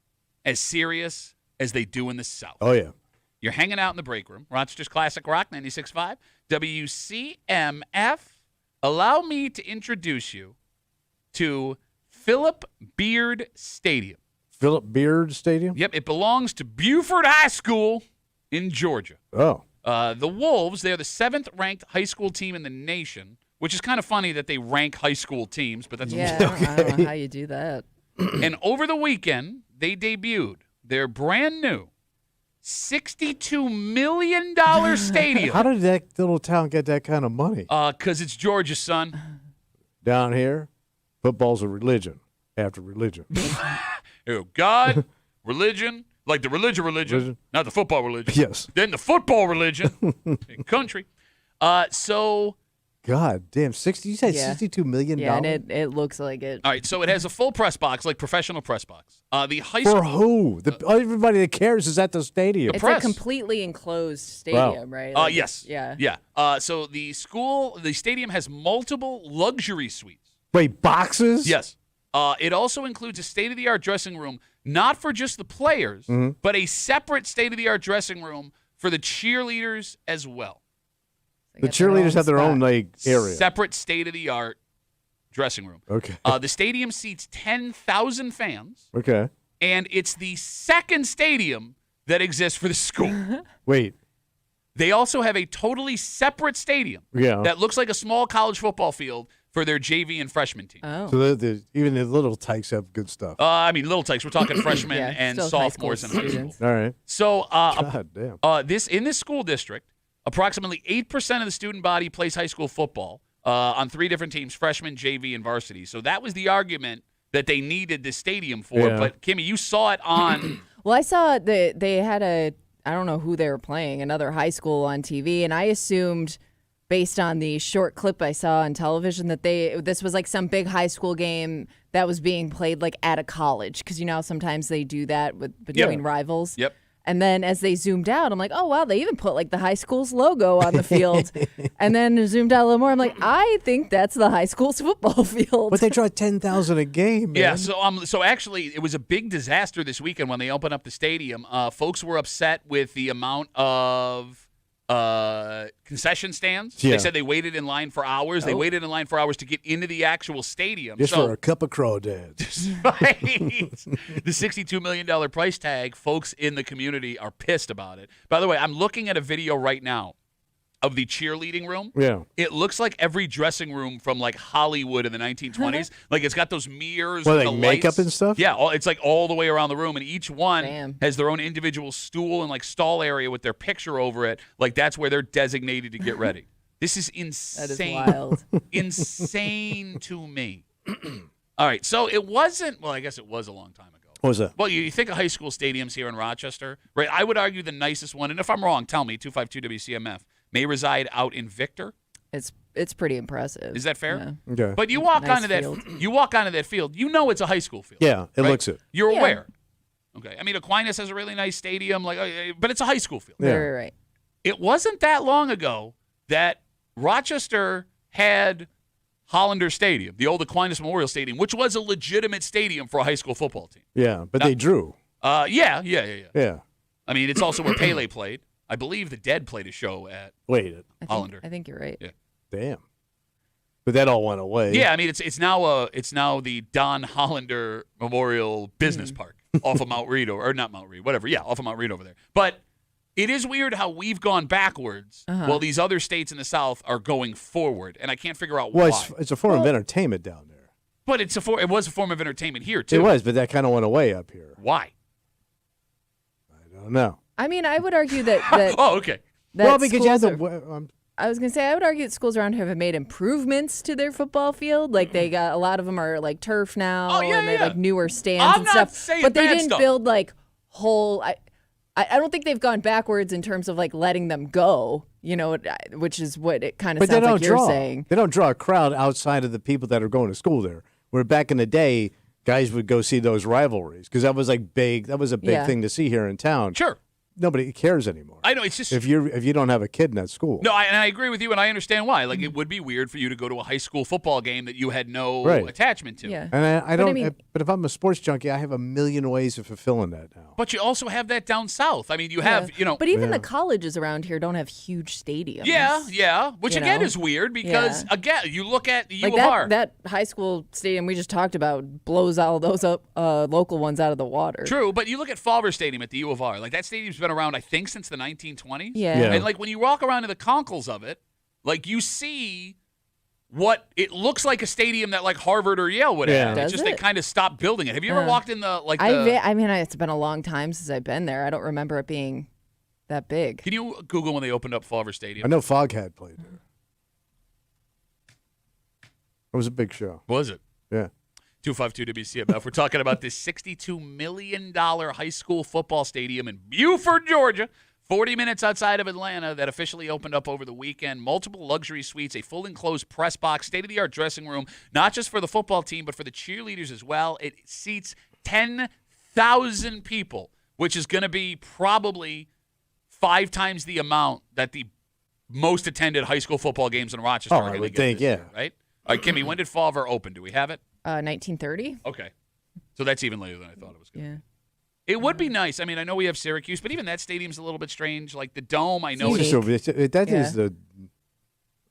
as serious as they do in the South. Oh, yeah. You're hanging out in the break room. Rochester's Classic Rock 96.5. WCMF. Allow me to introduce you to Philip Beard Stadium. Philip Beard Stadium? Yep, it belongs to Buford High School in Georgia. Oh. The Wolves, they're the 7th-ranked high school team in the nation, which is kind of funny that they rank high school teams, but that's Yeah, I don't know how you do that. And over the weekend, they debuted their brand new $62 million stadium. How did that little town get that kind of money? Because it's Georgia, son. Down here, football's a religion after religion. God, religion, like the religion, not the football religion. Yes. Then the football religion in country. So, God damn, you said Yeah. $62 million? Yeah, and it looks like it. all right, so it has a full press box, like professional press box. The high For school. who? Everybody that cares is at the stadium. It's press. a completely enclosed stadium, right? Yes. Yeah. Yeah. So the stadium has multiple luxury suites. Wait, boxes? Yes. It also includes a state-of-the-art dressing room, not for just the players, but a separate state-of-the-art dressing room for the cheerleaders as well. They The got their cheerleaders have their spot. own area. Separate state-of-the-art dressing room. Okay. The stadium seats 10,000 fans, Okay. and it's the second stadium that exists for the school. Wait. They also have a totally separate stadium Yeah. that looks like a small college football field for their JV and freshman team. Oh. So even the little tykes have good stuff. I mean, little tykes. We're talking freshmen Yeah, and still high school sophomores in high school. students. All right. So, God damn. in this school district, approximately 8% of the student body plays high school football on 3 different teams: freshman, JV, and varsity. So that was the argument that they needed this stadium for. Yeah. But Kimmy, you saw it on. Well, I saw they had I don't know who they were playing, another high school on TV, and I assumed, based on the short clip I saw on television, that this was like some big high school game that was being played like at a college, because you know sometimes they do that between rivals. Yep. And then as they zoomed out, I'm like, oh wow, they even put like the high school's logo on the field. And then zoomed out a little more, I'm like, I think that's the high school's football field. But they draw 10,000 a game, man. Yeah, so actually, it was a big disaster this weekend when they opened up the stadium. Folks were upset with the amount of concession stands. Yeah. They said they waited in line for hours. They waited in line for hours to get into the actual stadium. Just so, for a cup of crawdads. the $62 million price tag, folks in the community are pissed about it. By the way, I'm looking at a video right now of the cheerleading room. Yeah. It looks like every dressing room from like Hollywood in the 1920s. Like it's got those mirrors What, with like the makeup lights. and stuff? Yeah, it's like all the way around the room, and each one Damn. has their own individual stool and like stall area with their picture over it. Like that's where they're designated to get ready. This is insane. That is wild. Insane to me. All right, so it wasn't. Well, I guess it was a long time ago. What was that? Well, you think of high school stadiums here in Rochester, right? I would argue the nicest one, and if I'm wrong, tell me. 252 WCMF may reside out in Victor. It's pretty impressive. Is that fair? Yeah. Okay. But you walk Nice onto that. field. You walk onto that field. You know it's a high school field. Yeah, it right? looks it. You're Yeah. aware. Okay. I mean, Aquinas has a really nice stadium, but it's a high school field. Yeah. Right. It wasn't that long ago that Rochester had Hollander Stadium, the old Aquinas Memorial Stadium, which was a legitimate stadium for a high school football team. Yeah, but they drew. Yeah. Yeah. I mean, it's also where Pele played. I believe the Dead played a show at Wait. Hollander. I think you're right. Yeah. Damn. But that all went away. Yeah, I mean it's now the Don Hollander Memorial Business Park off of Mount Reed or not Mount Reed, whatever. Yeah, off of Mount Reed over there. But it is weird how we've gone backwards while these other states in the South are going forward, and I can't figure out Well, why. it's a form of entertainment down there. But it was a form of entertainment here too. It was, but that kind of went away up here. Why? I don't know. I mean, I would argue that Oh, okay. Well, because you have schools the. I was gonna say I would argue that schools around here have made improvements to their football field. Like they got a lot of them are like turf now, and they have like newer stands I'm and not stuff. saying But they bad didn't stuff. build like whole. I don't think they've gone backwards in terms of like letting them go. You know, which is what it kind of But sounds they don't like you're draw. saying. They don't draw a crowd outside of the people that are going to school there. Where back in the day, guys would go see those rivalries because that was like big. That was a big Yeah. thing to see here in town. Sure. Nobody cares anymore. I know, it's just if you don't have a kid in that school. No, and I agree with you, and I understand why. Like, it would be weird for you to go to a high school football game that you had no Right. attachment to. Yeah. And I But don't. I mean- but if I'm a sports junkie, I have a million ways of fulfilling that now. But you also have that down south. I mean, you have, you know. But even the colleges around here don't have huge stadiums. Yeah. Which, You again, know? is weird because, Yeah. again, you look at the U Like of R. that high school stadium we just talked about blows all those up local ones out of the water. True, but you look at Falver Stadium at the U of R. Like, that stadium's been around, I think, since the 1920s. Yeah. Yeah. And, like, when you walk around to the conkles of it, like, you see what it looks like a stadium that, like, Harvard or Yale would Yeah. have. It's Does just they it? kind of stopped building it. Have you ever walked in the, like, I mean, it's been a long time since I've been there. I don't remember it being that big. Can you Google when they opened up Falver I Stadium? know Foghat played there. It was a big show. Was it? Yeah. 252 WCMF. We're talking about this $62 million high school football stadium in Buford, Georgia, 40 minutes outside of Atlanta, that officially opened up over the weekend. Multiple luxury suites, a full enclosed press box, state-of-the-art dressing room, not just for the football team, but for the cheerleaders as well. It seats 10,000 people, which is going to be probably 5 times the amount that the most attended high school football games in Rochester Oh, are I going to would get think, this year, yeah. right? All right, Kimmy, when did Falver open? Do we have it? 1930. Okay. So that's even later than I thought it was going to Yeah. be. It would be nice. I mean, I know we have Syracuse, but even that stadium's a little bit strange. Like the Dome, I know It's unique. just that Yeah. is the.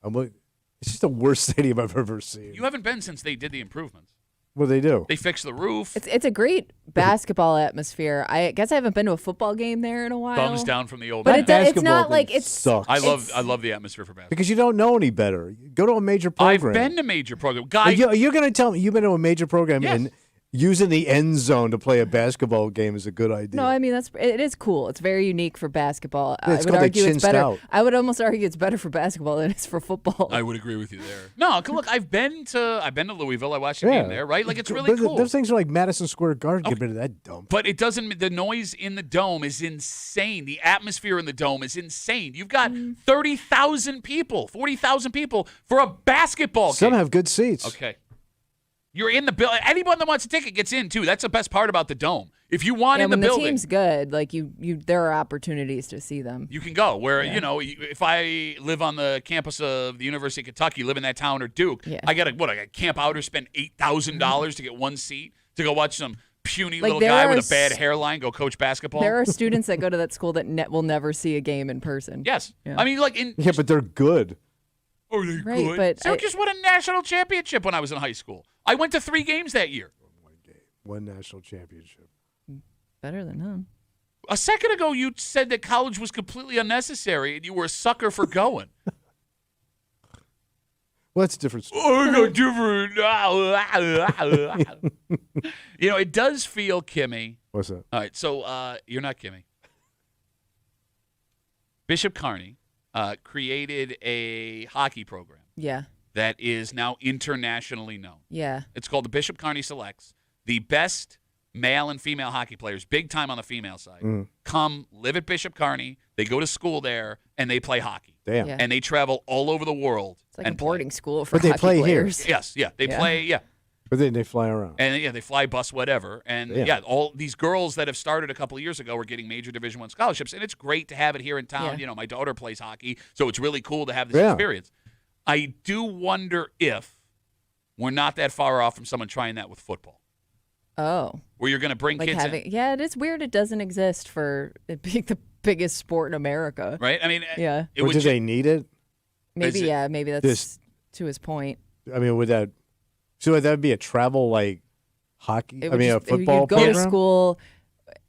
It's just the worst stadium I've ever seen. you haven't been since they did the improvements. What do they do? They fixed the roof. It's a great basketball atmosphere. I guess I haven't been to a football game there in a while. Thumbs down from the old. But man. it's not Basketball like thing it's sucks. I love the atmosphere for basketball. Because you don't know any better. Go to a major I've program. been to major program. Guy, You're going to tell me you've been to a major program Yes. and using the end zone to play a basketball game is a good idea. No, I mean it is cool. It's very unique for basketball. Yeah, it's I would called the argue chin it's better. stout. I would almost argue it's better for basketball than it is for football. I would agree with you there. No, look, I've been to Louisville. I watched the game there, right? Like it's really But cool. Those things are like Madison Square Garden. Get rid of that dump. But it doesn't. The noise in the dome is insane. The atmosphere in the dome is insane. You've got 30,000 people, 40,000 people for a basketball Some game. have good seats. Okay. You're in the building. Anyone that wants a ticket gets in too. That's the best part about the dome. If you want in the when the building, team's good, like you there are opportunities to see them. you can go. Where if I live on the campus of the University of Kentucky, live in that town or Duke, Yeah. I got to camp out or spend $8,000 to get one seat to go watch some puny Like, little there guy are with a bad hairline go coach basketball. There are students that go to that school that will never see a game in person. Yes, Yeah. I mean like in. Yeah, but they're good. Are they Right, good? but Syracuse won a national championship when I was in high school. I went to 3 games that year. One national championship. Better than none. A second ago, you said that college was completely unnecessary and you were a sucker for going. Well, that's a different story. Oh, no, different. It does feel, Kimmy. What's that? All right, so you're not Kimmy. Bishop Kearney created a hockey program Yeah. that is now internationally known. Yeah. It's called the Bishop Kearney Selects. The best male and female hockey players, big time on the female side, come live at Bishop Kearney. They go to school there and they play hockey. Damn. Yeah. And they travel all over the world. It's like a and play. boarding school for But they hockey play here. players. Yes, yeah, they Yeah. play, yeah. But then they fly around. And they fly, bus, whatever. And Yeah. all these girls that have started a couple of years ago are getting major Division I scholarships. And it's great to have it here in town. Yeah. My daughter plays hockey, so it's really cool to have this Yeah. experience. I do wonder if we're not that far off from someone trying that with football, Oh. where you're going to bring Like kids in. having it is weird it doesn't exist for it being the biggest sport in America. Right? I mean, Yeah. it But would do ju- they need it? Maybe it- maybe that's This- to his point. I mean, would that? So would that be a travel like hockey? It I would mean, a just- football you'd go program. to school.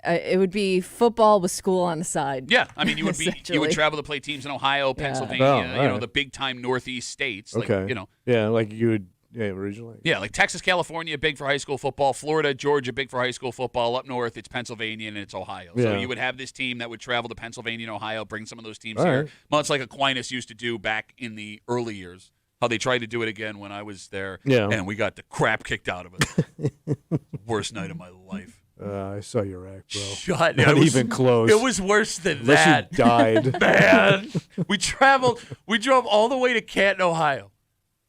It would be football with school on the side. Yeah, I mean, you would Essentially. travel to play teams in Ohio, Yeah. Pennsylvania, Oh, all right. the big time Northeast states. Like, Okay. you know, Yeah, like you would. Yeah, originally. Yeah, like Texas, California, big for high school football. Florida, Georgia, big for high school football. Up north, it's Pennsylvania and it's Ohio. So Yeah. you would have this team that would travel to Pennsylvania and Ohio, bring some of those teams All here. right. Much like Aquinas used to do back in the early years. How they tried to do it again when I was there. Yeah. And we got the crap kicked out of us. Worst night of my life. I saw your act, bro. Shut Not it was, even close. It was worse than Unless that. you died. Man, we drove all the way to Canton, Ohio.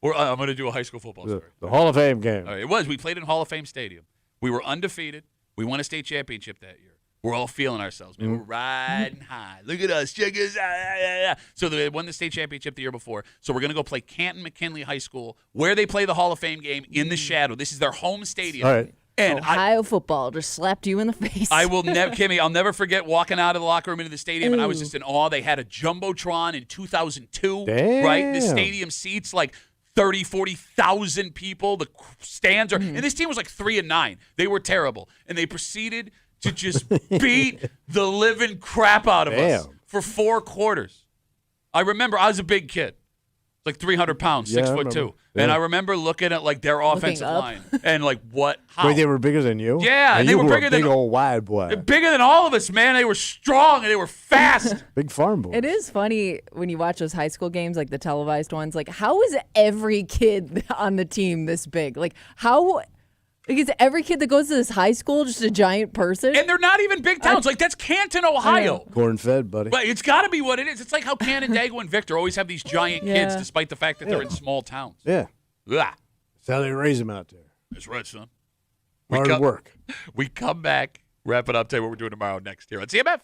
I'm going to do a high school football story. The Hall of Fame game. All right, it was. We played in Hall of Fame Stadium. We were undefeated. We won a state championship that year. We're all feeling ourselves, man. We're riding high. Look at us. Check us out. So they won the state championship the year before. So we're going to go play Canton McKinley High School, where they play the Hall of Fame game in the shadow. This is their home stadium. All right. And Ohio football just slapped you in the face. I will never, Kimmy, I'll never forget walking out of the locker room into the stadium, and I was just in awe. They had a Jumbotron in 2002, right? The Damn. stadium seats like 30, 40,000 people. The stands are, and this team was like 3-9. They were terrible. And they proceeded to just beat the living crap out of us Damn. for 4 quarters. I remember I was a big kid. Like 300 pounds, Yeah, I 6'2". remember. And Yeah. I remember looking at like their offensive up. line and like what, how. Wait, they were bigger than you? Yeah, And and they you were bigger a big than- old wide boy. They're bigger than all of us, man. They were strong and they were fast. Big farm boy. It is funny when you watch those high school games, like the televised ones. Like, how is every kid on the team this big? Like, how? Like, is every kid that goes to this high school just a giant person? And they're not even big towns. Like, that's Canton, Ohio. Corn fed, buddy. But it's got to be what it is. It's like how Canandaigua and Victor always have these giant kids Yeah. despite the fact that they're in small towns. Yeah. Ugh. That's how they raise them out there. That's right, son. Hard work. We come back, wrap it up, tell you what we're doing tomorrow next here on CMF.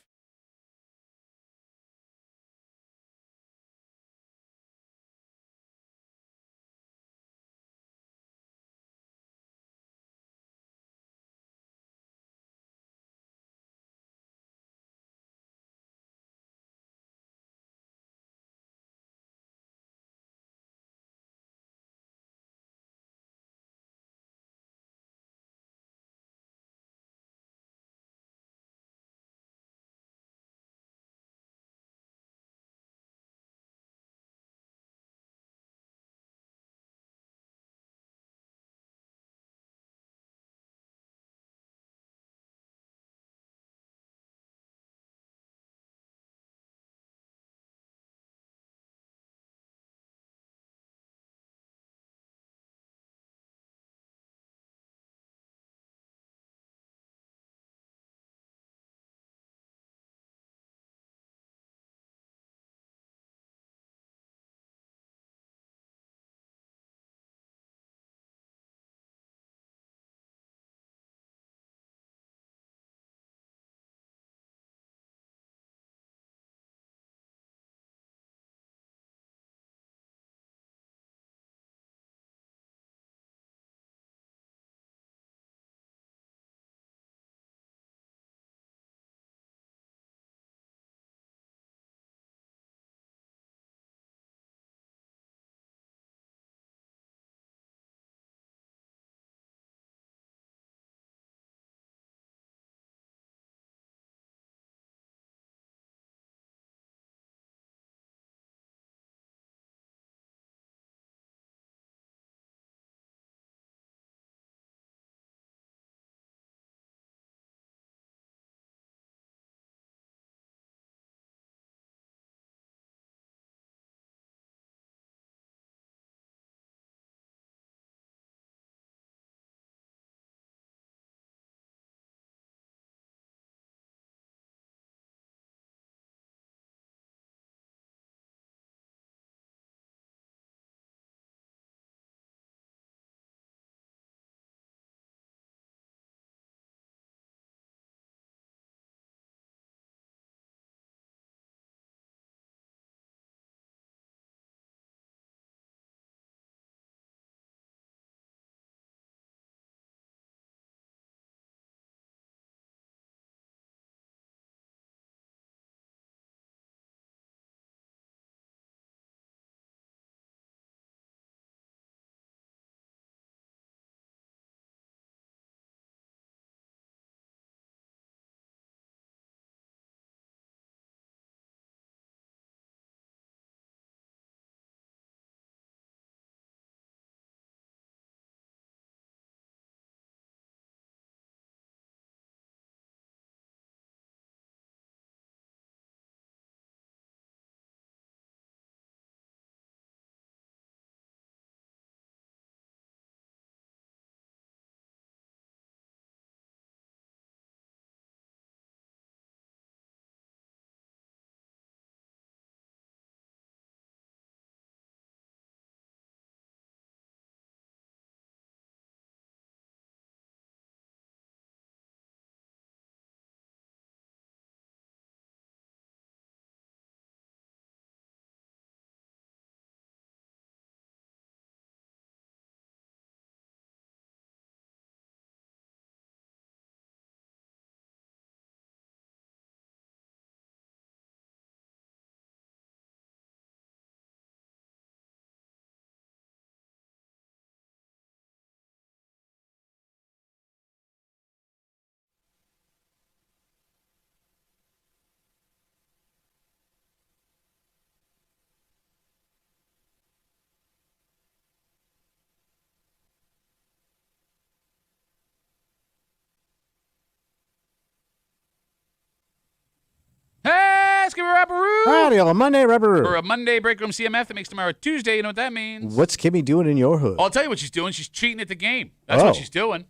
Howdy, on Monday, Rubber. For a Monday break room CMF that makes tomorrow Tuesday, you know what that means? What's Kimmy doing in your hood? I'll tell you what she's doing. She's cheating at the game. That's what she's doing.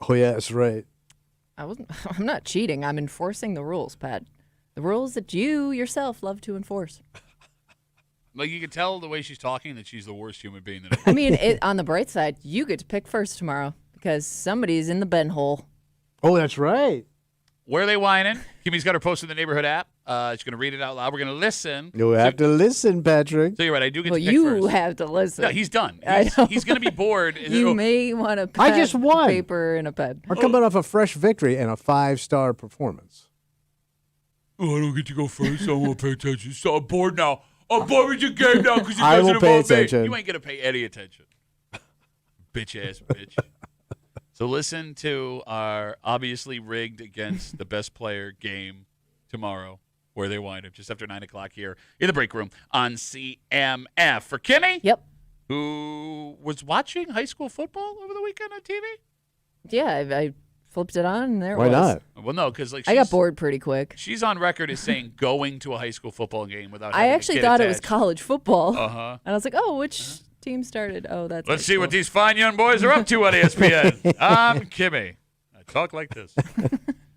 Oh, yeah, that's right. I'm not cheating. I'm enforcing the rules, Pat. The rules that you yourself love to enforce. Like, you can tell the way she's talking that she's the worst human being that I mean, on the bright side, you get to pick first tomorrow because somebody's in the Ben hole. Oh, that's right. Where are they whining? Kimmy's got her post in the neighborhood app. She's going to read it out loud. We're going to listen. You'll have to listen, Patrick. So you're right. I do get Well, to pick you first. have to listen. No, he's done. I know. He's going to be bored. You may want to I just won. paper and a pen. We're coming off a fresh victory and a 5-star performance. Oh, I don't get to go first. I don't want to pay attention. So I'm bored now. I'm bored with your game now because it I doesn't will pay involve me. attention. You ain't going to pay any attention. Bitch-ass bitch. So listen to our obviously rigged against the best player game tomorrow, where they wind up just after 9 o'clock here in the break room on CMF. For Kimmy, Yep. who was watching high school football over the weekend on TV? Yeah, I flipped it on and there Why it was. not? Well, no, because like I got bored pretty quick. She's on record as saying going to a high school football game without. I having a actually kid thought it was attached. college football. Uh-huh. And I was like, oh, which team started? Oh, that's Let's high see what school. these fine young boys are up to on ESPN. I'm Kimmy. I talk like this.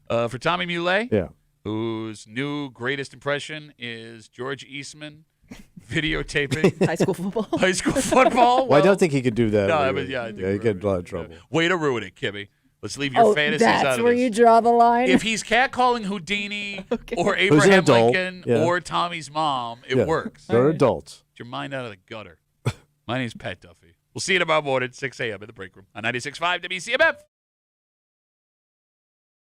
For Tommy Muley, Yeah. whose new greatest impression is George Eastman videotaping high school football. high school football. Well, I don't think he could do that. No, really. but yeah, I think you get in a lot of trouble. Way to ruin it, Kimmy. Let's leave your Oh, fantasies out that's of where this. you draw the line. If he's catcalling Houdini or an Abraham adult, Lincoln yeah. or Tommy's mom, it Yeah. works. They're adults. Get your mind out of the gutter. My name's Pat Duffy. We'll see you tomorrow morning, 6 a.m. in the break room on 96.5 WCMF.